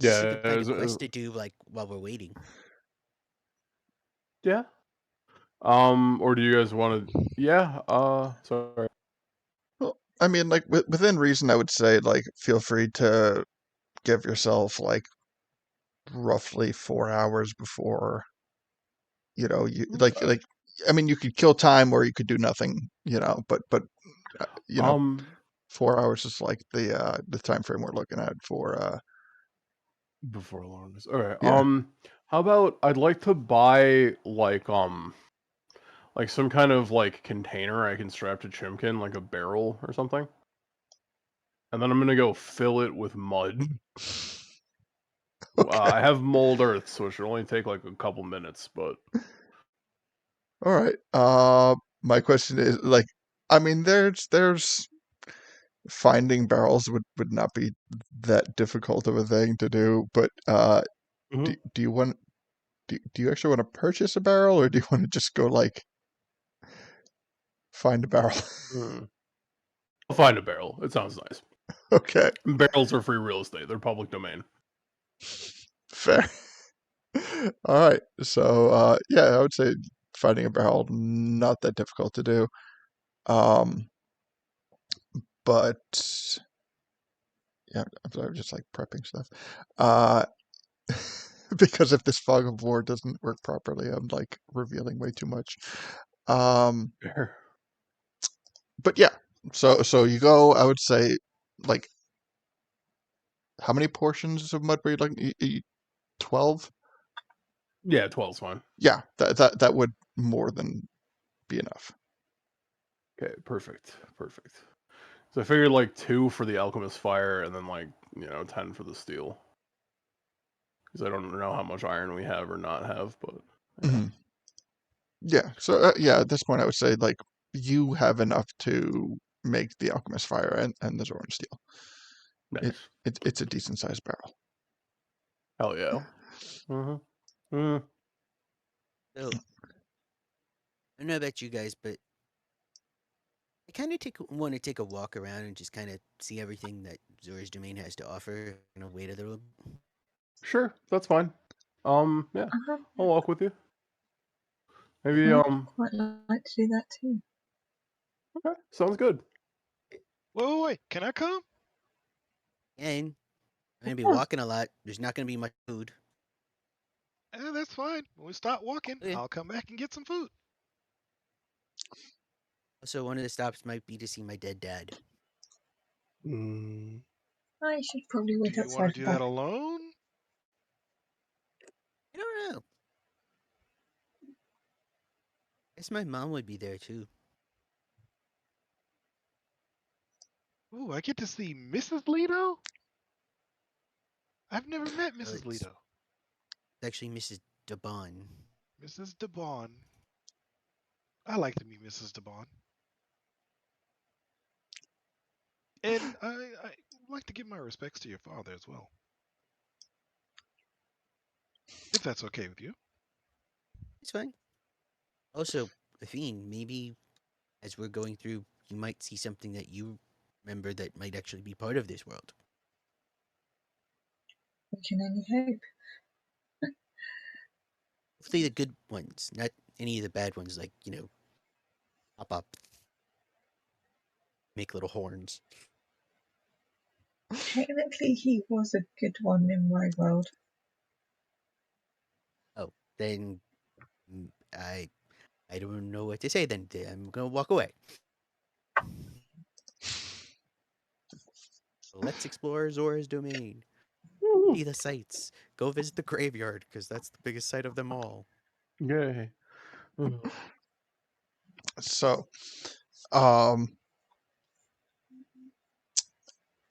Just a Yeah, good kind of quest to do, like, while we're waiting. yeah. Or do you guys want to? Yeah. Sorry. Well, I mean, like within reason, I would say like feel free to give yourself like roughly 4 hours before you Okay. I mean, you could kill time or you could do nothing, but uh, you know, Um, 4 hours is like the time frame we're looking at for before alarms. All right. yeah. How about I'd like to buy like some kind of like container I can strap to Chimkin, like a barrel or something, and then I'm gonna go fill it with mud. Okay. I have mold earth, so it should only take like a couple minutes, but All right. My question is like, I mean, there's finding barrels would not be that difficult of a thing to do, but Mhm. do you want do you actually want to purchase a barrel or do you want to just go like find a barrel? Mm. I'll find a barrel. It sounds nice. Okay, Barrels are free real estate. They're public domain. fair. All right. So yeah, I would say finding a barrel not that difficult to do. Um, but yeah, I'm sorry, just like prepping stuff. Uh, because if this fog of war doesn't work properly, I'm like revealing way too much. Um, Fair. but yeah, so you go. I would say like how many portions of mud were you like? 12? Yeah, 12's fine. Yeah, that would more than be enough. Okay, perfect. Perfect. So I figured like 2 for the alchemist fire, and then like 10 for the steel. Because I don't know how much iron we have or not have, but yeah, Mhm. Yeah. So yeah, at this point, I would say like you have enough to make the alchemist fire and the Zoran steel. It, nice. it's a decent sized barrel. Hell yeah. Mm-hmm. So, I don't know about you guys, but I kind of want to take a walk around and just kind of see everything that Zora's Domain has to offer and wait a little. Sure, that's fine. Yeah, Uh-huh. I'll walk with you. Maybe Yeah, quite like to do that too. Okay, sounds good. Wait. Can I come? And I'm gonna Of be course. walking a lot. There's not gonna be much food. That's fine. When we stop walking, Okay. I'll come back and get some food. Also, one of the stops might be to see my dead dad. Mm, I should probably Do wait you want outside to do for that that. alone? I don't know. Guess my mom would be there too. Ooh, I get to see Mrs. Leto? I've never met Well, Mrs. it's Leto. actually Mrs. DeBon. Mrs. DeBon. I like to meet Mrs. DeBon. And I like to give my respects to your father as well. If that's okay with you. It's fine. Also, Athene, maybe as we're going through, you might see something that you remember that might actually be part of this world. We can only hope. Hopefully, the good ones, not any of the bad ones, like pop up, make little horns. Technically, he was a good one in my world. Oh, then mm, I don't know what to say. Then I'm gonna walk away. Let's explore Zora's domain. See the sights. Go visit the graveyard because that's the biggest site of them all. yay. So, um,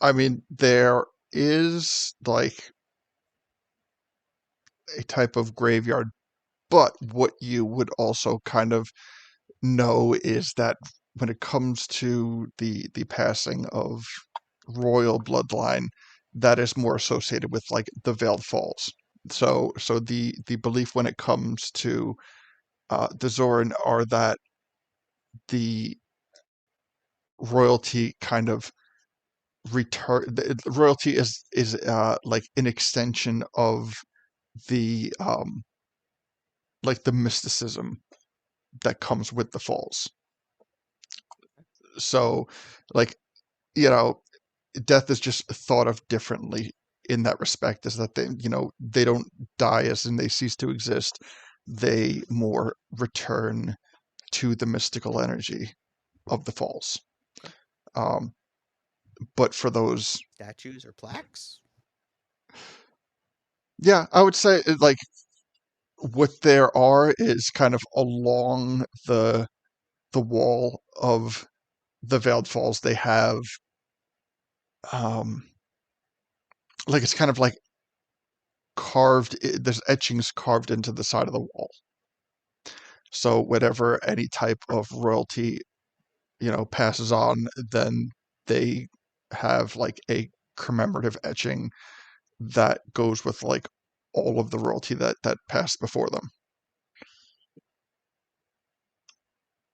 I mean, there is like a type of graveyard, but what you would also kind of know is that when it comes to the passing of royal bloodline, that is more associated with like the Veiled Falls. So the belief when it comes to the Zoran are that the royalty kind of return. Royalty is like an extension of the like the mysticism that comes with the falls. So, like, you know, death is just thought of differently in that respect, is that they don't die as in they cease to exist. They more return to the mystical energy of the falls. Okay. Um, but for those, Statues or plaques? yeah, I would say like what there are is kind of along the wall of the Veiled Falls. They have um like it's kind of like there's etchings carved into the side of the wall. So whatever any type of royalty, passes on, then they have like a commemorative etching that goes with like all of the royalty that passed before them.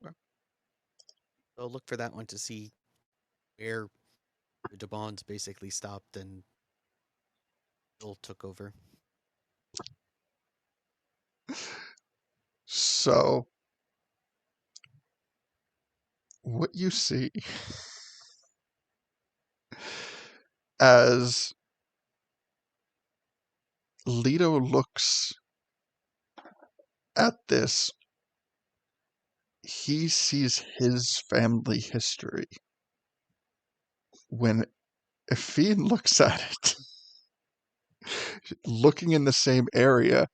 Okay. So look for that one to see where the Debons basically stopped and Bill took over. So what you see as Leto looks at this, he sees his family history. When Efine looks at it, looking in the same area,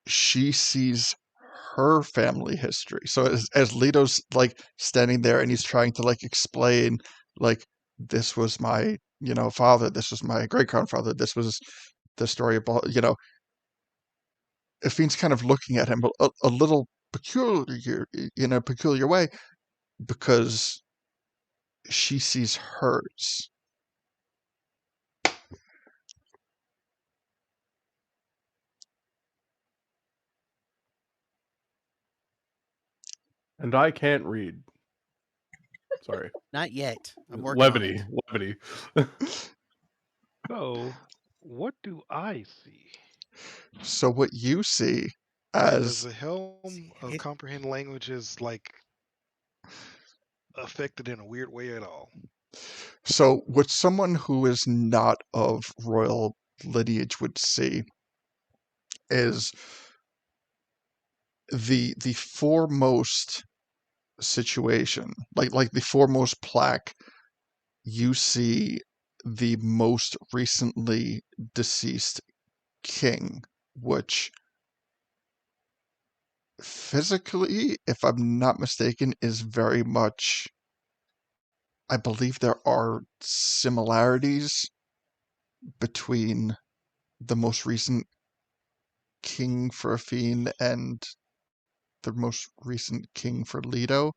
she sees her family history. So as Leto's like standing there and he's trying to like explain, like, this was my, father, this was my great grandfather, this was the story about, Efine's kind of looking at him a little peculiar, in a peculiar way, because she sees hers. And I can't read. Sorry. Not yet. I'm working on Levity. it. Levity. So, what do I see? So what you see And does as the helm See, of comprehend languages like affected in a weird way at all? so what someone who is not of royal lineage would see is the foremost situation, like the foremost plaque. You see the most recently deceased king, which physically, if I'm not mistaken, is very much, I believe there are similarities between the most recent king for Afine and the most recent king for Leto.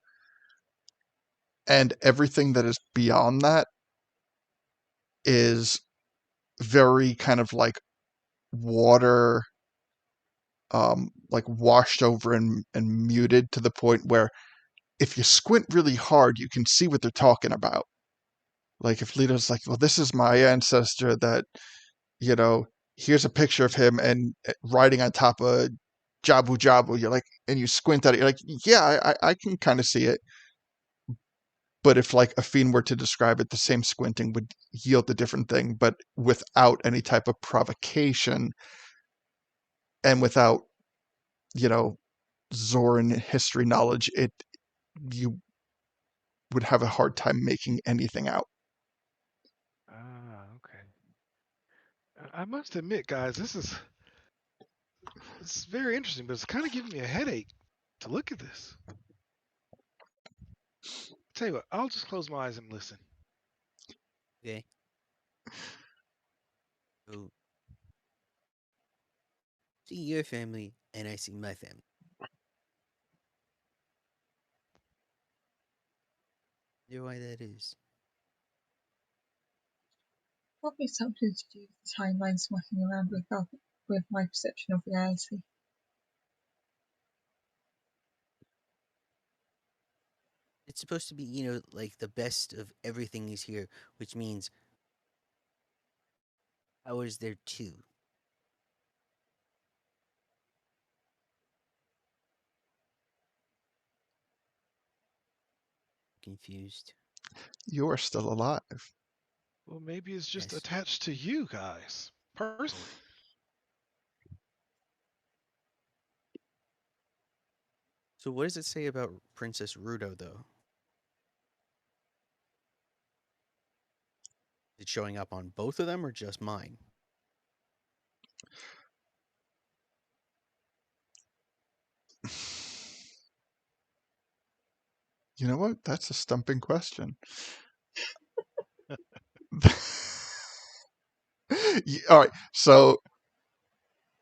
And everything that is beyond that is very kind of like water, like washed over and muted to the point where if you squint really hard, you can see what they're talking about. Like if Leto's like, well, this is my ancestor that, you know, here's a picture of him and riding on top of Jabu Jabu. You're like, and you squint at it, you're like, yeah, I can kind of see it. But if like a fiend were to describe it, the same squinting would yield a different thing, but without any type of provocation and without, you know, Zoran history knowledge, you would have a hard time making anything out. Ah, okay. I must admit, guys, it's very interesting, but it's kind of giving me a headache to look at this. Tell you what, I'll just close my eyes and listen. Okay. So see your family and I see my family. Wonder why that is. Probably something to do with the timelines mucking around with my perception of reality. it's supposed to be, like the best of everything is here, which means how is there two? Confused. You are still alive. Well, maybe it's just Yes. attached to you guys personally. So what does it say about Princess Rudo though? Is it showing up on both of them or just mine? You know what? That's a stumping question. All right. So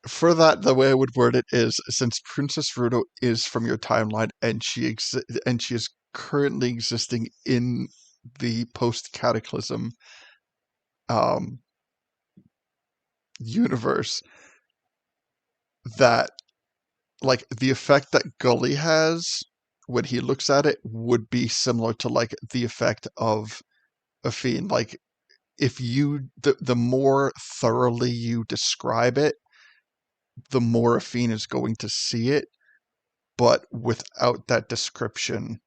for that, the way I would word it is, since Princess Rudo is from your timeline and she is currently existing in the post Cataclysm um, universe, that like the effect that Gully has when he looks at it would be similar to like the effect of a fiend. Like if you the more thoroughly you describe it, the more a fiend is going to see it, but without that description,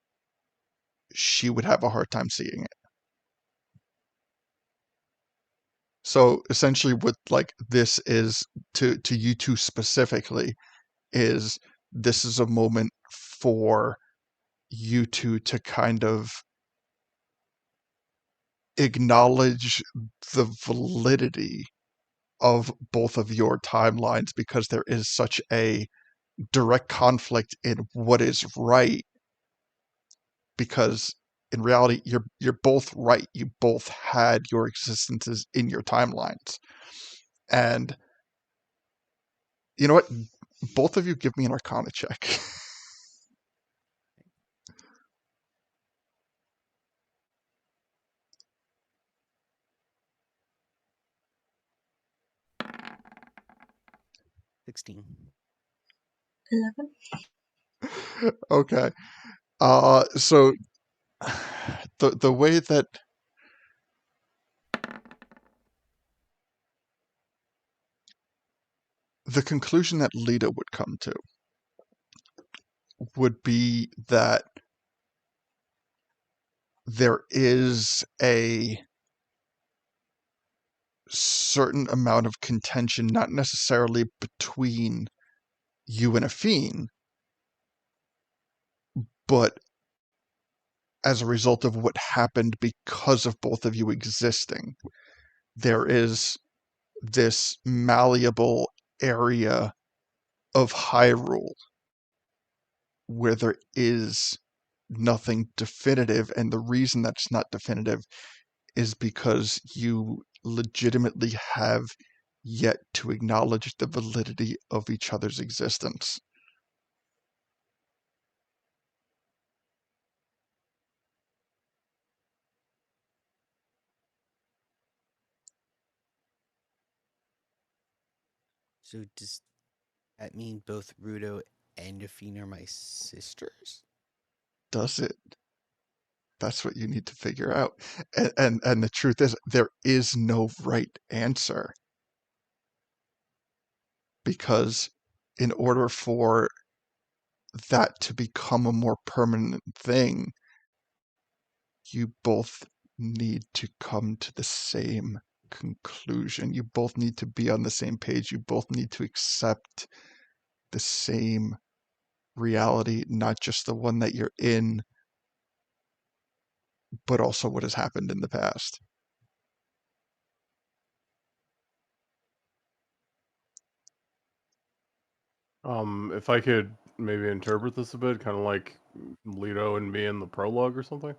she would have a hard time seeing it. So essentially what like this is to you two specifically is this is a moment for you two to kind of acknowledge the validity of both of your timelines because there is such a direct conflict in what is right, because in reality you're both right. You both had your existences in your timelines. And you know what? Both of you give me an arcana check. 16. 11. Okay. So the way that the conclusion that Lita would come to would be that there is a certain amount of contention, not necessarily between you and a fiend, but as a result of what happened because of both of you existing. There is this malleable area of Hyrule where there is nothing definitive, and the reason that's not definitive is because you legitimately have yet to acknowledge the validity of each other's existence. So does that mean both Rudo and Afine are my sisters? Does it? That's what you need to figure out. And the truth is, there is no right answer, because in order for that to become a more permanent thing, you both need to come to the same conclusion. You both need to be on the same page. You both need to accept the same reality, not just the one that you're in, but also what has happened in the past. If I could maybe interpret this a bit, kind of like Leto and me in the prologue or something,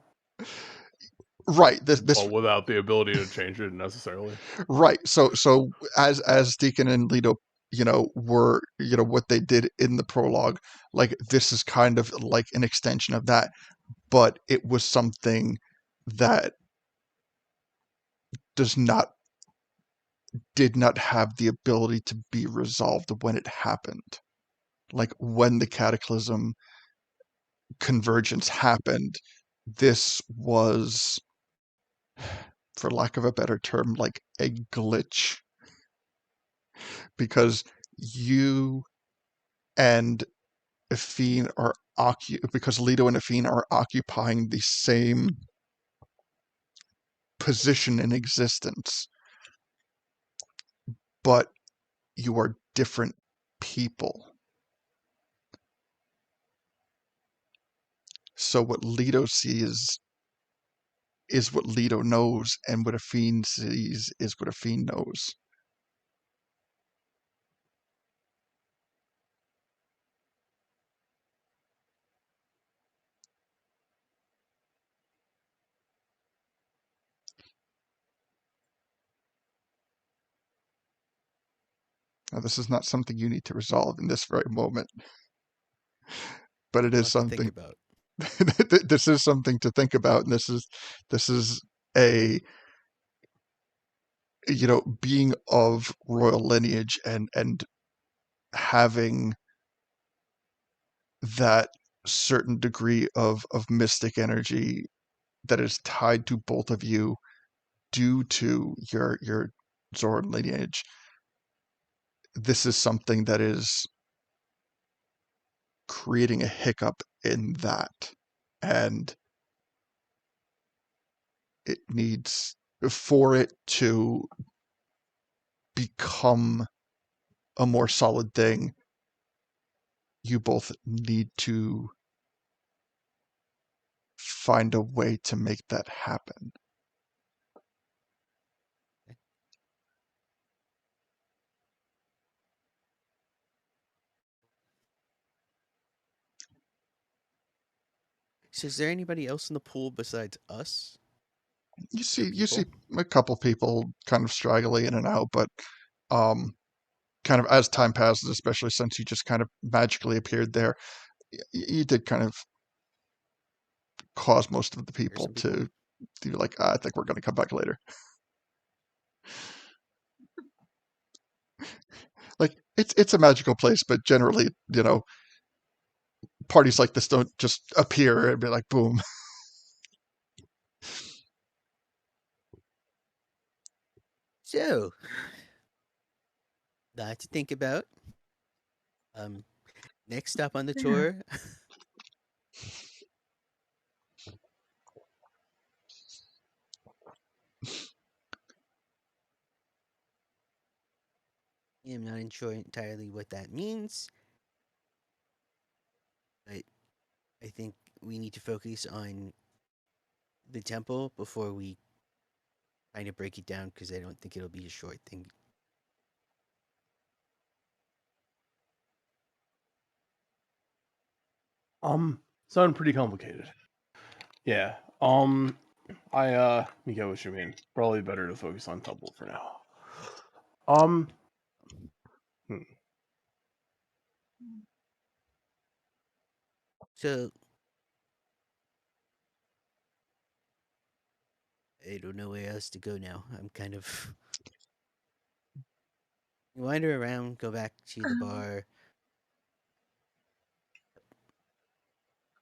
Right. This but without the ability to change it necessarily. right. So as Deacon and Leto, were, what they did in the prologue, like this is kind of like an extension of that, but it was something that does not did not have the ability to be resolved when it happened. Like when the cataclysm convergence happened, this was, for lack of a better term, like a glitch, because you and Effine are because Leto and Effine are occupying the same position in existence, but you are different people. So what Leto sees is what Leto knows, and what Effine sees is what Effine knows. Now, this is not something you need to resolve in this very moment, but it A is lot to think something. about. This is something to think about, and this is a, being of royal lineage and having that certain degree of mystic energy that is tied to both of you due to your Zoran lineage. This is something that is creating a hiccup in that, and it needs, for it to become a more solid thing, you both need to find a way to make that happen. So, is there anybody else in the pool besides us? You Other see people? a couple people kind of straggling in and out, but um kind of as time passes, especially since you just kind of magically appeared there, you did kind of cause most of the There's people some people. to be like, I think we're going to come back later. Like it's a magical place, but generally, parties like this don't just appear and be like, boom. So, lot to think about. Next stop on the Yeah, tour. I'm not sure entirely what that means, but I think we need to focus on the temple before we kind of break it down because I don't think it'll be a short thing. Sound pretty complicated. Yeah. I get what you mean. Probably better to focus on Temple for now. Um, hmm. So, I don't know where else to go now. I'm kind of wander around, go back to the um, bar.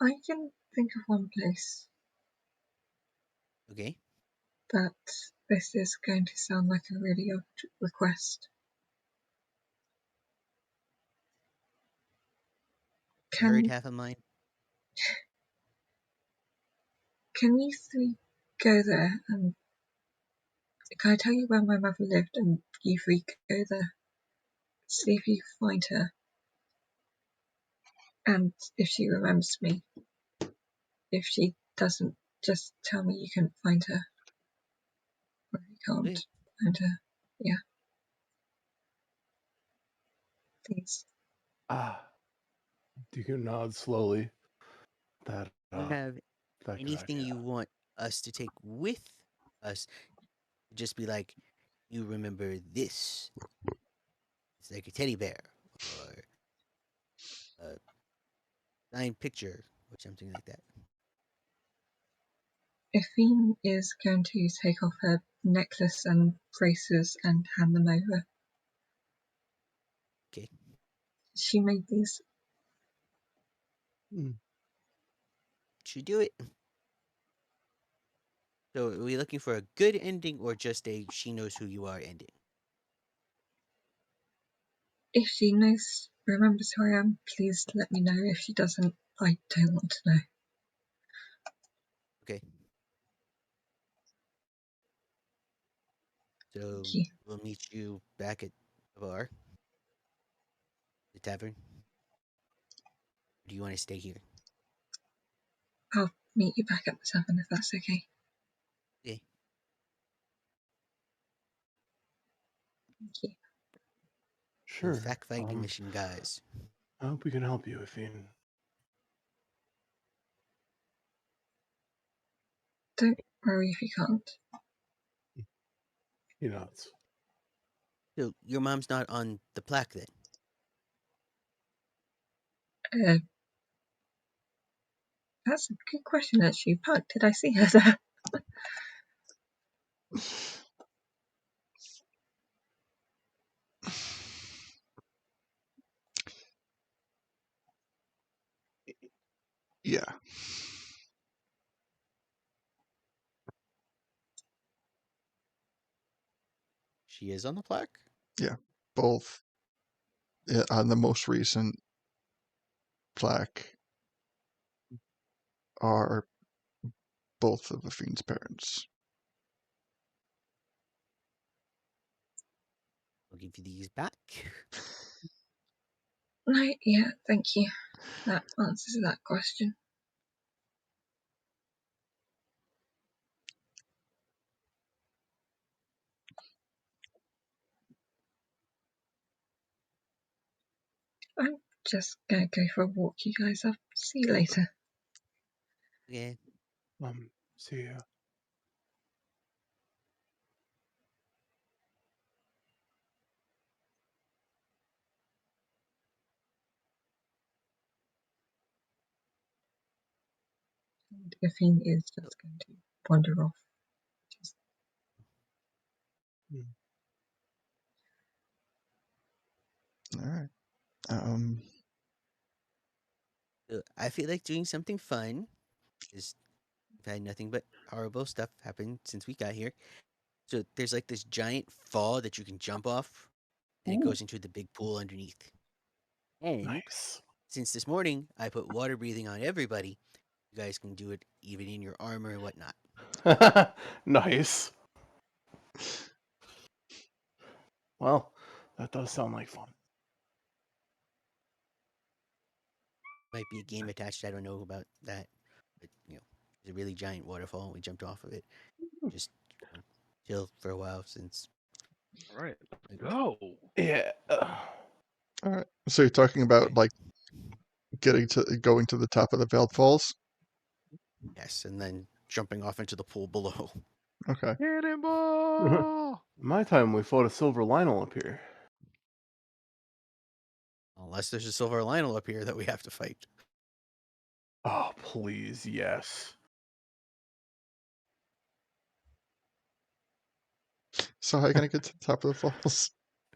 I can think of one place, Okay, but this is going to sound like a really odd request. I heard Can half of mine. can you three go there and can I tell you where my mother lived and you three go there, see if you find her, and if she remembers me. If she doesn't, just tell me you can find her, or if you Okay. can't find her. Yeah, please. Ah, Deacon nods slowly. That You have that good anything idea. you want us to take with us? Just be like, you remember this. It's like a teddy bear or a signed picture or something like that. Effine is going to take off her necklace and braces and hand them over. Okay. She made these. Hmm. Should do it. So are we looking for a good ending or just a she knows who you are ending? If she remembers who I am, please let me know. If she doesn't, I don't want to know. Okay. So Thank you. we'll meet you back at the bar, the tavern. Or do you want to stay here? I'll meet you back at the tavern if that's okay. Okay. Thank you. So Sure. fact-finding mission, guys. I hope we can help you, Athene. Don't worry if you can't. You know, it's So your mom's not on the plaque then? That's a good question, actually. Park, did I see her there? Yeah. She is on the plaque? Yeah. Both on the most recent plaque are both of the fiend's parents. I'll give you these back. No, yeah, thank you. That answers that question. I'm just gonna go for a walk, you guys. I'll see you later. Yeah. see you. And Athene is just going to wander off. Just, All right. I feel like doing something fun. Is We've had nothing but horrible stuff happen since we got here. So there's like this giant fall that you can jump off, and it Ooh, goes into the big pool underneath. And nice. since this morning I put water breathing on everybody, you guys can do it even in your armor and whatnot. Nice. Well, that does sound like fun. Might be a game attached. I don't know about that, but it's a really giant waterfall. We jumped off of it. Just chill for a while since. All right, Like, let's go. Yeah. All right. So you're talking about like going to the top of the Veiled Falls? yes, and then jumping off into the pool below. Okay. Cannonball! My time, we fought a silver Lionel up here. Unless there's a silver Lionel up here that we have to fight. Oh, please, yes. So how are you gonna get to the top of the falls?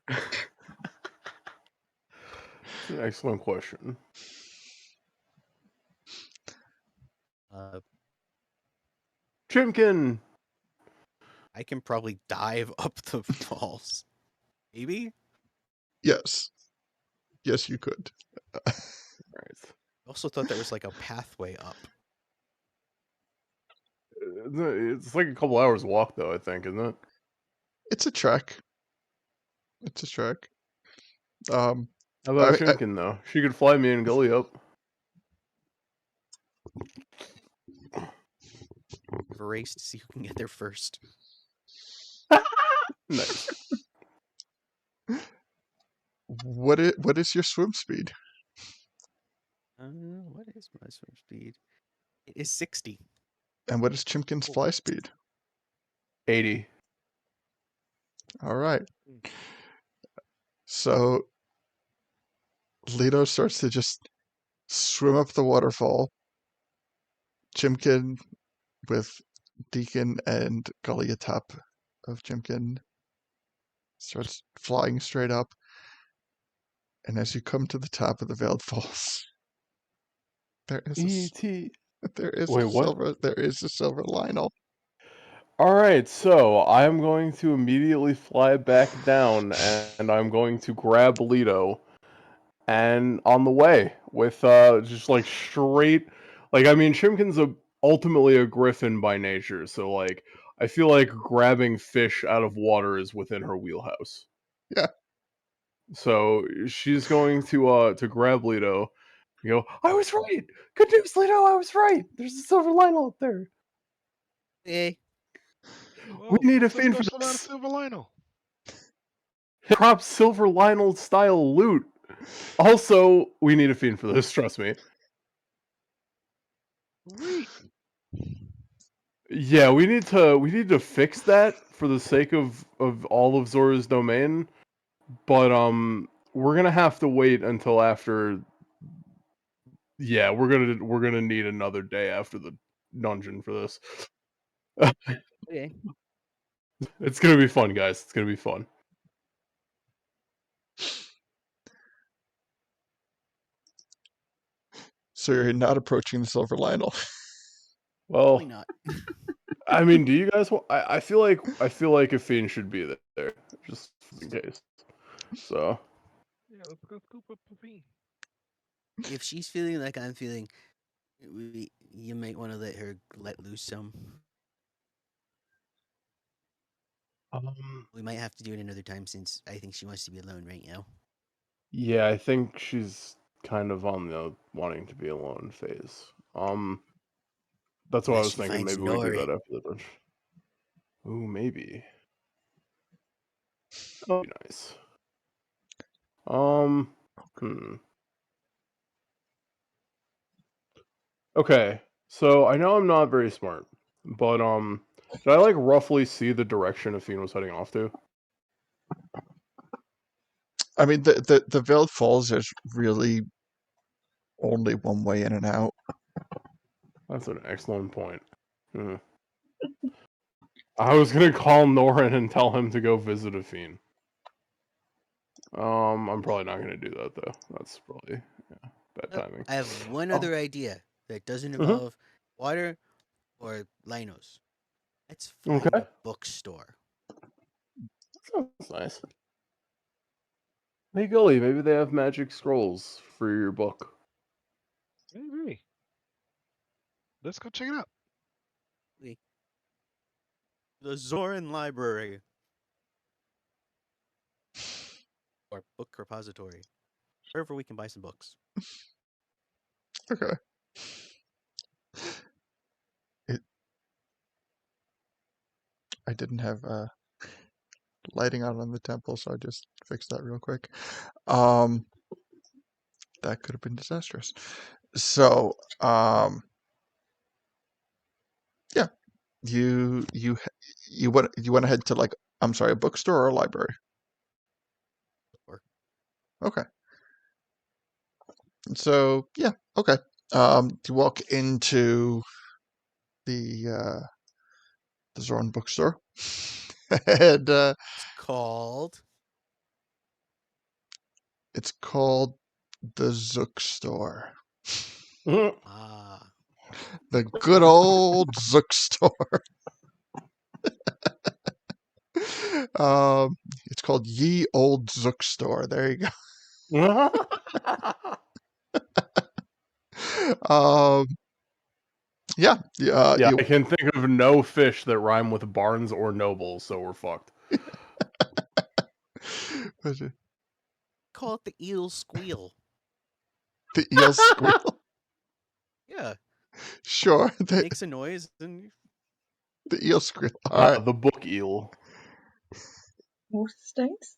It's an excellent question. Uh, Chimkin! I can probably dive up the falls. Maybe? Yes. Yes, you could. Right. I also thought there was like a pathway up. It's like a couple hours walk, though, I think, isn't it? It's a trek. It's a trek. How about Chimkin, though? She could fly me and Gully up. Have a race to see who can get there first. Nice. What is your swim speed? What is my swim speed? It is 60. And what is Chimkin's fly speed? 80. All right. So Leto starts to just swim up the waterfall. Chimkin with Deacon and Gully atop of Chimkin starts flying straight up. And as you come to the top of the Veiled Falls, there is E.T. there is Wait, what? a silver Lionel. Alright, so I am going to immediately fly back down, and I'm going to grab Leto, and on the way, with, just, like, straight... Like, I mean, Shimkin's ultimately a griffin by nature, so, like, I feel like grabbing fish out of water is within her wheelhouse. Yeah. So, she's going to grab Leto, and go, "I was right! Good news, Leto, I was right! There's a silver Lionel up there! Okay. We Well, need a let's fiend go for sell out a this! silver Lionel. Drop silver Lionel style loot. Also, we need a fiend for this, trust me. Sweet. Yeah, we need to fix that for the sake of all of Zora's domain. But we're gonna have to wait until after... Yeah, we're gonna need another day after the dungeon for this. Okay. It's gonna be fun, guys. It's gonna be fun. So you're not approaching the silver Lionel. Probably Well, not. I mean, do you guys want... I feel like a fiend should be there, just in case. So, Yeah, let's go scoop up a fiend. If she's feeling like I'm feeling, you might want to let her let loose some. We might have to do it another time since I think she wants to be alone right now. yeah, I think she's kind of on the wanting to be alone phase. That's what I Unless was she thinking. finds Maybe we do Norin. that after the dungeon. Ooh, maybe. That'd be nice. Hmm. Okay, so I know I'm not very smart, but did I like roughly see the direction Athene was heading off to? I mean, the Veiled Falls is really only one way in and out. That's an excellent point. Hmm. I was gonna call Norin and tell him to go visit Athene. I'm probably not gonna do that though. That's probably bad Oh, timing. I have one Oh. other idea that doesn't Mhm. involve water or Linos. Let's find Okay. a bookstore. Sounds nice. Hey, Gully, maybe they have magic scrolls for your book. Maybe. Let's go check it out. The Zoran Library or book repository, wherever we can buy some books. Okay. I didn't have lighting on the temple, so I just fixed that real quick. That could have been disastrous. So, yeah, you went ahead to, like, I'm sorry, a bookstore or a library? Or Okay. So, yeah, okay. You walk into the Zoran bookstore, and it's called. it's called the Zook Store. Ah, The good old Zook Store. It's called Ye Old Zook Store. There you go. Um, yeah, Yeah, you I can think of no fish that rhyme with Barnes or Noble, so we're fucked. the call it the Eel Squeal. eel squeal. Yeah, Sure, makes a noise and the eel squeal. All right. The book eel. Water stones?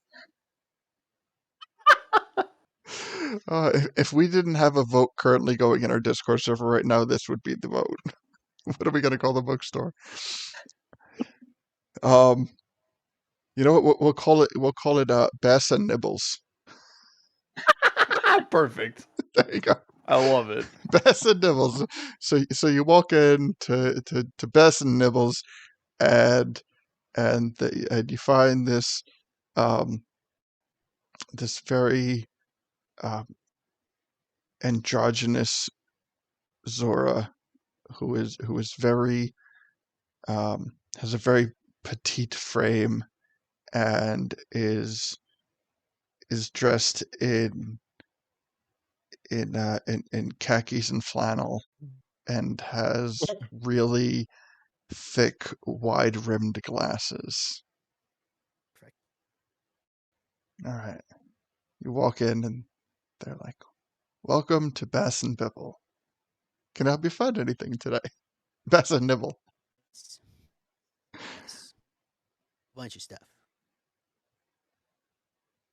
If we didn't have a vote currently going in our Discord server right now, this would be the vote. What are we gonna call the bookstore? Um, you know what? We'll call it. We'll call it Bass and Nibbles. Perfect. There you go. I love it. Bass and Nibbles. So you walk in to Bass and Nibbles, and and you find um this very um androgynous Zora who is very has a very petite frame and is dressed in khakis and flannel and has really thick, wide-rimmed glasses. Perfect. All right. You walk in and they're like, "Welcome to Bass and Bibble. Can I help you find anything today?" Bass and Nibble. Yes. Yes. Bunch of stuff.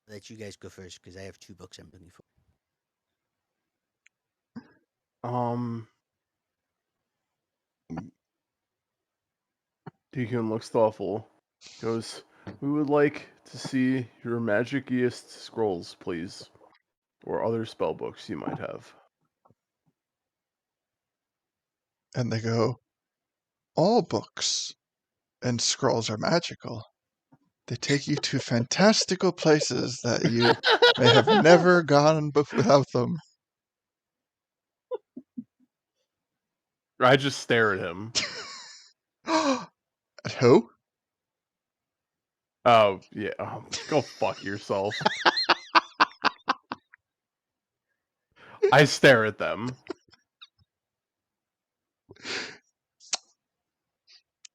I'll let you guys go first because I have 2 books I'm looking for. Deacon looks thoughtful. Goes, we would like to see your magiciest scrolls, please. Or other spell books you might have. And they go, "All books and scrolls are magical. They take you to fantastical places that you may have never gone without them." I just stare at him. At who? Oh, yeah. Go fuck yourself. I stare at them.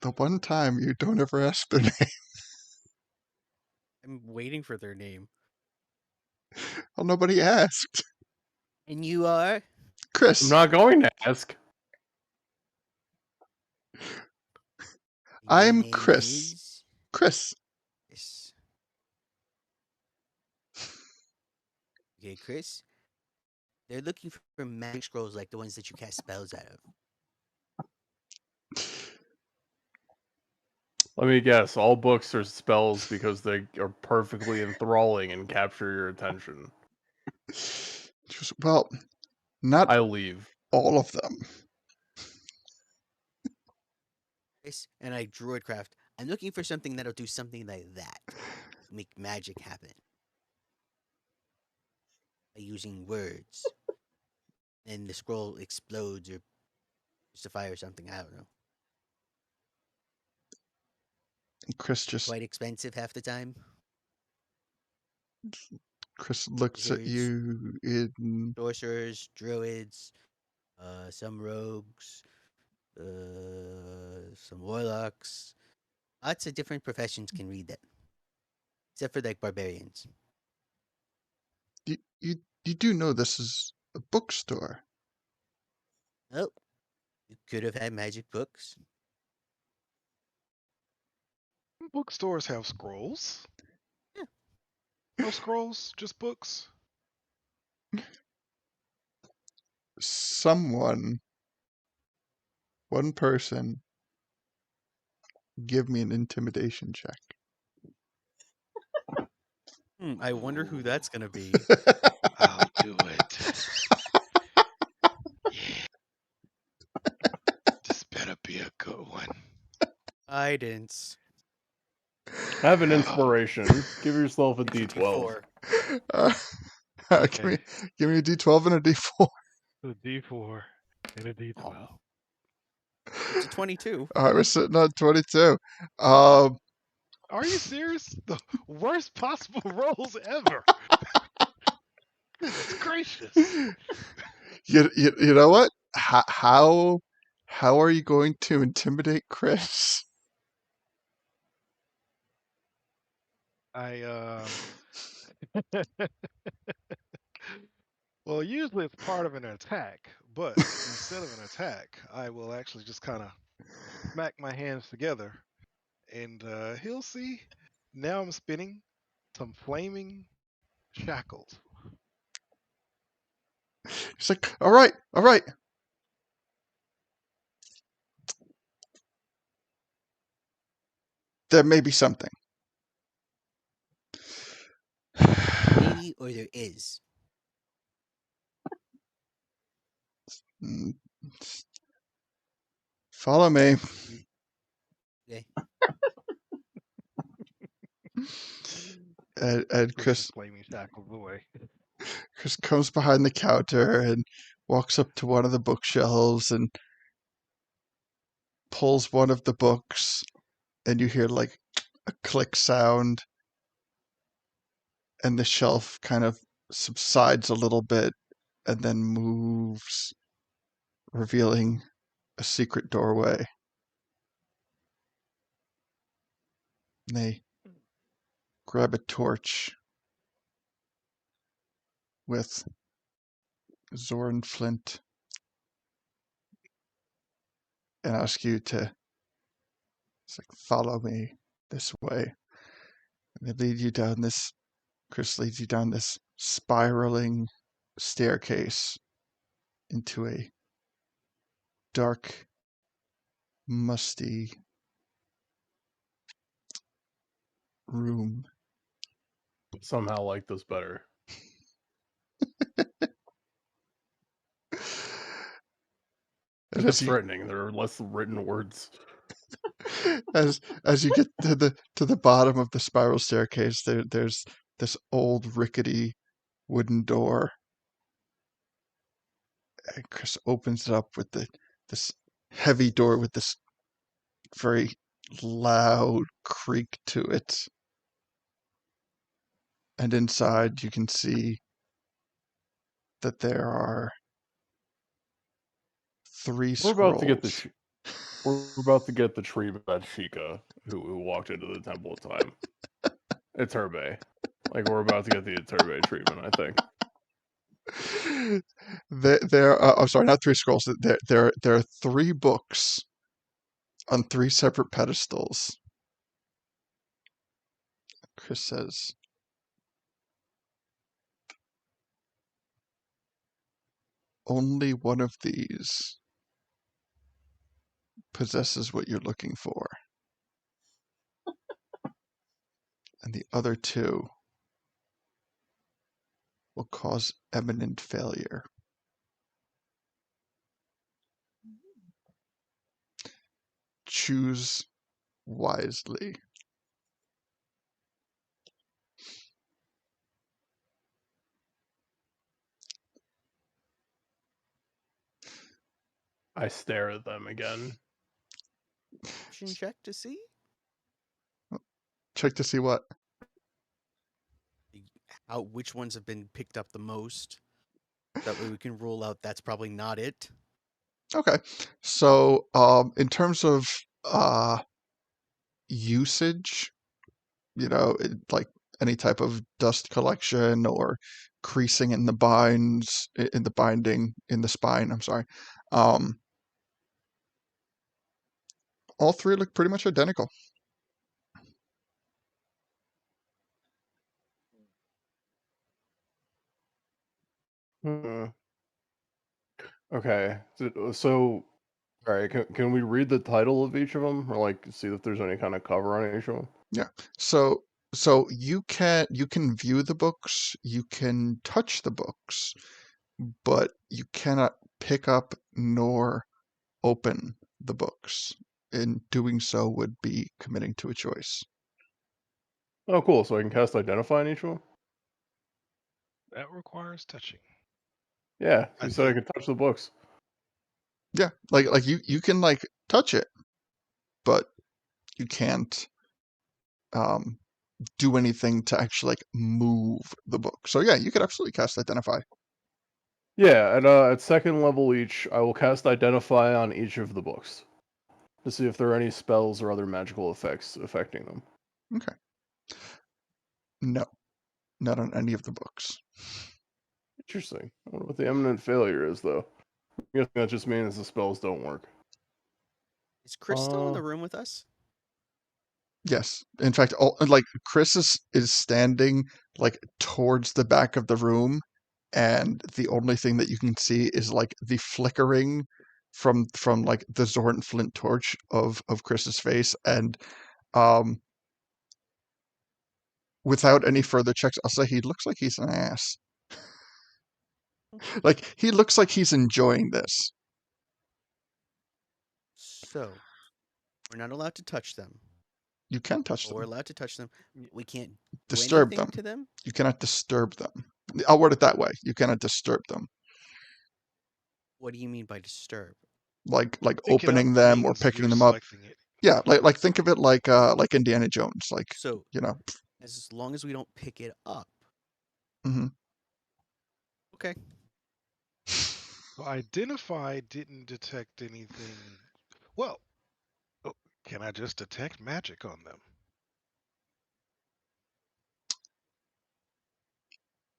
The one time you don't ever ask their name. I'm waiting for their name. Well, nobody asked. And you are? Chris. I'm not going to ask. And your I'm name Chris. is? Chris. Yes. Okay, Chris. They're looking for magic scrolls like the ones that you cast spells out of. Let me guess. All books are spells because they are perfectly enthralling and capture your attention. Well, not I leave. all of them. Chris, and I druidcraft. I'm looking for something that'll do something like that. Make magic happen. By using words. And the scroll explodes or just a fire or something. I don't know. Chris just Quite expensive half the time. Chris looks at Wizards. you in Sorcerers, druids, some rogues, some warlocks. Lots of different professions can read that. Except for like barbarians. you do know this is a bookstore. Oh, you could have had magic books. Bookstores have scrolls. Yeah. No scrolls, just books. One person, give me an intimidation check. I wonder who that's gonna be. I'll do it. Yeah. This better be a good one. Guidance. Have an Oh, inspiration. Give yourself a It's a D12. D4. okay. Give me a D12 and a D4. A D4 and a D12. It's a 22. All right, we're sitting on 22. Um, Are you serious? The worst possible rolls ever. Goodness gracious. you know what? How are you going to intimidate Chris? Well, usually it's part of an attack, but instead of an attack, I will actually just kind of smack my hands together, and he'll see. Now I'm spinning some flaming shackles. He's like, all right. There may be something. Maybe or there is. Mm, Follow me. Okay. And Push the flaming shackles away. Chris comes behind the counter and walks up to one of the bookshelves and pulls one of the books and you hear like a click sound, and the shelf kind of subsides a little bit and then moves, revealing a secret doorway. And they grab a torch with Zoran Flint and ask you to follow me this way. And they lead you down this, Chris leads you down this spiraling staircase into a dark, musty room. Somehow like this better. And It's threatening. There are less written words. as you get to the bottom of the spiral staircase, there's this old rickety wooden door. And Chris opens it up with this heavy door with this very loud creak to it. And inside you can see that there are 3 We're about to get the scrolls. we're about to get the tree about Sheikah, who walked into the temple of time. Iturbe. Like we're about to get the Iturbe treatment, I think. There I'm sorry, not 3 scrolls. There are 3 books on 3 separate pedestals. Chris says, only one of these possesses what you're looking for. And the other 2 will cause imminent failure. Choose wisely. I stare at them again. Perception check to see Check to see what? which ones have been picked up the most. That way we can rule out that's probably not it. Okay. So, in terms of usage, like any type of dust collection or creasing in the binding, in the spine, I'm sorry. All 3 look pretty much identical. Okay. So all right, can we read the title of each of them, or like see if there's any kind of cover on each of them? Yeah. So you can view the books, you can touch the books, but you cannot pick up nor open the books. In doing so would be committing to a choice. Oh, cool. So I can cast Identify on each one? That requires touching. Yeah, I you said I think. could touch the books. Yeah, like you can like touch it, but you can't do anything to actually like move the book. So yeah, you could absolutely cast Identify. Yeah, at second level each, I will cast Identify on each of the books to see if there are any spells or other magical effects affecting them. Okay. No, not on any of the books. Interesting. I wonder what the imminent failure is, though. I guess that just means the spells don't work. Is Chris still in the room with us? Yes. In fact, like Chris is standing like towards the back of the room, and the only thing that you can see is like the flickering from like the Zoran Flint torch of Chris's face, and um without any further checks, I'll say he looks like he's an ass. Like he looks like he's enjoying this. So, we're not allowed to touch them. You can touch Well, we're them, allowed to touch them. We can't do disturb anything them. to them. You cannot disturb them. I'll word it that way. You cannot disturb them. What do you mean by disturb? Like Pick it up opening them or means picking you're them up. selecting it. Yeah, like think of it like Indiana Jones, like, So you know. as long as we don't pick it up, Mhm. okay. So identify didn't detect anything. Well, oh, can I just detect magic on them?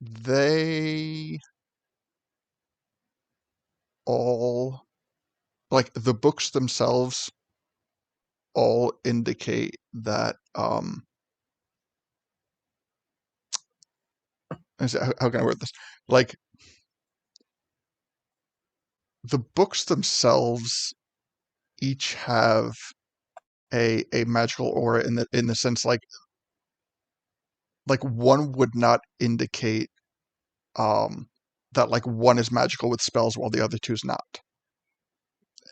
They all, like, the books themselves all indicate that, how can I word this? Like, the books themselves each have a magical aura in the sense, like one would not indicate um that like one is magical with spells while the other two's not.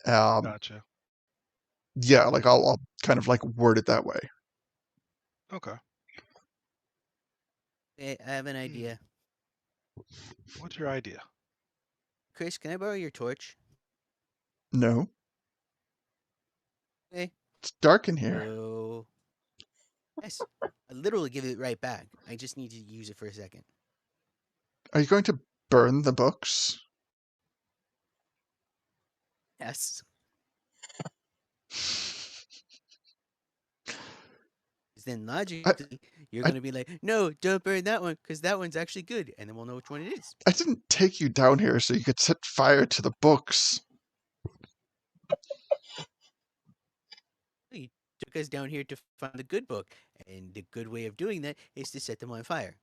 Um Gotcha. yeah, like I'll kind of like word it that way. Okay. I have an Hmm. idea. What's your idea? Chris, can I borrow your torch? No, Okay. it's dark in here. So yes, I literally give it right back. I just need to use it for a second. Are you going to burn the books? Yes. 'Cause then I, logically, you're I gonna be like, no, don't burn that one, because that one's actually good, and then we'll know which one it is. I didn't take you down here so you could set fire to the books. You took us down here to find the good book, and the good way of doing that is to set them on fire.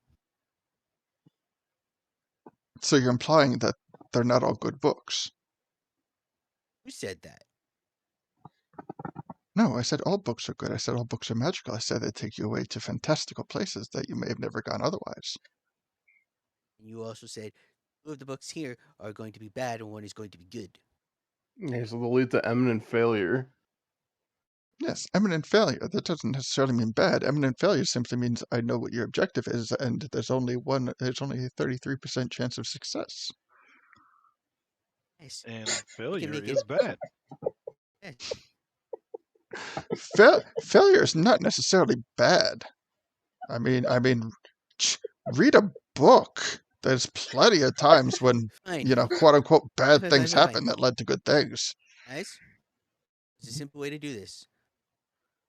So you're implying that they're not all good books. Who said that? No, I said all books are good. I said all books are magical. I said they take you away to fantastical places that you may have never gone otherwise. And you also said two of the books here are going to be bad, and one is going to be good. Okay, so they'll lead to eminent failure. Yes, eminent failure. That doesn't necessarily mean bad. Eminent failure simply means I know what your objective is, and there's only a 33% chance of success. Yes, And we can failure make it. is bad. Yes, Failure is not necessarily bad. I mean, read a book. There's plenty of times when, fine. you know, quote unquote bad Fine, fine, things fine, fine. happen that led to good things. Guys, there's a simple way to do this.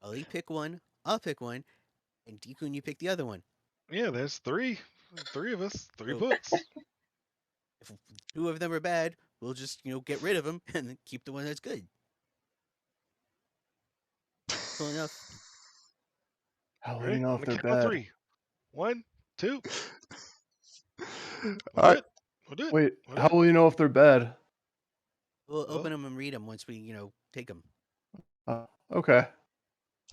Ali pick one, I'll pick one, and Deku and you pick the other one. Yeah, there's three of us, three So books. if two of them are bad, we'll just get rid of them and then keep the one that's good. Simple enough. How All will you right, know on if the they're count of bad? three. One, two. We'll All do right. it. We'll do it. Wait, We'll do how it. will you know if they're bad? We'll Oh, open them and read them once we take them. Okay.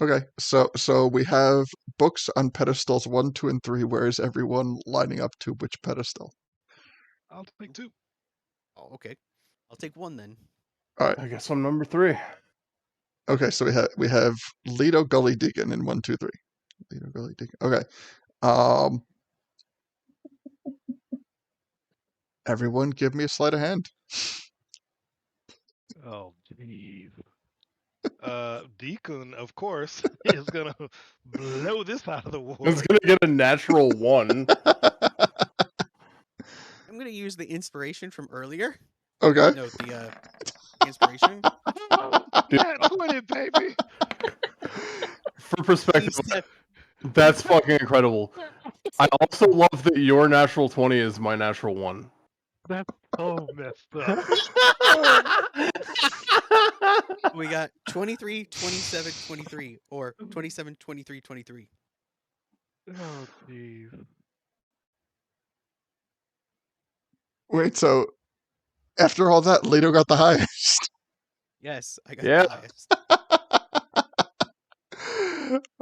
Okay. So we have books on pedestals 1, 2, and 3. Where is everyone lining up to which pedestal? I'll take two. Oh, okay. I'll take one then. All right. I guess I'm number 3. Okay. So we have Lido, Gully, Deacon in 1, 2, 3. Lido, Gully, Deacon. Okay. Um. Everyone, give me a sleight of hand. Oh, jeez. Deacon, of course, is gonna blow this out of the It's water. gonna get a natural 1. I'm gonna use the inspiration from earlier. Okay. No, the inspiration. Dude, Nat 20, baby. for perspective, Use that. that's fucking incredible. I also love that your natural 20 is my natural 1. That's so messed up. We got 23, 27, 23, or 27, 23, 23. Oh, jeez. Wait. So after all that, Lido got the highest. Yes, I got Yeah. the highest.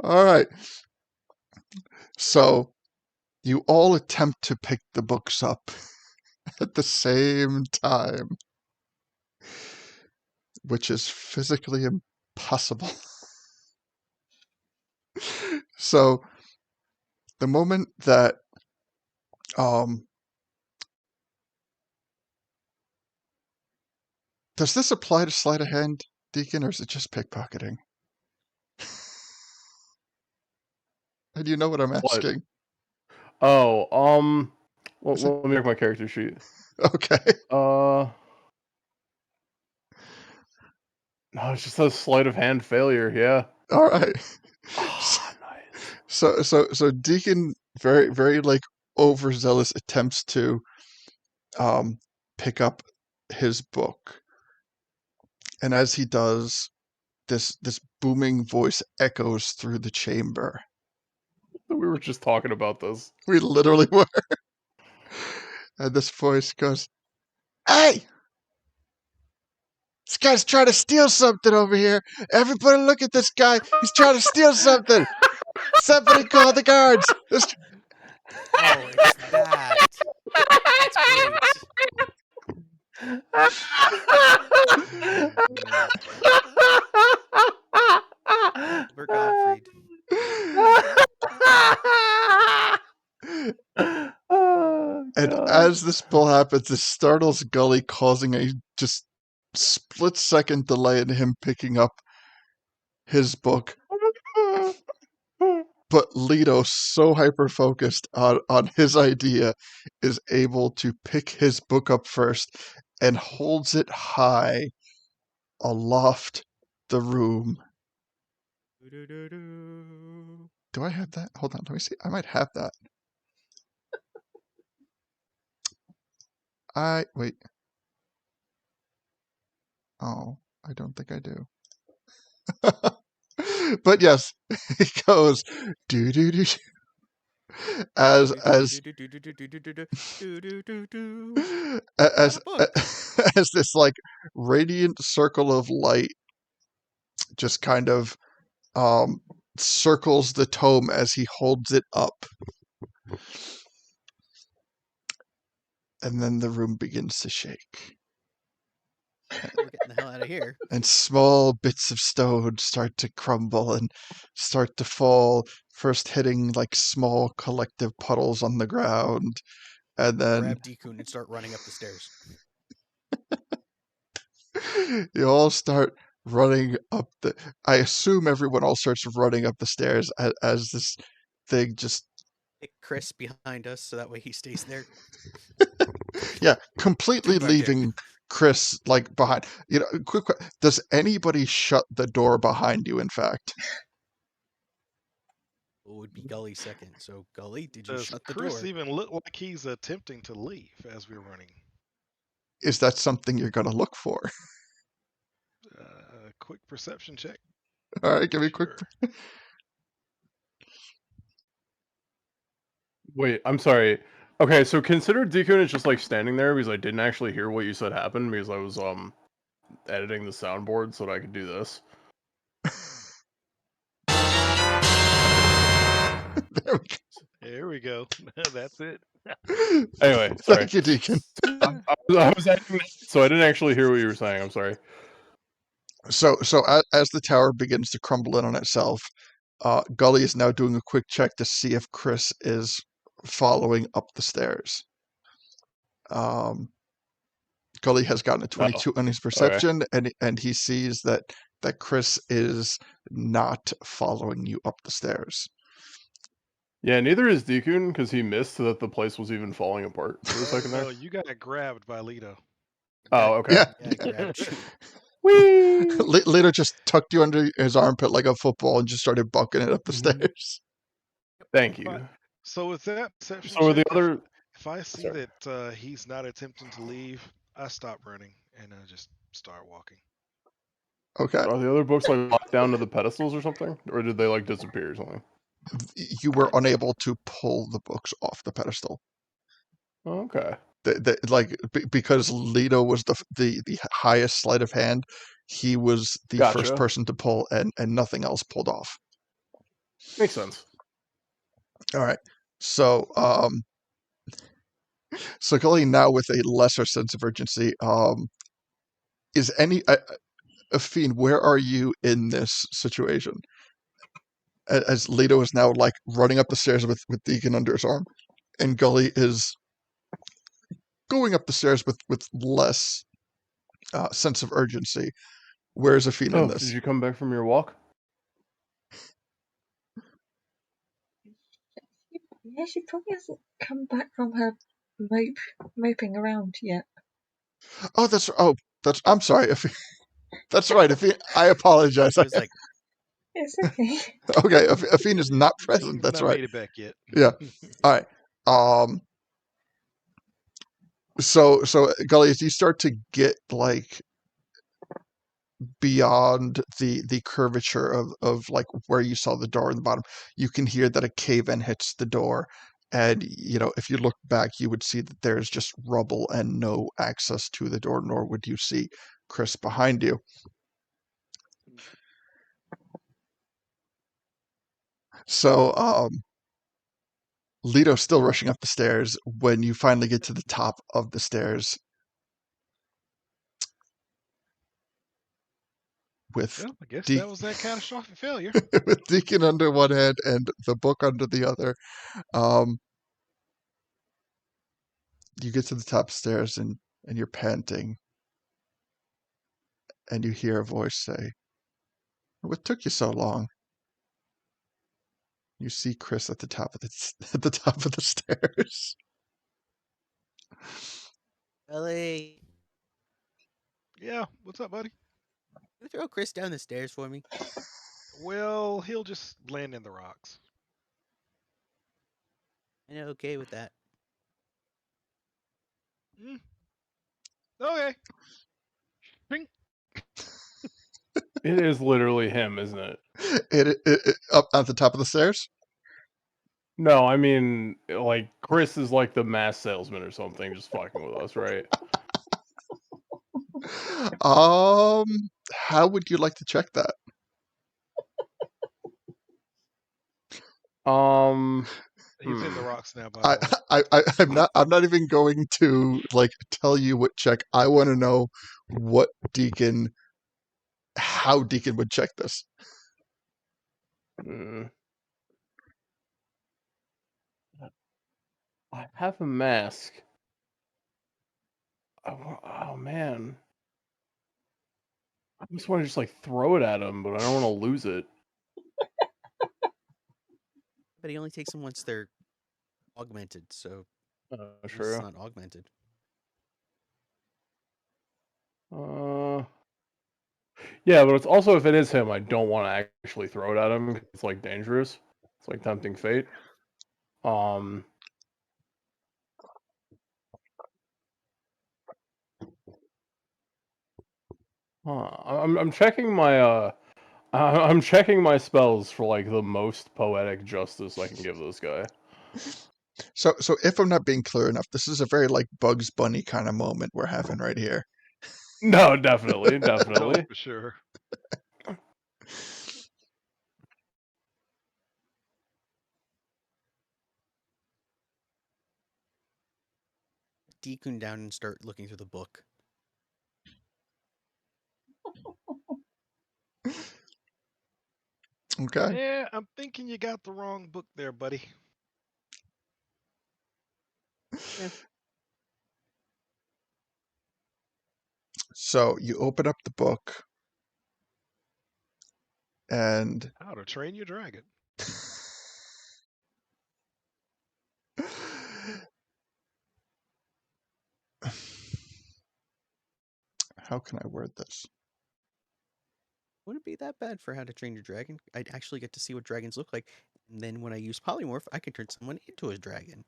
All right. So you all attempt to pick the books up at the same time, which is physically impossible. So the moment that um does this apply to sleight of hand, Deacon, or is it just pickpocketing? How do you know what I'm What? asking? Oh, well, Is it let me check my character sheet. okay? No, it's just a sleight of hand failure. Yeah. All right. Ah, nice. So Deacon very like overzealous attempts to pick up his book, and as he does, this booming voice echoes through the chamber. We were just talking about this. We literally were. And this voice goes, "Hey! This guy's trying to steal something over here. Everybody look at this guy. He's trying to steal something. Somebody call the guards." Oh, it's that. That's great. Oliver Gottfried. Oh, And God. as this pull happens, it startles Gully, causing a just split-second delay in him picking up his book. But Leto, so hyper-focused on his idea, is able to pick his book up first and holds it high aloft the room. Do-do-do-do. Do I have that? Hold on, let me see. I might have that. Wait. Oh, I don't think I do. But yes, he goes do do do as Do-do-do-do-do-do-do-do-do-do-do. Got as a book. as this like radiant circle of light just kind of circles the tome as he holds it up, and then the room begins to shake, We're getting the hell out of here. and small bits of stone start to crumble and start to fall, first hitting like small collective puddles on the ground, and then Grab Decoon and start running up the stairs. you all start running up the. I assume everyone all starts running up the stairs as this thing just Pick Chris behind us so that way he stays there. completely Come back here. leaving Chris like behind. Quick. Does anybody shut the door behind you? In fact, It would be Gully second. So Gully, did you Does shut the Chris door? even look like he's attempting to leave as we're running? is that something you're gonna look for? Quick perception check. All right, give me a quick. Sure. Wait, I'm sorry. Okay, so consider Deacon is just like standing there because I didn't actually hear what you said happened because I was editing the soundboard so that I could do this. There we There we go. That's it. go. Anyway, sorry. Thank you, Deacon. I was editing that, so I didn't actually hear what you were saying. I'm sorry. So as the tower begins to crumble in on itself, Gully is now doing a quick check to see if Chris is following up the stairs. Gully has gotten a 22 on his perception, and he sees that Chris is not following you up the stairs. Yeah, neither is Deacon because he missed that the place was even falling apart for a second there. No, you got grabbed by Leto. Oh, okay. Yeah. Yeah, I grabbed you. Whee! Later just tucked you under his armpit like a football and just started bucking it up the Mhm. stairs. Thank you. But- So with that perception So are the check, other? if I see Sorry. that he's not attempting to leave, I stop running and I just start walking. Okay. Are the other books like locked down to the pedestals or something, or did they like disappear or something? You were unable to pull the books off the pedestal. Okay. Because Leto was the highest sleight of hand, he was the first Gotcha. person to pull, and nothing else pulled off. Makes sense. All right. So so Gully now with a lesser sense of urgency, is any Afine, where are you in this situation? As Leto is now like running up the stairs with Deacon under his arm, and Gully is going up the stairs with less sense of urgency. Where's Afine in Oh, did this? you come back from your walk? Yeah, she probably hasn't come back from her moping around yet. Oh, I'm sorry. That's right. I apologize. It was like, It's okay. Okay, Athena's not present. Fiend's That's not right. made it back yet. Yeah. All right. So Gully, as you start to get like beyond the curvature of like where you saw the door in the bottom, you can hear that a cave in hits the door, and if you look back, you would see that there's just rubble and no access to the door, nor would you see Chris behind you. So Leto's still rushing up the stairs. When you finally get to the top of the stairs, with Well, I guess De- that was that catastrophic failure. with Deacon under one hand and the book under the other, you get to the top stairs and you're panting, and you hear a voice say, "What took you so long?" You see Chris at the top of at the top of the stairs. Ellie, Yeah, what's up, buddy? you throw Chris down the stairs for me? Well, he'll just land in the rocks. I'm okay with that. Mm. Okay. Ping. It is literally him, isn't it? It up at the top of the stairs. No, I mean, like, Chris is like the mass salesman or something, just fucking with us, right? How would you like to check that? He's in the Hmm. rocks now, by the way. I'm not even going to like tell you what check. I want to know how Deacon would check this. Hmm. I have a mask. Oh man. I just want to just like throw it at him, but I don't want to lose it. But he only takes them once they're augmented, so at least it's True. not augmented. Yeah, but it's also, if it is him, I don't want to actually throw it at him. It's like dangerous. It's like tempting fate. Huh, I'm checking my I'm checking my spells for like the most poetic justice I can give this guy. So if I'm not being clear enough, this is a very like Bugs Bunny kind of moment we're having right here. No, definitely, Oh, definitely. for sure. Deacon down and start looking through the book. Okay. Yeah, I'm thinking you got the wrong book there, buddy. So you open up the book, and How to Train Your Dragon. how can I word this? Wouldn't be that bad for How to Train Your Dragon. I'd actually get to see what dragons look like, and then when I use polymorph, I can turn someone into a dragon.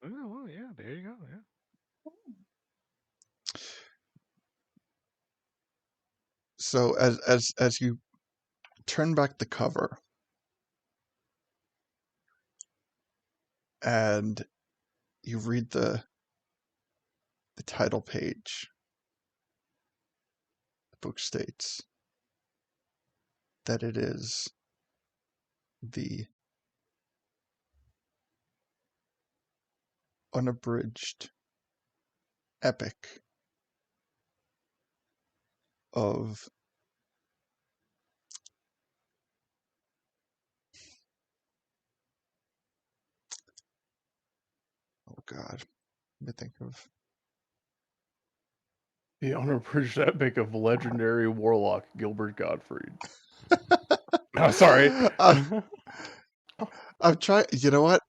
Oh, well, yeah, there you go. Yeah. So as you turn back the cover, and you read the title page, the book states that it is the unabridged epic of oh god, let me think of The unabridged epic of legendary warlock Gilbert Gottfried. Oh, sorry. I'm trying. You know what?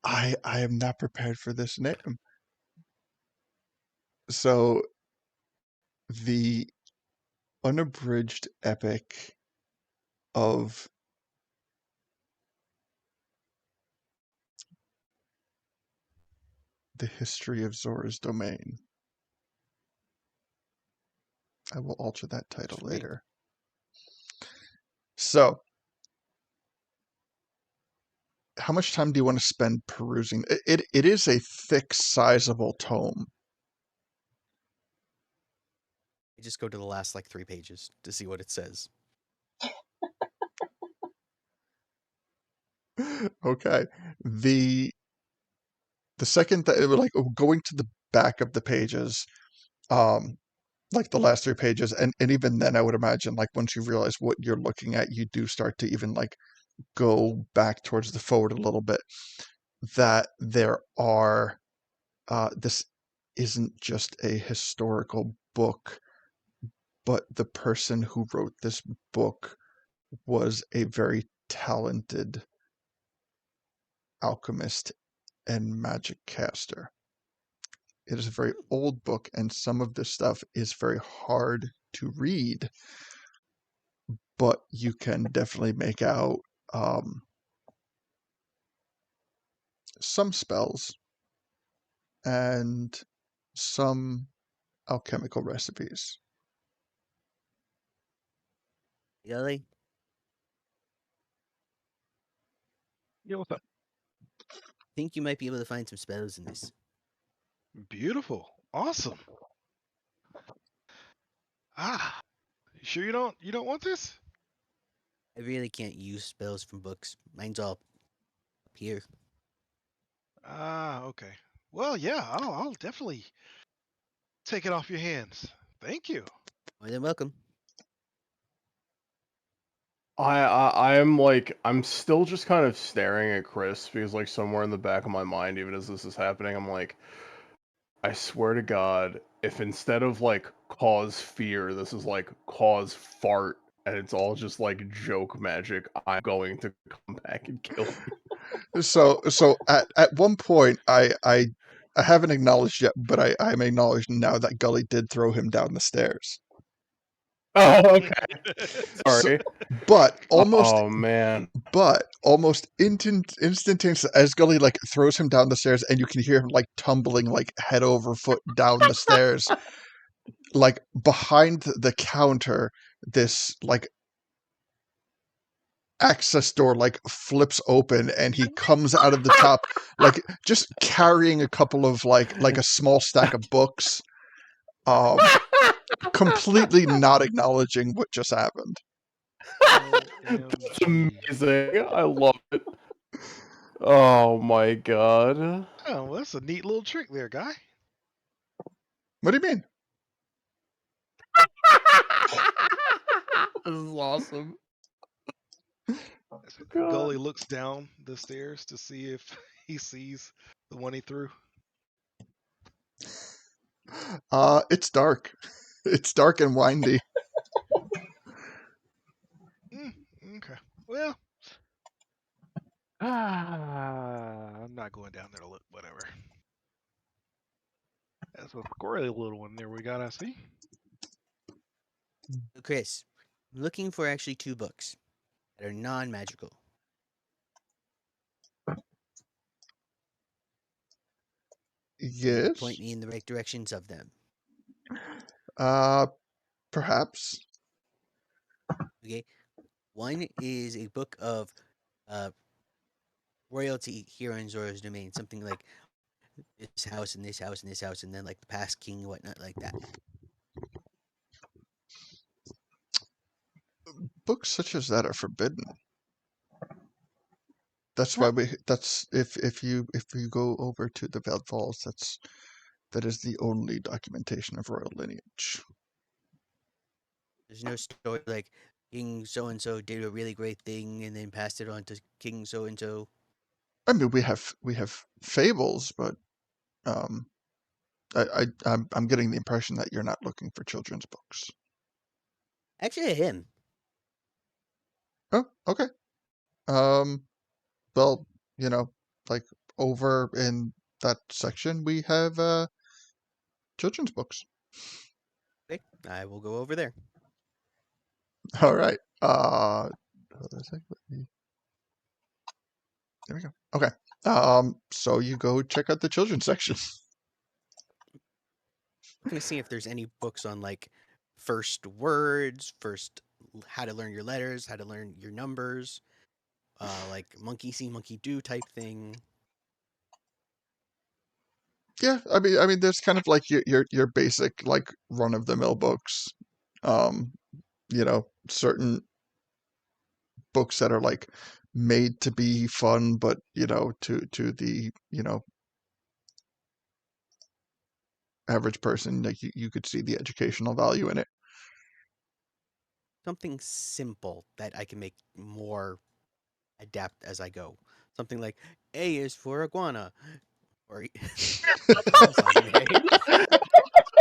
I am not prepared for this name. So the unabridged epic of the history of Zora's domain. I will alter that title Sweet. later. So, how much time do you want to spend perusing? It is a thick, sizable tome. I just go to the last like 3 pages to see what it says. Okay. The second that it was like going to the back of the pages, like the last 3 pages, and even then I would imagine like once you realize what you're looking at, you do start to even like go back towards the forward a little bit. That there are this isn't just a historical book, but the person who wrote this book was a very talented alchemist and magic caster. It is a very old book, and some of this stuff is very hard to read, but you can definitely make out some spells and some alchemical recipes. Really? Yeah, what's up? Think you might be able to find some spells in this. Beautiful. Awesome. Ah, you sure you don't want this? I really can't use spells from books. Mine's all up here. Ah, okay. Well, yeah, I'll definitely take it off your hands. Thank you. More than welcome. I'm like, I'm still just kind of staring at Chris because like somewhere in the back of my mind, even as this is happening, I'm like, I swear to God, if instead of like cause fear, this is like cause fart, and it's all just like joke magic, I'm going to come back and kill you. So at one point I haven't acknowledged yet, but I'm acknowledging now that Gully did throw him down the stairs. Oh, okay. So, Sorry. but Oh man. almost instantaneously as Gully like throws him down the stairs, and you can hear him like tumbling like head over foot down the stairs. Like behind the counter, this like access door like flips open, and he comes out of the top like just carrying a couple of like a small stack of books, completely not acknowledging what just happened. That's amazing. I love it. Oh my God. Oh, well, that's a neat little trick there, guy. What do you mean? This is awesome. God. Gully looks down the stairs to see if he sees the one he threw. It's dark. It's dark and windy. Okay. Well, I'm not going down there to look. Whatever. That's a squirrely little one there we got. I see. So Chris, I'm looking for actually 2 books that are non-magical. Maybe you could point Yes. me in the right directions of them. Perhaps. Okay. One is a book of uh, royalty here in Zora's domain, something like this house and this house and this house, and then like the past king and whatnot, like that. Books such as that are forbidden. That's why that's if you go over to the Veld Falls, that is the only documentation of royal lineage. There's no story like King so and so did a really great thing and then passed it on to King so and so. I mean, we have fables, but I'm getting the impression that you're not looking for children's books. Actually, I am. Oh, okay. Well, like over in that section we have children's books. Okay, I will go over there. All right. Hold on a sec, there we go. Okay. So you go check out the children's section. I'm gonna see if there's any books on like first words, first how to learn your letters, how to learn your numbers, like monkey see, monkey do type thing. Yeah, I mean, there's kind of like your basic like run of the mill books. You know, certain books that are like made to be fun, but you know, to the average person, like you could see the educational value in it. Something simple that I can make more adapt as I go. Something like A is for iguana, or that sounds like an A.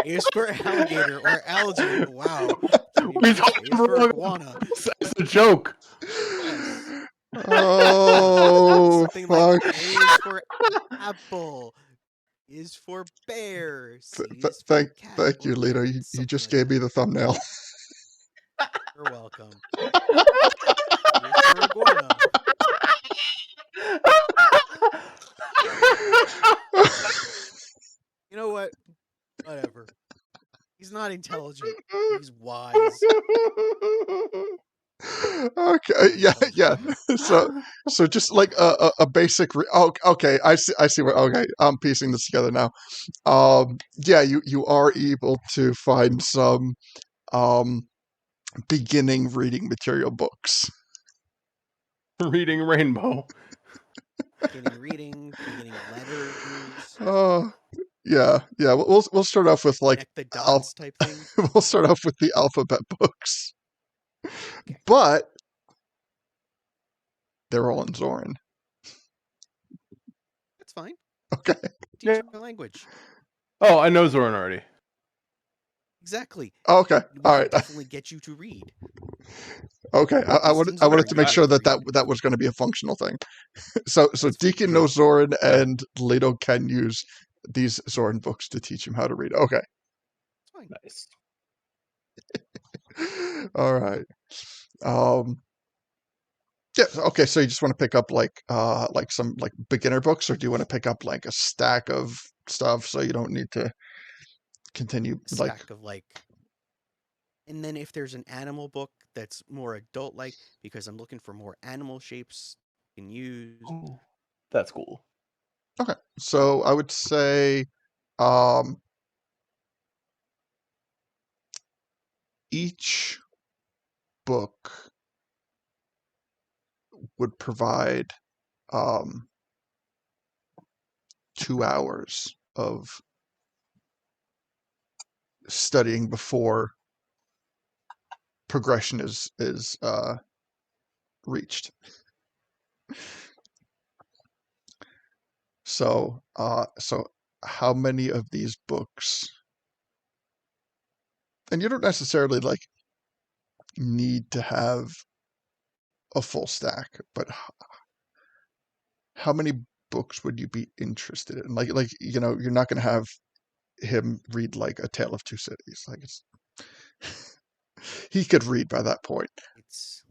A is for alligator or algae. Wow, should be We nice. talked A is for wrong iguana. as a joke. Yes. Oh Something like fuck! A is for apple, is for bear, C is for cat Thank you, or Lito. kitten, You something just like gave that. me the thumbnail. You're welcome. A is for iguana. You know what? Whatever. He's not intelligent. He's wise. Okay, Not yeah, intelligent. so just like a basic. Oh, okay, I see what. Okay, I'm piecing this together now. Yeah, you are able to find some um beginning reading material books. Reading Rainbow. Beginning reading, beginning letters, Uh, yeah. We'll start off with like connect the al- dots type things. we'll start off with the alphabet books, Okay, but they're all in Zorin. that's fine. Okay. Teach Yeah. you a language. Oh, I know Zoran already. Exactly. Okay. We All can right. definitely get you to read. Okay. At least in I Zorin, wanted to you'll make be sure able to that read. that was going to be a functional thing. So That's fine. Deacon True. knows Zorin, Okay. and Leto can use these Zorin books to teach him how to read. Okay. It's fine. Nice. All right. Um. Yeah. Okay. So you just want to pick up like some like beginner books, or do you want to pick up like a stack of stuff so you don't need to continue A like? stack of like, and then if there's an animal book that's more adult-like, because I'm looking for more animal shapes you can use. Ooh, that's cool. Okay. So I would say, um, each book would provide um 2 hours of studying before progression is reached. So how many of these books? And you don't necessarily like need to have a full stack, but how many books would you be interested in? Like you're not going to have him read like A Tale of Two Cities. Like it's he could read by that point. It's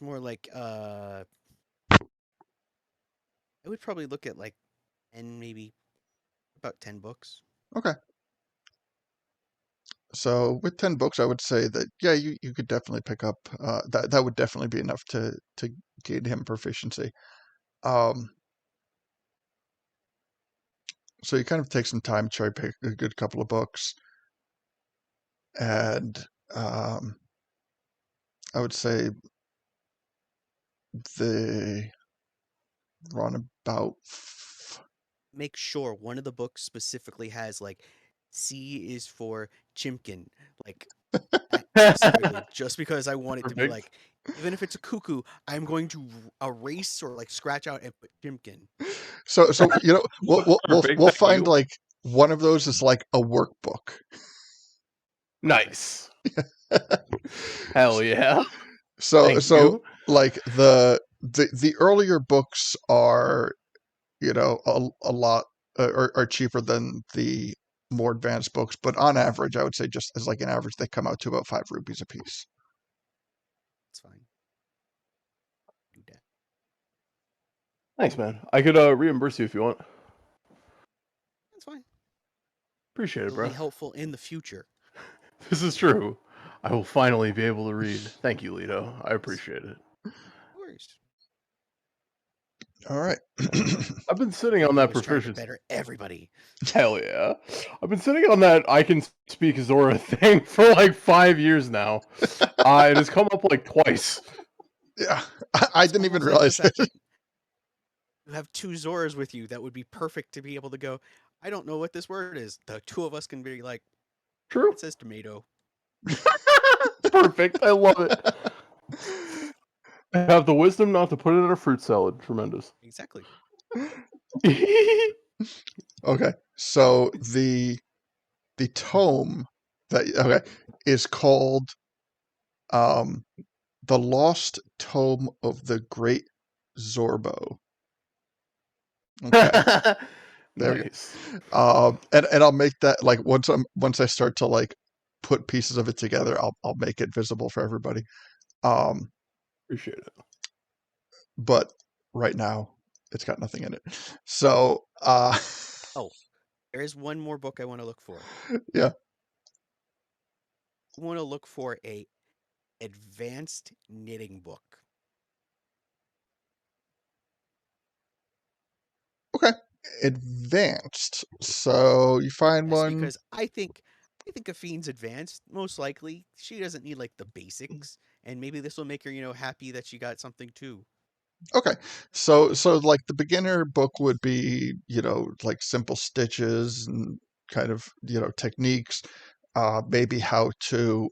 more like I would probably look at like 10, maybe about 10 books. Okay. So with 10 books, I would say that yeah, you could definitely pick up that would definitely be enough to gain him proficiency. Um, so you kind of take some time, cherry pick a good couple of books, and I would say they run about Make sure one of the books specifically has like C is for chimkin, like that specifically, just because I want it to be Perfect. like, even if it's a cuckoo, I'm going to erase or like scratch out and put chimkin. so Perfect. we'll Thank find you. like one of those is like a workbook. Nice. Hell yeah. So Thank you. like the earlier books are a lot are cheaper than the more advanced books, but on average, I would say just as like an average, they come out to about 5 rupees a piece. It's fine. Do that. Thanks, man. I could reimburse you if you want. That's fine. Appreciate it, It'll bro. be helpful in the future. This is true. I will finally be able to read. Thank you, Lito. I appreciate it. Of course. All right. I've been sitting on He that was trying to proficiency. better everybody. Hell yeah. I've been sitting on that I can speak Zora thing for like 5 years now. It has come up like twice. Yeah, I It's didn't even almost like the realize fact it. that you have two Zoras with you that would be perfect to be able to go, I don't know what this word is. The two of us can be like, True. it says tomato. Perfect. I love it. I have the wisdom not to put it in a fruit salad. Tremendous. Exactly. Okay, so the tome that is called the Lost Tome of the Great Zorbo. Okay, there we Nice. go. And I'll make that like once I start to like put pieces of it together, I'll make it visible for everybody. Appreciate it. But right now it's got nothing in it. So Oh, there is one more book I want to look for. yeah. I want to look for a advanced knitting book. Okay. Advanced. So you find Yes, one. because I think Afine's advanced. Most likely, she doesn't need like the basics, and maybe this will make her, happy that she got something too. Okay. So like the beginner book would be, like simple stitches and kind of, techniques, maybe how to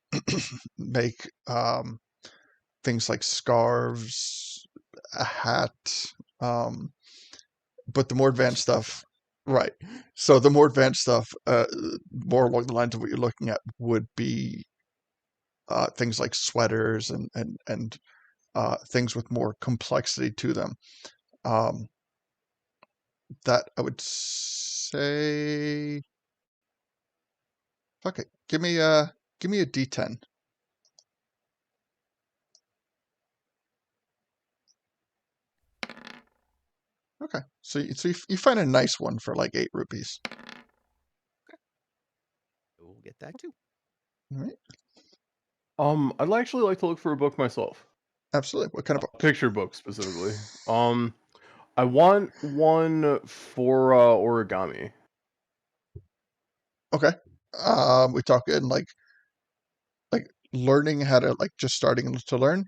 make things like scarves, a hat, um, but the more advanced Basic stuff, stuff. right. So the more advanced stuff, more along the lines of what you're looking at would be things like sweaters and things with more complexity to them. That I would say, fuck it. Give me a D10. Okay, so you find a nice one for like 8 rupees. We'll get that too. All right, I'd actually like to look for a book myself. absolutely. What kind of A book? picture book specifically. I want one for origami. Okay, we talking like learning how to like just starting to learn.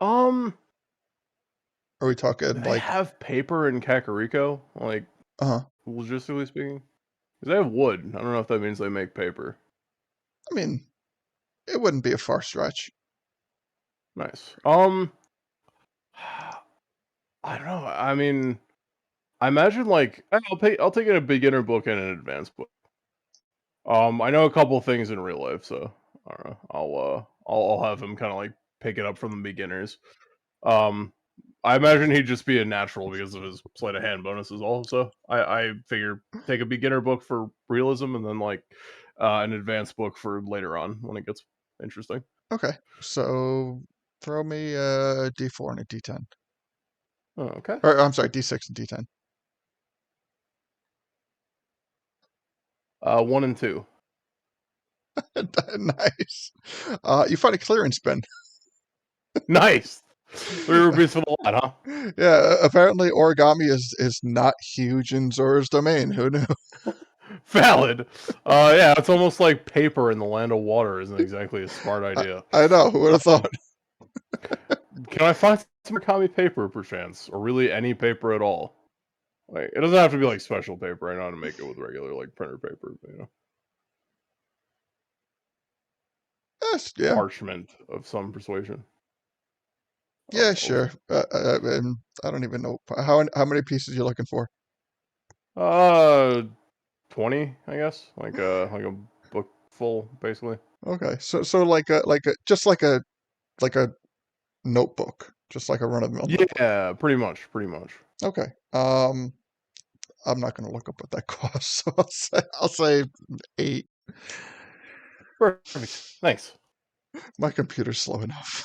Um, Or are we do talking they like have paper in Kakariko? Like, uh-huh. logistically speaking? Because they have wood. I don't know if that means they make paper. I mean, it wouldn't be a far stretch. Nice. I don't know. I mean, I imagine like I'll take in a beginner book and an advanced book. I know a couple things in real life, so I don't know. I'll have him kind of like pick it up from the beginners. Um, I imagine he'd just be a natural because of his sleight of hand bonuses. Also, I figure take a beginner book for realism and then like an advanced book for later on when it gets interesting. Okay, so throw me a D4 and a D10. Oh, okay. Or I'm sorry, D6 and D10. 1 and 2. Nice. You find a clearance bin. Nice. 3 rupees for the lot, huh? Yeah, apparently origami is not huge in Zora's domain. Who knew? Valid. Yeah, it's almost like paper in the land of water isn't exactly a smart idea. I know. Who would have thought? Can I find some origami paper, perchance, or really any paper at all? Like, it doesn't have to be like special paper. I know how to make it with regular like printer paper, Yes, yeah, parchment of some persuasion. yeah, Of sure. And I don't even know how many pieces you're looking for. 20, I guess, like a book full, basically. Okay, so like a just like a notebook, just like a run of the mill notebook. Yeah, pretty much. Okay. I'm not going to look up what that costs, so I'll say 8. Perfect. Thanks. My computer's slow enough.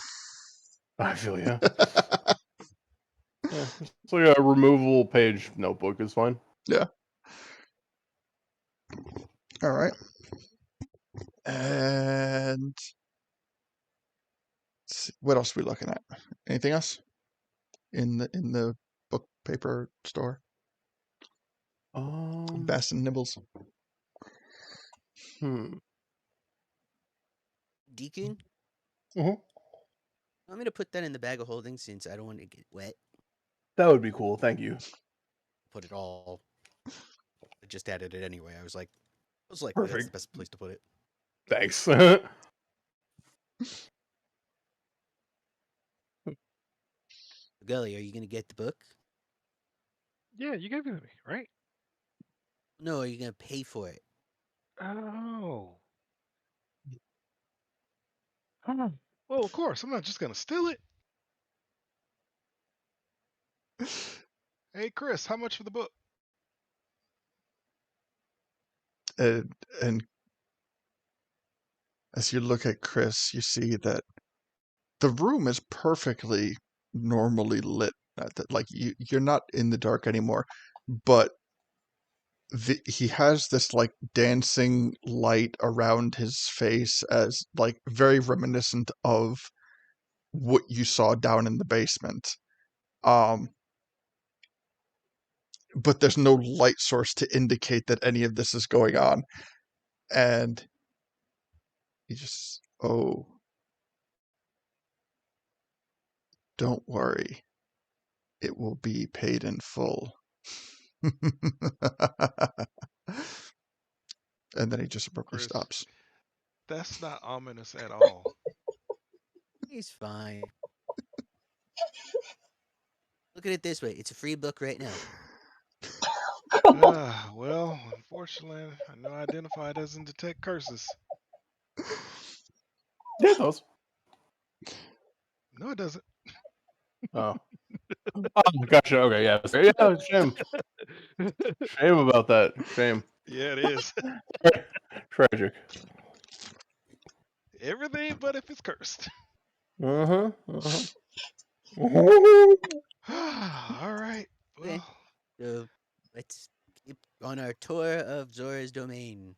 I feel you. Yeah, so a removable page notebook is fine. Yeah. All right. And let's see, what else are we looking at? Anything else in the book paper store? Bass and Nibbles. Deacon, Mhm. want me to put that in the bag of holding since I don't want to get wet? That would be cool. Thank you. Put it all. I just added it anyway. I was like, that's the Perfect. best place to put it. Thanks. Gully, are you gonna get the book? Yeah, you gave it to me, right? No, are you gonna pay for it? Oh. Well, of course. I'm not just gonna steal it. Hey, Chris, how much for the book? And as you look at Chris, you see that the room is perfectly normally lit. Like you're not in the dark anymore, but he has this like dancing light around his face as like very reminiscent of what you saw down in the basement. But there's no light source to indicate that any of this is going on. And you just, oh, don't worry. It will be paid in full. And then he just abruptly Chris, stops. that's not ominous at all. He's fine. Look at it this way: it's a free book right now. Well, unfortunately, I know Identify doesn't detect curses. Yeah, it does. No, it doesn't. Oh. Oh, gotcha. Okay, yeah. Yeah, shame. Shame about that. Shame. Yeah, it is. Tragic. Everything but if it's cursed. Uh-huh. Uh-huh. All right. Okay, Well, so let's keep on our tour of Zora's domain.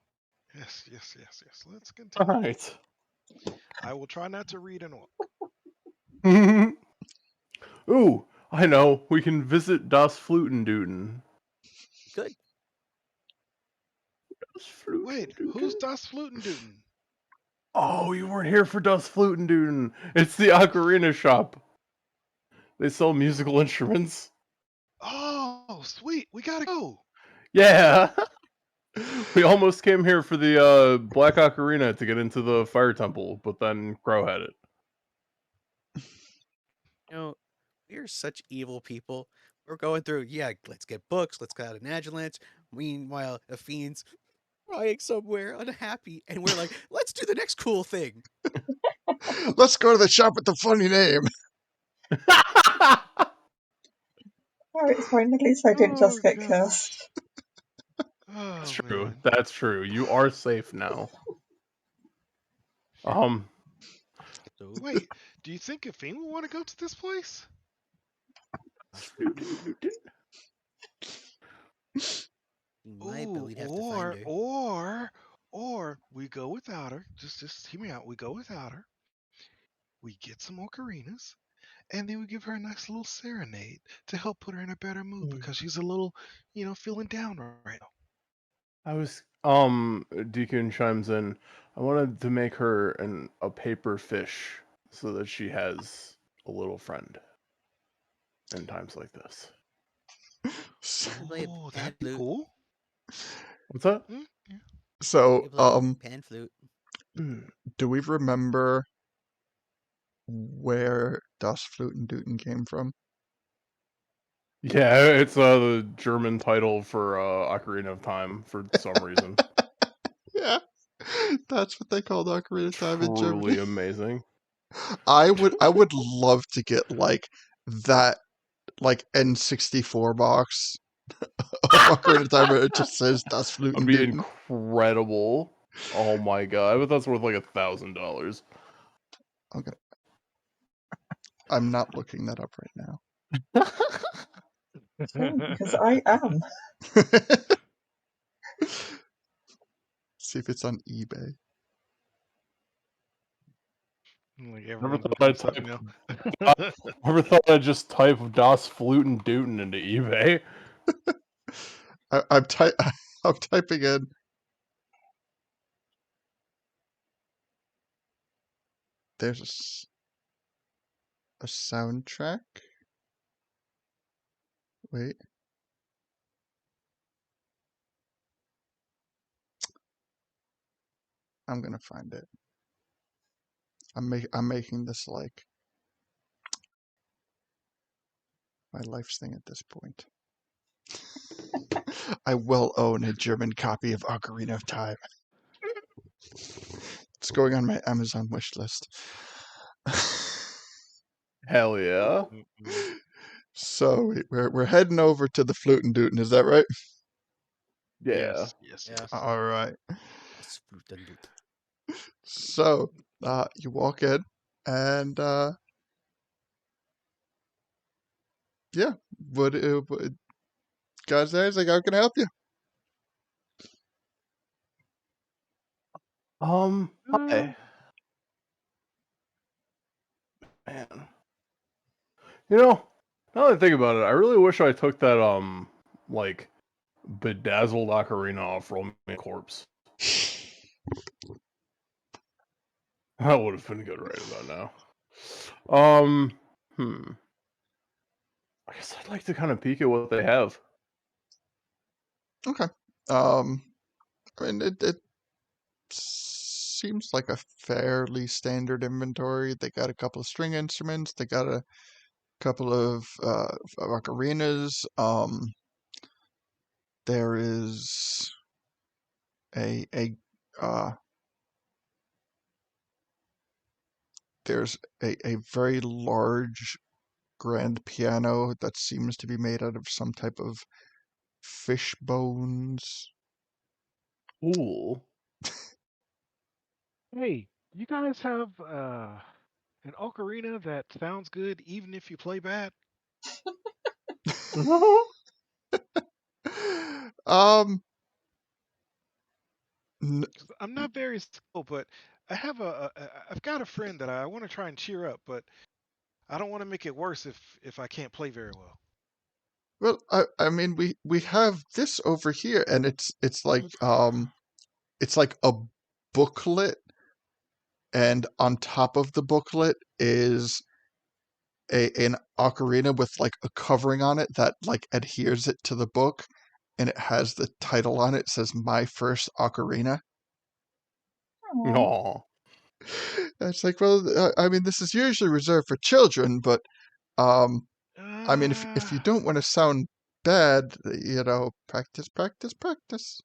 yes. Let's All continue. right. I will try not to read and walk. Ooh, I know. We can visit Das Flutenduden. Good. Wait, who's Das Flutenduden? Oh, you weren't here for Das Flutenduden. It's the ocarina shop. They sell musical instruments. Oh, sweet. We gotta go. Yeah. We almost came here for the Black Ocarina to get into the Fire Temple, but then Crow had it. You know, we are such evil people. We're going through, yeah, let's get books, let's go out of Nagilance. Meanwhile, Athene's crying somewhere, unhappy, and we're like, let's do the next cool thing. Let's go to the shop with the funny name. Oh, it's fine. At least I didn't just Oh, get gosh. cursed. That's Oh, true. man. That's true. You are safe now. So, Wait, do you think Athene will want to go to this place? we might, but Ooh, we'd have to find her. or we go without her. Just hear me out. We go without her. We get some ocarinas, and then we give her a nice little serenade to help put her in a better mood because she's a little, feeling down right now. I was Deacon chimes in. I wanted to make her a paper fish so that she has a little friend in times like this. So, You can play a Oh, pan that'd be flute. cool. What's that? Mm, yeah. so You can play pan flute. do we remember where Das Flutenduten came from? Yeah, it's the German title for Ocarina of Time for some reason. Yeah, that's what they called Ocarina of Time in Germany. Truly amazing. I would love to get like that like N64 box of Ocarina of Time where it just says Das That'd be Fluten. incredible. Oh my god, I bet that's worth like $1,000. Okay. I'm not looking that up right now. Oh, because I am. See if it's on eBay. Like Never everyone's thought looking I'd for something type. now. Never thought I'd just type Das Fluten Duten into eBay. I'm I'm typing in. There's a soundtrack. Wait. I'm gonna find it. I'm making this like my life's thing at this point. I will own a German copy of Ocarina of Time. It's going on my Amazon wish list. Hell yeah. Mm-mm. So we're heading over to the Flute and Dootin', is that right? Yeah. Yes. Yeah. All right. Das Flutendut. So you walk in, and yeah, what guys there is like, how can I help you? Hi. Man. You know, now that I think about it, I really wish I took that, like, bedazzled ocarina off Roman Corpse. That would have been good right about now. I guess I'd like to kind of peek at what they have. Okay. I mean, it seems like a fairly standard inventory. They got a couple of string instruments. They got a couple of ocarinas. There is a uh, there's a very large grand piano that seems to be made out of some type of fish bones. Cool. Hey, you guys have an ocarina that sounds good even if you play bad? um, n- 'Cause I'm not very skilled, but I have I've got a friend that I want to try and cheer up, but I don't want to make it worse if I can't play very well. well, I mean, we have this over here, and it's like a booklet, and on top of the booklet is an ocarina with like a covering on it that like adheres it to the book, and it has the title on it. It says "My First Ocarina." Aw. Aw. And it's like, well, I mean, this is usually reserved for children, but um, I mean, if you Uh, don't want to sound bad, practice, practice, practice.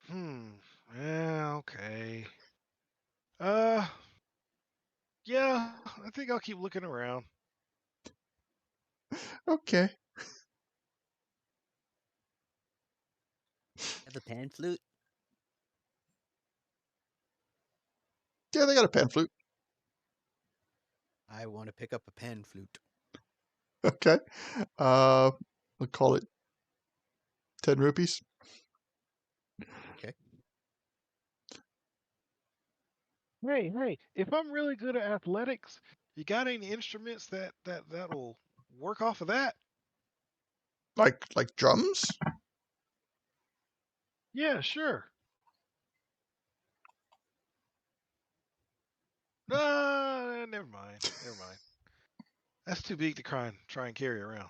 hmm. Yeah, okay. Uh, yeah, I think I'll keep looking around. Okay. Have a pan flute? Yeah, they got a pan flute. I want to pick up a pan flute. Okay. We'll call it 10 rupees. Okay. Hey, if I'm really good at athletics, you got any instruments that'll work off of that? Like drums? Yeah, sure. Never mind. Never mind. That's too big to try and carry around.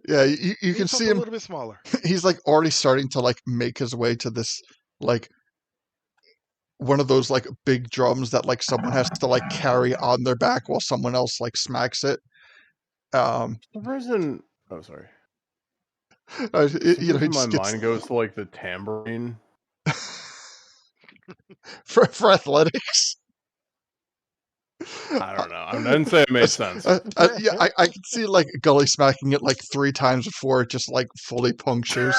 Yeah, you can Need see something a him. little bit smaller. He's like already starting to like make his way to this like one of those like big drums that like someone has to like carry on their back while someone else like smacks it. Um, The reason. Oh, sorry. it, Some he reason my just gets mind goes to like the tambourine. for athletics. I don't know. I didn't say it made sense. Yeah, I can see like Gully smacking it like 3 times before it just like fully punctures.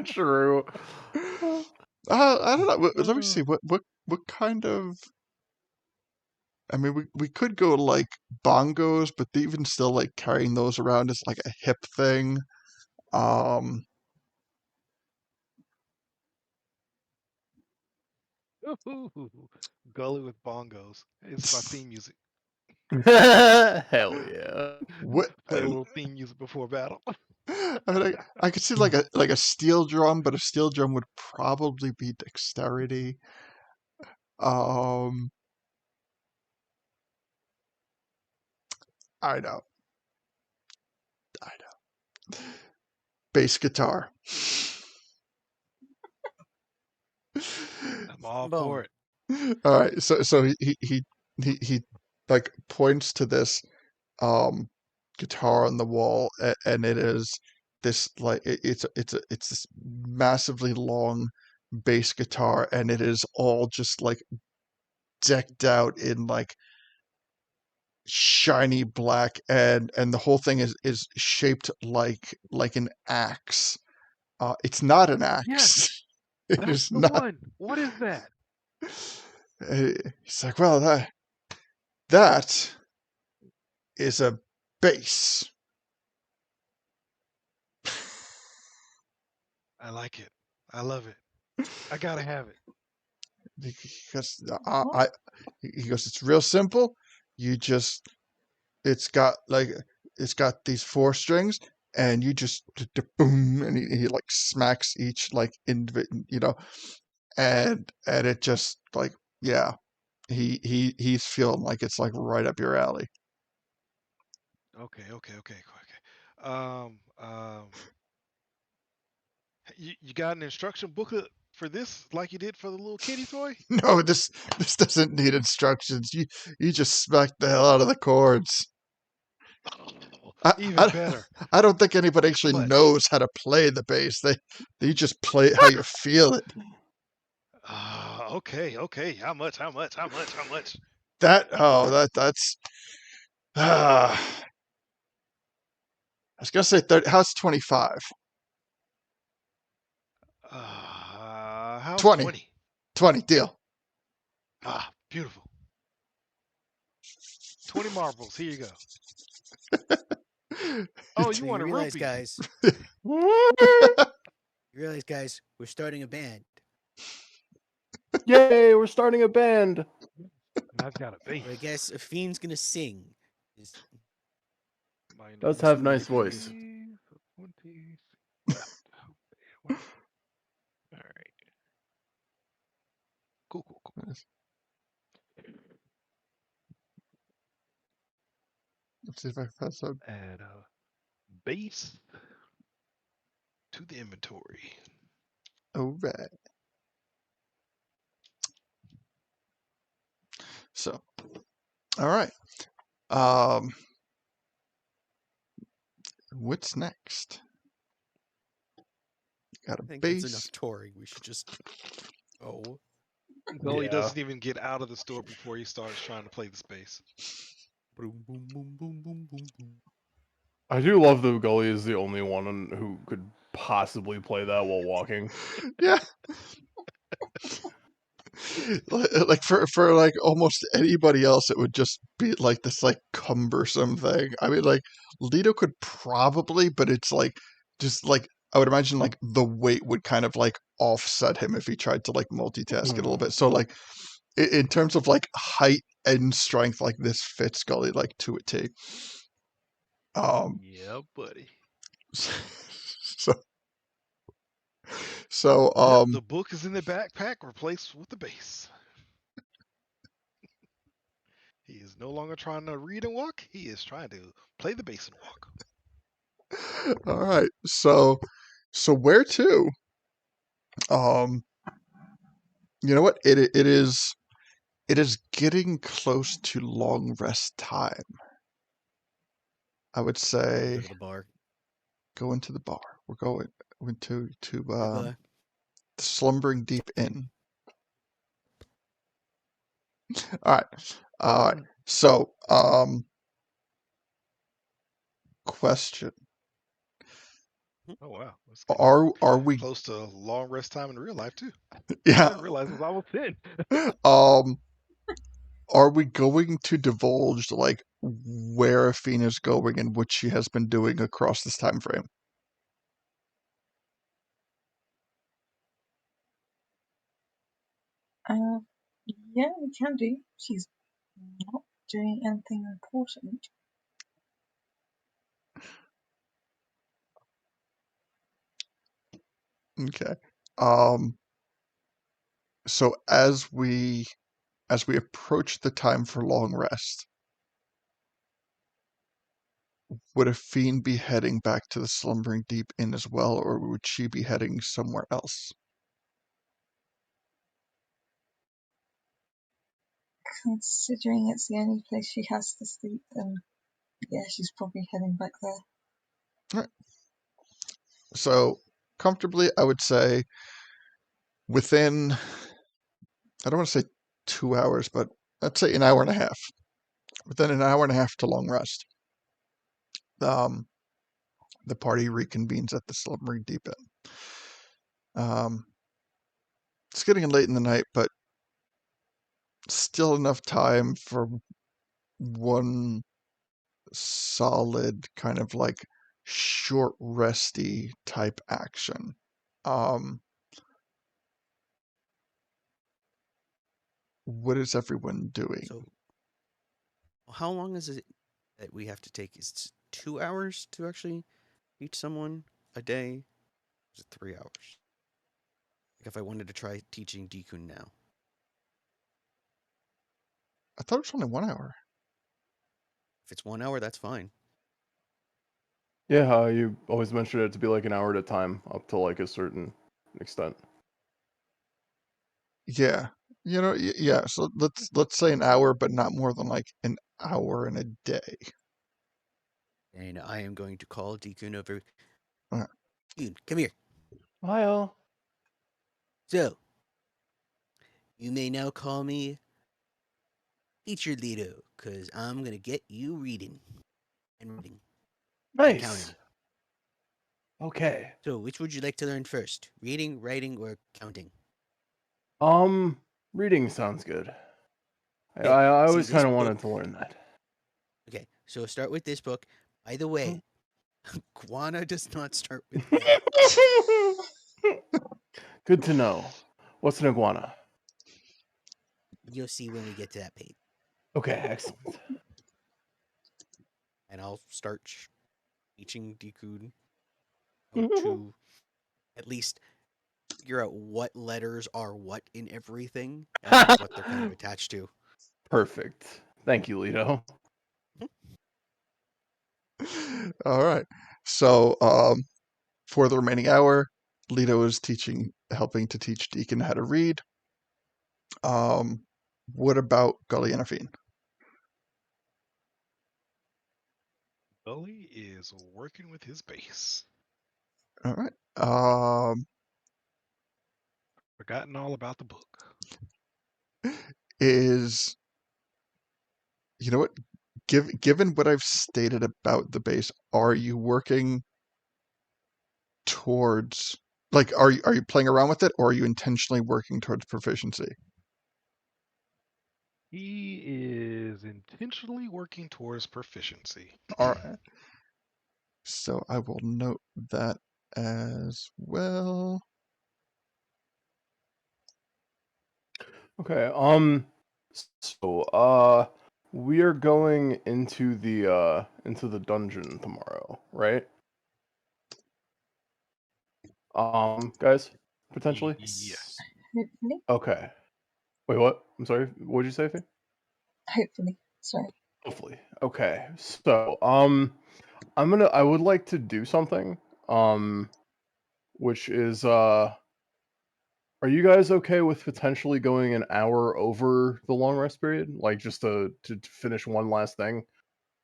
True. I don't know. Let me see. What kind of? I mean, we could go like bongos, but even still, like carrying those around is like a hip thing. Um, Gully with bongos. It's my theme music. Hell yeah. what? Play a little theme music before battle. I mean, I could see like a steel drum, but a steel drum would probably be dexterity. Um, I know, I know. Bass guitar. I'm all Boom. for it. All right, so he like points to this guitar on the wall, and it is this like it's this massively long bass guitar, and it is all just like decked out in like shiny black, and the whole thing is shaped like an axe. It's not an Yes, axe. It that's is the not. one. What is that? He's like, well, that is a bass. I like it. I love it. I gotta have it. Because he goes, it's real simple. You just, it's got like, it's got these 4 strings, and you just boom, and he like smacks each like individual, and it just like, yeah, he's feeling like it's like right up your alley. Okay. You got an instruction booklet for this, like you did for the little kitty toy? No, this doesn't need instructions. You just smack the hell out of the chords. Oh, I, even I, better. I don't think anybody actually But knows how to play the bass. They just play it how you feel it. okay. How much? How much? That's I was gonna say 30. How's 25? How's 20. 20? 20 deal. Beautiful. 20 marbles. Here you go. Oh, you So want you a realize, rupee? guys, we're starting a band. Yay, we're starting a band. And I've got a base. So I guess a fiend's gonna sing. Is- Does That's have what we're nice gonna voice. do. 20 left. All right. Cool. Let's see if I found some. Add a base to the inventory. All right. So, all right. Um, what's next? Got a I think that's bass. enough touring. We should just go. Gully Yeah. doesn't even get out of the store before he starts trying to play the space. Boom, boom, boom, boom, boom, boom, boom. I do love that Gully is the only one who could possibly play that while walking. Yeah. Like for like almost anybody else, it would just be like this like cumbersome thing. I mean, like Lido could probably, but it's like just like I would imagine like the weight would kind of like offset him if he tried to like multitask it a little bit. So like in terms of like height and strength, like this fits Gully like to a T. Yeah, buddy. So so Yep, the book is in the backpack, replaced with the base. He is no longer trying to read and walk. He is trying to play the bass and walk. all right. So where to? Um, you know what? It is getting close to long rest time. I would Go say to the bar. go into the bar. We're going to Have a the Slumbering Deep something. Inn. All right. All right. So, question: Oh wow, that's getting Are we? close to long rest time in real life too. I Yeah. didn't realize it was almost 10. Um, are we going to divulge like where Athena's going and what she has been doing across this time frame? Yeah, we can do. She's not doing anything important. Okay. Um, so as we approach the time for long rest, would Athene be heading back to the Slumbering Deep Inn as well, or would she be heading somewhere else? Considering it's the only place she has to sleep, then yeah, she's probably heading back there. All right. So comfortably, I would say within, I don't want to say 2 hours, but let's say an hour and a half. Within an hour and a half to long rest, um, the party reconvenes at the Slumbering Deep Inn. It's getting late in the night, but still enough time for one solid kind of like short resty type action. Um, what is everyone doing? So, how long is it that we have to take? Is it 2 hours to actually teach someone a day? Is it 3 hours? Like if I wanted to try teaching Deku now. I thought it was only 1 hour. If it's 1 hour, that's fine. Yeah, you always mentioned it to be like an hour at a time, up to like a certain extent. Yeah, yeah. So let's say an hour, but not more than like an hour in a day. And I am going to call Deku over. Uh, Dude, come here. Hi, all. So, you may now call me Teacher Lido, because I'm going to get you reading and writing and Nice. counting. Okay. So, which would you like to learn first? Reading, writing, or counting? Reading sounds good. I, Okay, I see always this kind of book. wanted to learn that. Okay, so start with this book. By the way, Guana does not start with E. Good to know. What's an iguana? You'll see when we get to that page. Okay, excellent. And I'll start teaching Deku how to at least figure out what letters are what in everything and what they're kind of attached to. Perfect. Thank you, Lido. all right. So for the remaining hour, Leto is helping to teach Deacon how to read. Um, what about Gully and Athene? Gully is working with his base. All right. Forgotten all about the book. Is you know what? Given what I've stated about the base, are you working towards like are you playing around with it, or are you intentionally working towards proficiency? He is intentionally working towards proficiency. All right. So I will note that as well. Okay. So, we are going into the dungeon tomorrow, right? Guys, potentially. Yes. Hopefully. Okay. Wait, what? I'm sorry. What did you say, Fee? Hopefully. Sorry. Hopefully. Okay. So, I would like to do something, which is, are you guys okay with potentially going an hour over the long rest period? Like, just to finish one last thing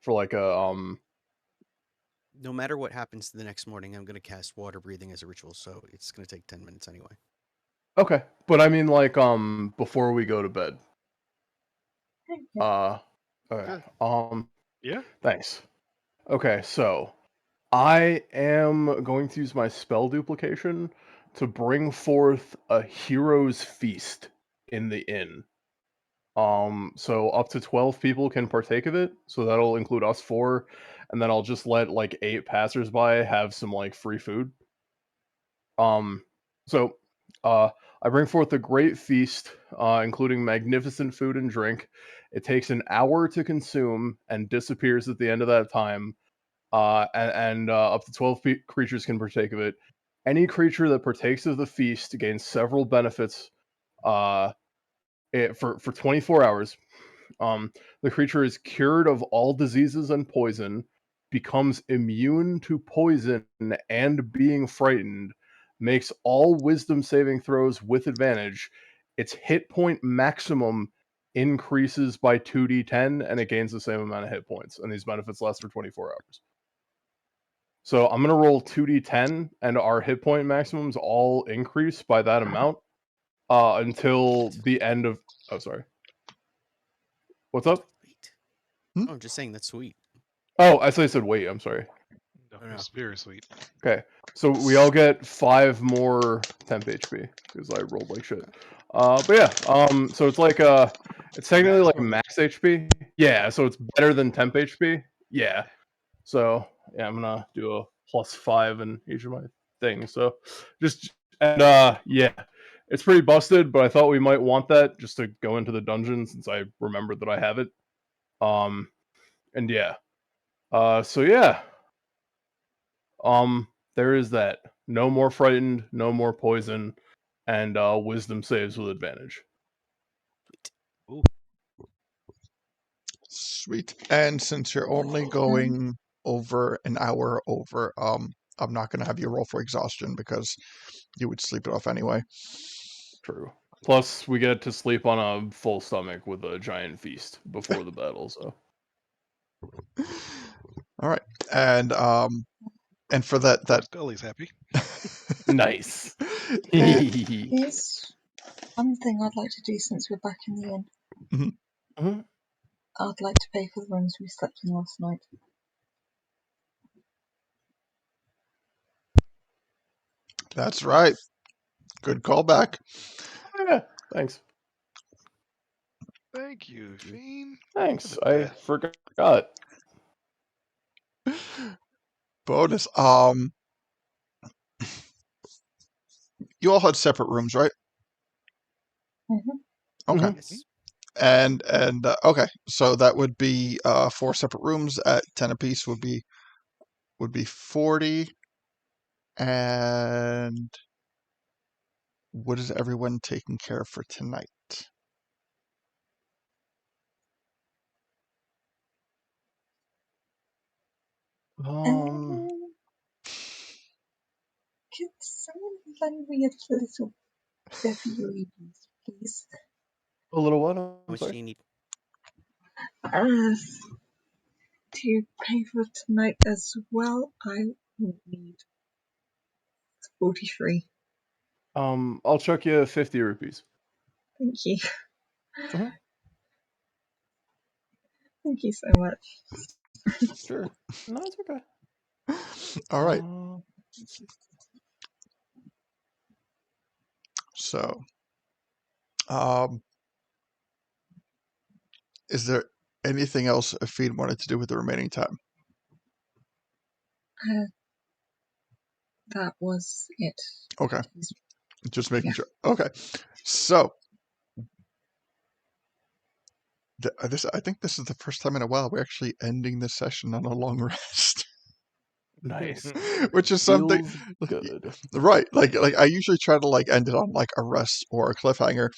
for like a, No matter what happens the next morning, I'm going to cast water breathing as a ritual, so it's going to take 10 minutes anyway. okay. But I mean, like, before we go to bed. Okay. Sure. Yeah. Thanks. Okay, so I am going to use my spell duplication to bring forth a hero's feast in the inn. So up to 12 people can partake of it, so that'll include us four, and then I'll just let like 8 passersby have some like free food. Um, so I bring forth a great feast, including magnificent food and drink. It takes an hour to consume and disappears at the end of that time. And up to 12 creatures can partake of it. Any creature that partakes of the feast gains several benefits for 24 hours. The creature is cured of all diseases and poison, becomes immune to poison and being frightened, makes all wisdom saving throws with advantage. Its hit point maximum increases by 2d10 and it gains the same amount of hit points. And these benefits last for 24 hours. So I'm going to roll 2d10 and our hit point maximums all increase by that amount until the end of. Oh, sorry. What's up? Sweet. Hmm? Oh, I'm just saying that's sweet. Oh, I said wait. I'm sorry. No, Oh, no. it's very sweet. Okay, so we all get 5 more temp HP because I rolled like shit. But yeah, so it's like it's technically like Maximum max HP. Yeah, so it's better than temp HP. Yeah. So yeah, I'm gonna do a +5 in each of my things. So just and yeah, it's pretty busted, but I thought we might want that just to go into the dungeon since I remembered that I have it. And yeah. So yeah. There is that. No more frightened, no more poison, and wisdom saves with advantage. Sweet. Ooh. Sweet. And since you're only going over an hour over, I'm not going to have you roll for exhaustion because you would sleep it off anyway. True. Plus, we get to sleep on a full stomach with a giant feast before the battle. So All right. And for that Poor Scully's happy. nice. and, Here's one thing I'd like to do since we're back in the inn. Mhm. I'd like to pay for the rooms we slept in last night. that's right. Good callback. Yeah, thanks. Thank you, Fiend. You're Thanks. the I best. forgot. Bonus. You all had separate rooms, right? Mm-hmm. Okay. Yes. And okay, so that would be 4 separate rooms at 10 apiece would be 40. And what is everyone taking care of for tonight? Um, Could someone lend me a little bit of your evenings, please? a little what? How I'm much do sorry. you need? To pay for tonight as well, I will need 43. I'll chuck you 50 rupees. Thank you. Mhm. Thank you so much. Sure. No, it's okay. All right. Uh, So, um, is there anything else Afid wanted to do with the remaining time? That was it. Okay, just making Yeah. sure. Okay, so I think this is the first time in a while we're actually ending this session on a long rest, nice. which is something Feels good. right. Like I usually try to like end it on like a rest or a cliffhanger,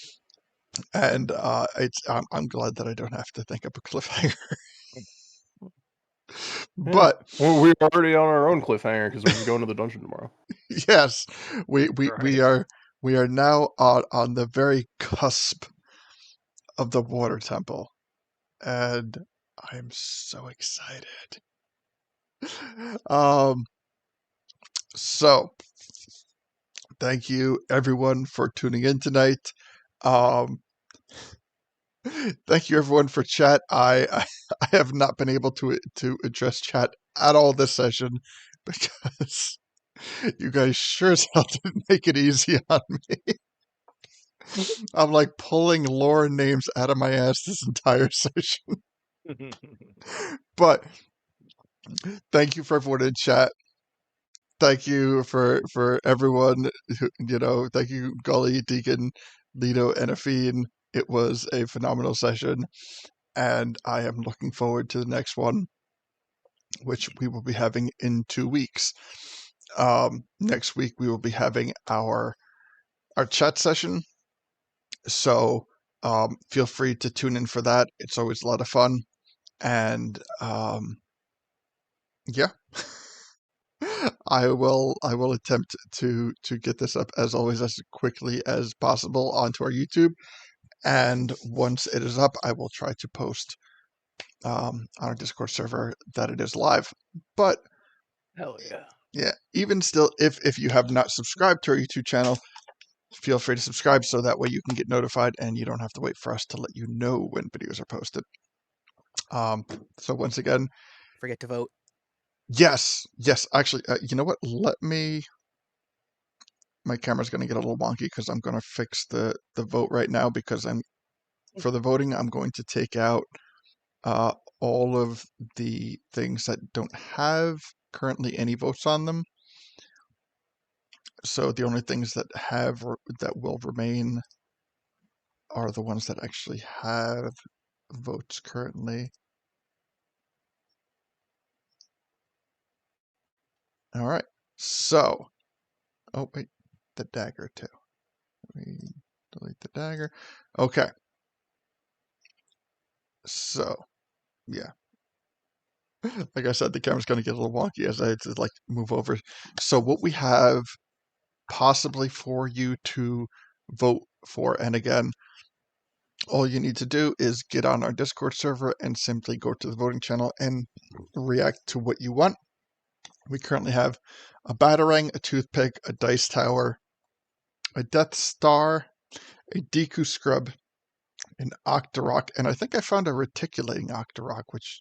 and I'm glad that I don't have to think up a cliffhanger. Yeah. But Well, we're already on our own cliffhanger because we're just going to the dungeon tomorrow. yes, we we Right. we are we are now on the very cusp of the water temple, and I'm so excited. Um, so thank you everyone for tuning in tonight. Um, Thank you everyone for chat. I have not been able to address chat at all this session because you guys sure as hell didn't make it easy on me. I'm like pulling lore names out of my ass this entire session. But thank you for everyone in chat. Thank you for everyone who, thank you Gully, Deacon, Lido, and Afine. It was a phenomenal session, and I am looking forward to the next one, which we will be having in 2 weeks. Next week we will be having our chat session, so feel free to tune in for that. It's always a lot of fun, and yeah. I will attempt to get this up as always as quickly as possible onto our YouTube, and once it is up, I will try to post on our Discord server that it is live. But Hell yeah. yeah, even still, if you have not subscribed to our YouTube channel, feel free to subscribe so that way you can get notified and you don't have to wait for us to let you know when videos are posted. So once again, Forget to vote. yes. Actually, you know what? My camera's going to get a little wonky because I'm going to fix the vote right now because for the voting, I'm going to take out all of the things that don't have currently any votes on them. So the only things that that will remain are the ones that actually have votes currently. All right. So, oh wait, the dagger too. We delete the dagger. Okay. So, yeah. Like I said, the camera's going to get a little wonky as I to like move over. So what we have possibly for you to vote for, and again, all you need to do is get on our Discord server and simply go to the voting channel and react to what you want. We currently have a Batarang, a Toothpick, a Dice Tower, a Death Star, a Deku Scrub, an Octorok, and I think I found a reticulating Octorok, which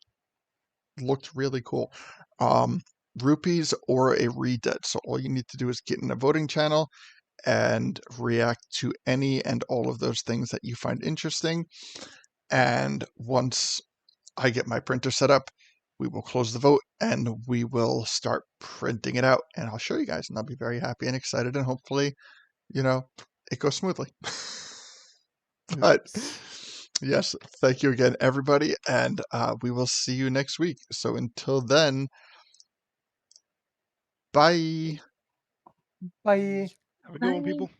looked really cool. Rupees or a Redead. So all you need to do is get in a voting channel and react to any and all of those things that you find interesting. And once I get my printer set up, we will close the vote and we will start printing it out. And I'll show you guys, and I'll be very happy and excited, and hopefully, it goes smoothly. But yes, thank you again, everybody, and we will see you next week. So until then, bye. Bye. Have a good one, Bye. people.